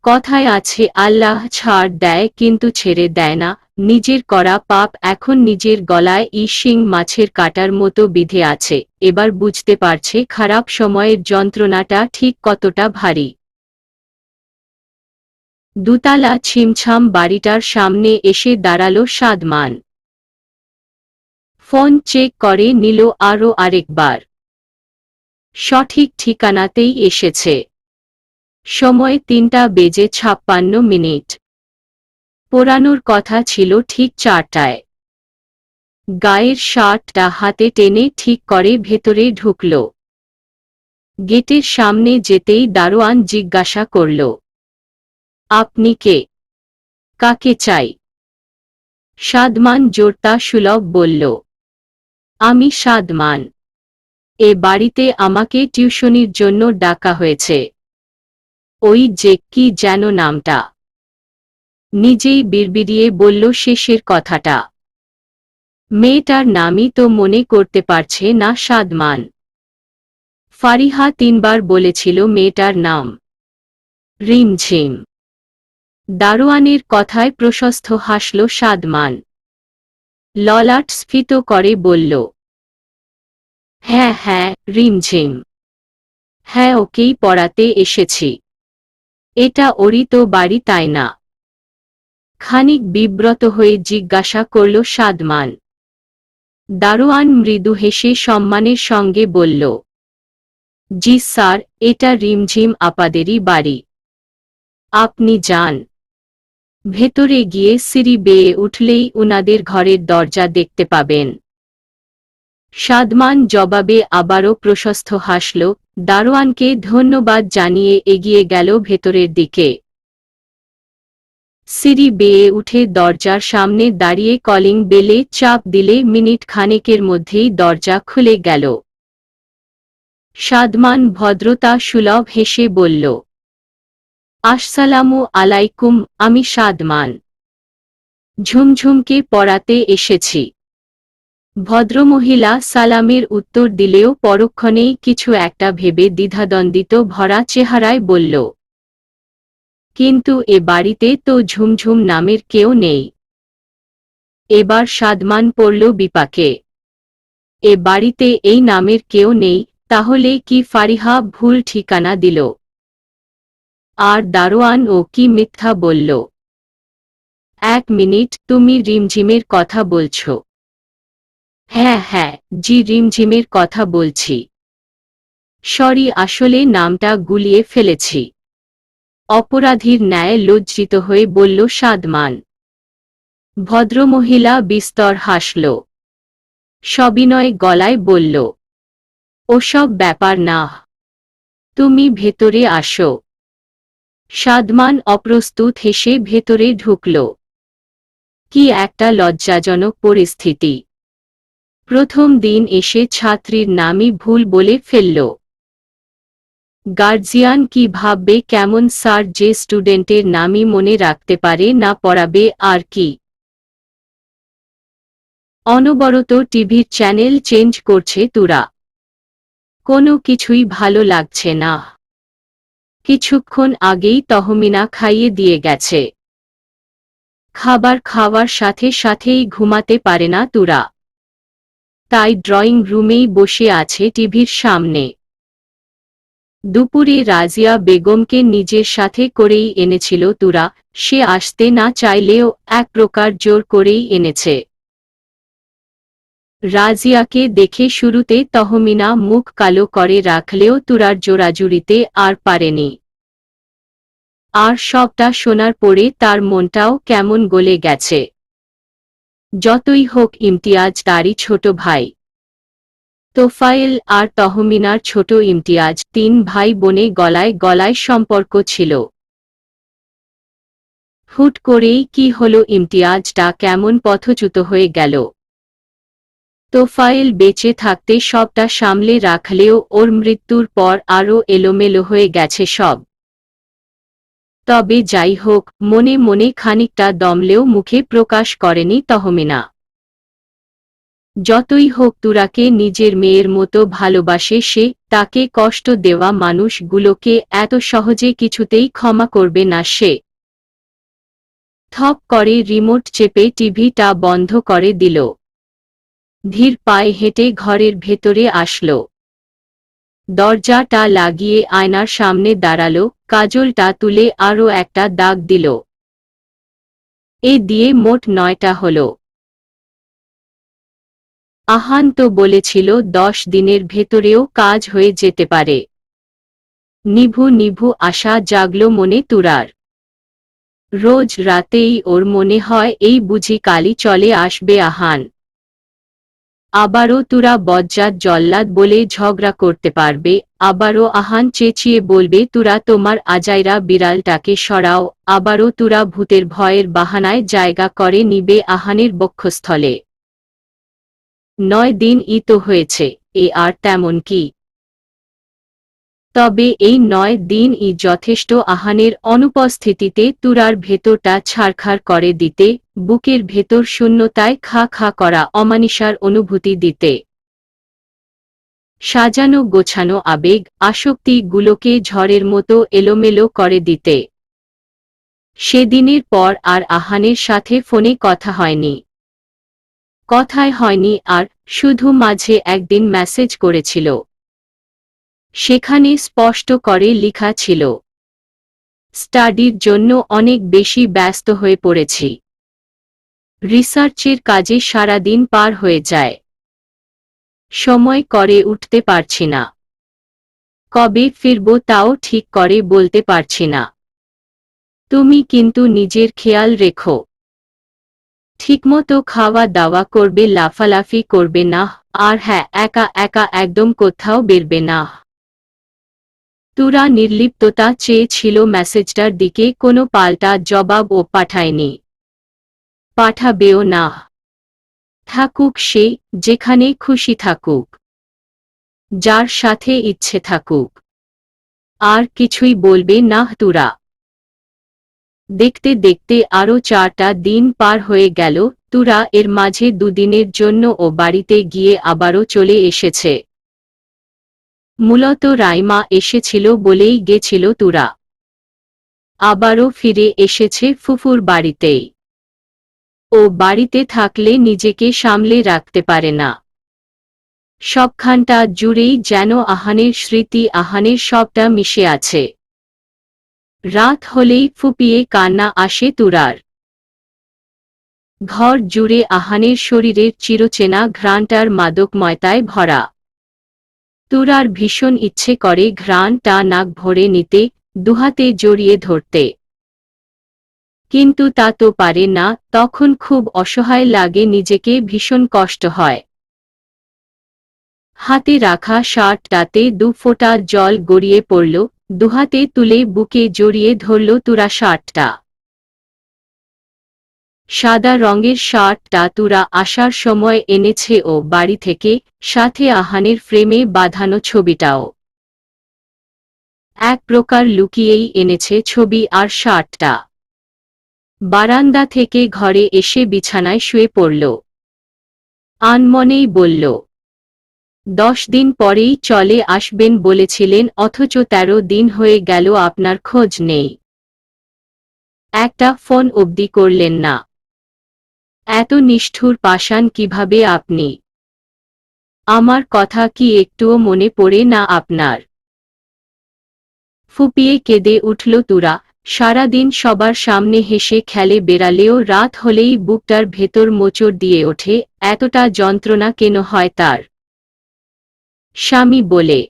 S1: কথায় আছে আল্লাহ ছাড় দেয় কিন্তু ছেড়ে দেয় না। নিজের করা পাপ এখন নিজের গলায় শিং মাছের কাটার মতো বিঁধে আছে। এবার বুঝতে পারছে খারাপ সময়ের যন্ত্রণাটা ঠিক কতটা ভারী। দুতলা ছিমছাম বাড়িটার সামনে এসে দাঁড়ালো সাদমান। ফোন চেক করে নিল আরও আরেকবার। সঠিক ঠিকানাতেই এসেছে। সময় 3:56। পোড়ানোর কথা ছিল ঠিক 4টায়। গায়ের শার্টটা হাতে টেনে ঠিক করে ভেতরে ঢুকল। গেটের সামনে যেতেই দারোয়ান জিজ্ঞাসা করল, আপনি কে? কাকে চাই? সাদমান জোরতা সুলভ বলল, আমি সাদমান। এ বাড়িতে আমাকে টিউশনির জন্য ডাকা হয়েছে। ওই যে কি যেন নামটা। নিজেই বিড়বিড়িয়ে বলল শেষের কথাটা। মেয়েটার নামই তো মনে করতে পারছে না সাদমান। ফারিহা 3বার বলেছিল মেয়েটার নাম। রিমঝিম। দারোয়ানের কথায় প্রশস্ত হাসল সাদমান। ললাট স্ফীত করে বলল, হ্যাঁ হ্যাঁ, রিমঝিম। হ্যাঁ, ওকেই পড়াতে এসেছি। এটা ওরই তো বাড়ি তাই না? খানিক বিব্রত হয়ে জিজ্ঞাসা করল সাদমান। দারোয়ান মৃদু হেসে সম্মানের সঙ্গে বলল, জি স্যার, এটা রিমঝিম আপাদেরই বাড়ি। আপনি যান। ভেতরে গিয়ে সিঁড়ি বেয়ে উঠলেই উনাদের ঘরের দরজা দেখতে পাবেন। সাদমান জবাবে আবারও প্রশস্ত হাসল। দারোয়ানকে ধন্যবাদ জানিয়ে এগিয়ে গেল ভেতরের দিকে। সিঁড়ি বেয়ে উঠে দরজার সামনে দাঁড়িয়ে কলিং বেলে চাপ দিলে মিনিট খানেকের মধ্যেই দরজা খুলে গেল। সাদমান ভদ্রতা সুলভ হেসে বলল, আসসালামু আলাইকুম, আমি সাদমান। ঝুমঝুমকে পড়াতে এসেছি। ভদ্রমহিলা সালামের উত্তর দিলেও পরক্ষণেই কিছু একটা ভেবে দ্বিধাদ্বন্দ্বিত ভরা চেহারায় বলল, কিন্তু এ বাড়িতে তো ঝুমঝুম নামের কেউ নেই। এবার সাদমান পড়ল বিপাকে। এ বাড়িতে এই নামের কেউ নেই, তাহলে কি ফারিহা ভুল ঠিকানা দিল? আর দারোয়ান ও কি মিথ্যা বলল? 1 মিনিট, তুমি রিমঝিমের কথা বলছ? হ্যাঁ হ্যাঁ, জি রিমঝিমের কথা বলছি। সরি, আসলে নামটা গুলিয়ে ফেলেছি। অপরাধীর ন্যায় লজ্জিত হয়ে বলল সাদমান। ভদ্রমহিলা বিস্তর হাসল। সবিনয় গলায় বলল, ওসব ব্যাপার না। তুমি ভেতরে আসো। সাদমান অপ্রস্তুত হেসে ভেতরে ঢুকল। কি একটা লজ্জাজনক পরিস্থিতি। প্রথম দিন এসে ছাত্রীর নামই ভুল বলে ফেলল। গার্জিয়ান কি ভাববে কেমন স্যার যে স্টুডেন্টের নামই মনে রাখতে পারে না, পড়াবে আর কি। অনবরত টিভির চ্যানেল চেঞ্জ করছে তুরা। কোনো কিছুই ভালো লাগছে না। কিছুক্ষণ আগেই তহমিনা খাইয়ে দিয়ে গেছে। খাবার খাওয়ার সাথে সাথেই ঘুমাতে পারে না তুরা। তাই ড্রয়িং রুমেই বসে আছে টিভির সামনে। দুপুরে রাজিয়া বেগমকে নিজের সাথে করেই এনেছিল তুরা, সে আসতে না চাইলেও এক প্রকার জোর করেই এনেছে। রাজিয়াকে দেখে শুরুতে তহমিনা মুখ কালো করে রাখলেও তুরার জোরাজুরিতে আর পারেনি। আর সবটা শোনার পরে তার মনটাও কেমন গলে গেছে। যতই হোক ইমতিয়াজ তারই ছোট ভাই। তোফায়েল আর তহমিনার ছোট ইমতিয়াজ, 3 ভাই বোনে গলায় গলায় সম্পর্ক ছিল। হুট করেই কি হলো, ইমতিয়াজটা কেমন পথচ্যুত হয়ে গেল। তোফায়েল বেঁচে থাকতে সবটা সামলে রাখলেও ওর মৃত্যুর পর আরও এলোমেলো হয়ে গেছে সব। তবে যাই হোক, মনে মনে খানিকটা দমলেও মুখে প্রকাশ করেনি তহমিনা। যতই হোক তুরাকে নিজের মেয়ের মতো ভালোবাসে সে, তাকে কষ্ট দেওয়া মানুষগুলোকে এত সহজে কিছুতেই ক্ষমা করবে না সে। থপ করে রিমোট চেপে টিভিটা বন্ধ করে দিল। ধীর পায়ে হেঁটে ঘরের ভেতরে আসলো। দরজাটা লাগিয়ে আয়নার সামনে দাঁড়ালো, কাজলটা তুলে আরও একটা দাগ দিল। এ দিয়ে মোট 9টা হলো। আহান তো বলেছিল 10 দিনের ভেতরেও কাজ হয়ে যেতে পারে। নিভু নিভু আশা জাগলো মনে তুরার। রোজ রাতেই ওর মনে হয় এই বুঝি কালই চলে আসবে আহান। আবারও তুরা বজ্জাত জল্লাদ বলে ঝগড়া করতে পারবে, আবারও আহান চেঁচিয়ে বলবে তুরা তোমার আজাইরা বিড়ালটাকে সরাও, আবারও তুরা ভূতের ভয়ের বাহানায় জায়গা করে নিবে আহানের বক্ষস্থলে। 9 দিনই তো হয়েছে, এ আর তেমন কি। তবে এই 9 দিনই যথেষ্ট আহানের অনুপস্থিতিতে তুরার ভেতরটা ছারখার করে দিতে, বুকের ভেতর শূন্যতায় খা খা করা অমানিসার অনুভূতি দিতে। সাজানো গোছানো আবেগ আসক্তিগুলোকে ঝড়ের মতো এলোমেলো করে দিতে। সেদিনের পর আর আহানের সাথে ফোনে কথা হয়নি। কথাই হয়নি আর, শুধু মাঝে একদিন মেসেজ করেছিল। সেখানে স্পষ্ট করে লেখা ছিল, স্টাডির জন্য অনেক বেশি ব্যস্ত হয়ে পড়েছি। রিসার্চের কাজে সারাদিন পার হয়ে যায়। সময় করে উঠতে পারছি না। কবে ফিরব তাও ঠিক করে বলতে পারছি না। তুমি কিন্তু নিজের খেয়াল রেখো। ঠিকমতো খাওয়া দাওয়া করবে, লাফালাফি করবে না, আর হ্যাঁ, একা একা একদম কোথাও বেরবে না। তুরা নির্লিপ্ততা চেয়েছিল মেসেজটার দিকে, কোনো পাল্টা জবাব ও পাঠায়নি। পাঠাবেও না। থাকুক সে, যেখানে খুশি থাকুক। যার সাথে ইচ্ছে থাকুক। আর কিছুই বলবে না তুরা। দেখতে দেখতে আরও 4টা দিন পার হয়ে গেল। তুরা এর মাঝে 2 দিনের জন্য ও বাড়িতে গিয়ে আবারও চলে এসেছে। মূলত রাইমা এসেছিল বলেই গেছিল তুরা। আবারও ফিরে এসেছে ফুফুর বাড়িতেই। ও বাড়িতে থাকলে নিজেকে সামলে রাখতে পারে না। সবখানটা জুড়েই যেন আহানের স্মৃতি, আহানের সবটা মিশে আছে। রাত হলেই ফুপিয়ে কান্না আসে তুরার। ঘর জুড়ে আহানের শরীরের চিরচেনা ঘ্রাণটার মাদকময়তায় ভরা। তুরার ভীষণ ইচ্ছে করে ঘ্রাণটা নাক ভরে নিতে, দুহাতে জড়িয়ে ধরতে। কিন্তু তা তো পারে না, তখন খুব অসহায় লাগে নিজেকে, ভীষণ কষ্ট হয়। হাতে রাখা শার্টটাতে 2 ফোঁটা জল গড়িয়ে পড়ল, দুহাতে তুলে বুকে জড়িয়ে ধরল তুরা শার্টটা। সাদা রঙের শার্টটা তুরা আসার সময় এনেছে ও বাড়ি থেকে, সাথে আহানের ফ্রেমে বাঁধানো ছবিটাও। এক প্রকার লুকিয়েই এনেছে ছবি আর শার্টটা। বারান্দা থেকে ঘরে এসে বিছানায় শুয়ে পড়ল। আনমনেই বলল, 10 দিন পরেই চলে আসবেন বলেছিলেন, অথচ 13 দিন হয়ে গেল আপনার খোঁজ নেই। একটা ফোন অবধি করলেন না। এত নিষ্ঠুর পাষাণ কিভাবে আপনি? আমার কথা কি একটুও মনে পড়ে না আপনার? ফুপিয়ে কেঁদে উঠল তুরা। সারাদিন সবার সামনে হেসে খেলে বেড়ালেও রাত হলেই বুকটার ভেতর মোচড় দিয়ে ওঠে, এতটা যন্ত্রণা কেন হয় তার? স্বামী বলে?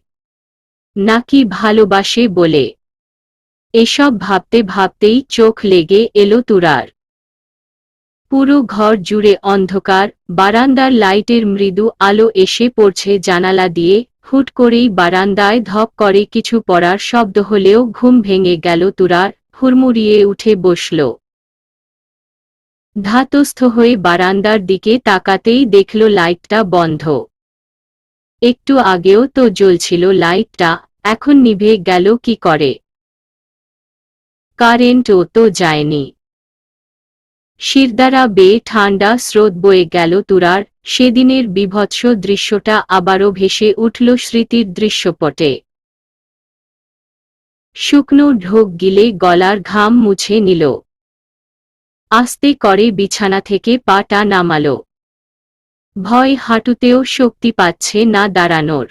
S1: নাকি ভালোবাসে বলে? এসব ভাবতে ভাবতেই চোখ লেগে এলো তুরার। পুরো ঘর জুড়ে অন্ধকার, বারান্দার লাইটের মৃদু আলো এসে পড়ছে জানালা দিয়ে, হুট করেই বারান্দায় ধপ করে কিছু পড়ার শব্দ হলেও ঘুম ভেঙে গেল তুরার, হুড়মুড়িয়ে উঠে বসল। ধাতস্থ হয়ে বারান্দার দিকে তাকাতেই দেখল লাইটটা বন্ধ। একটু আগেও তো জ্বলছিল লাইটটা, এখন নিভে গেল কি করে? কারেন্টও তো যায়নি। শিরদাঁড়া বেয়ে ঠান্ডা স্রোত বয়ে গেল তুরার, সেদিনের বীভৎস দৃশ্যটা আবারও ভেসে উঠল স্মৃতির দৃশ্যপটে। শুকনো ঢোক গিলে গলার ঘাম মুছে নিল। আস্তে করে বিছানা থেকে পাটা নামাল। ভয় হাঁটুতেও শক্তি পাচ্ছে না দাঁড়ানোর।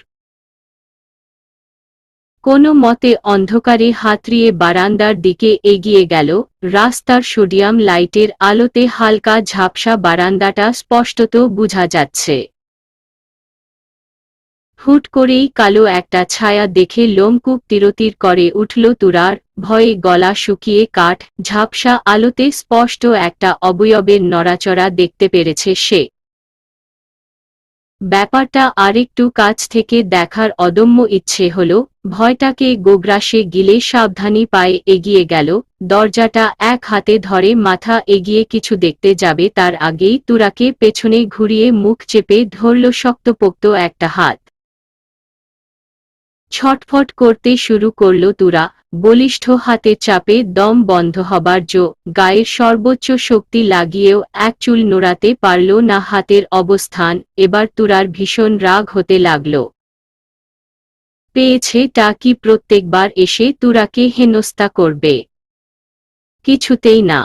S1: কোনো মতে অন্ধকারে হাতড়িয়ে বারান্দার দিকে এগিয়ে গেল। রাস্তার সোডিয়াম লাইটের আলোতে হালকা ঝাপসা বারান্দাটা স্পষ্টত বোঝা যাচ্ছে। হুট করেই কালো একটা ছায়া দেখে লোমকূপ তিরতির করে উঠল তুরার, ভয়ে গলা শুকিয়ে কাঠ। ঝাপসা আলোতে স্পষ্ট একটা অবয়বের নড়াচড়া দেখতে পেরেছে সে। ব্যাপারটা আরেকটু কাছ থেকে দেখার অদম্য ইচ্ছে হল। ভয়টাকে গোগ্রাসে গিলে সাবধানী পায়ে এগিয়ে গেল। দরজাটা এক হাতে ধরে মাথা এগিয়ে কিছু দেখতে যাবে তার আগেই তুরাকে পেছনে ঘুরিয়ে মুখ চেপে ধরল শক্তপোক্ত একটা হাত। ছটফট করতে শুরু করল তুরা। বলিষ্ঠ হাতের চাপে দম বন্ধ হবার জো, গায়ের সর্বোচ্চ শক্তি লাগিয়েও এক চুল নোড়াতে পারল না হাতের অবস্থান। এবার তুরার ভীষণ রাগ হতে লাগল। পেয়েছে টা কি প্রত্যেকবার এসে তুরাকে হেনস্থা করবে? কিছুতেই না।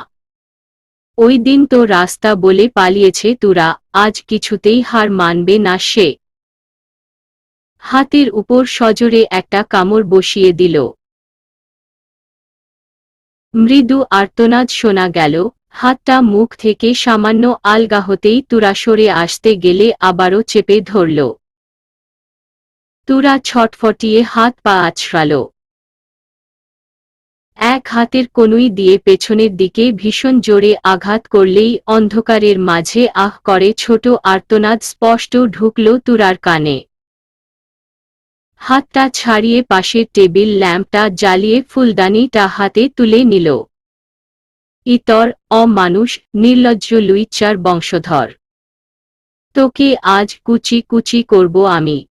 S1: ওই দিন তো রাস্তা বলে পালিয়েছে তুরা, আজ কিছুতেই হার মানবে না সে। হাতের উপর সজোরে একটা কামড় বসিয়ে দিল। মৃদু আর্তনাদ শোনা গেল। হাতটা মুখ থেকে সামান্য আলগা হতেই তুরা সরে আসতে গেলে আবারও চেপে ধরল। তুরা ছটফটিয়ে হাত পা আছড়াল। এক হাতের কনুই দিয়ে পেছনের দিকে ভীষণ জোরে আঘাত করলেই অন্ধকারের মাঝে আহ করে ছোট আর্তনাদ স্পষ্ট ঢুকল তুরার কানে। হাতটা ছাড়িয়ে পাশের টেবিল ল্যাম্পটা জ্বালিয়ে ফুলদানিটা হাতে তুলে নিল। ইতর, অমানুষ, নির্লজ্জ লুইচ্চার বংশধর! তোকে আজ কুচি কুচি করব আমি।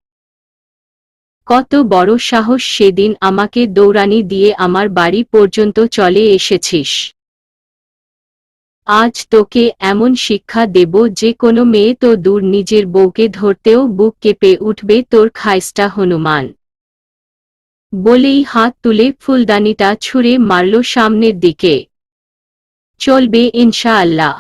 S1: কত বড় সাহস সেদিন আমাকে দৌড়ানি দিয়ে আমার বাড়ি পর্যন্ত চলে এসেছিস। আজ তোকে এমন শিক্ষা দেব যে কোনো মেয়ে তো দূর নিজের বউকে ধরতেও বুক কেঁপে উঠবে তোর খাইস্টা হনুমান। বলেই হাত তুলে ফুলদানিটা ছুঁড়ে মারল সামনের দিকে। চলবে ইনশাআল্লাহ।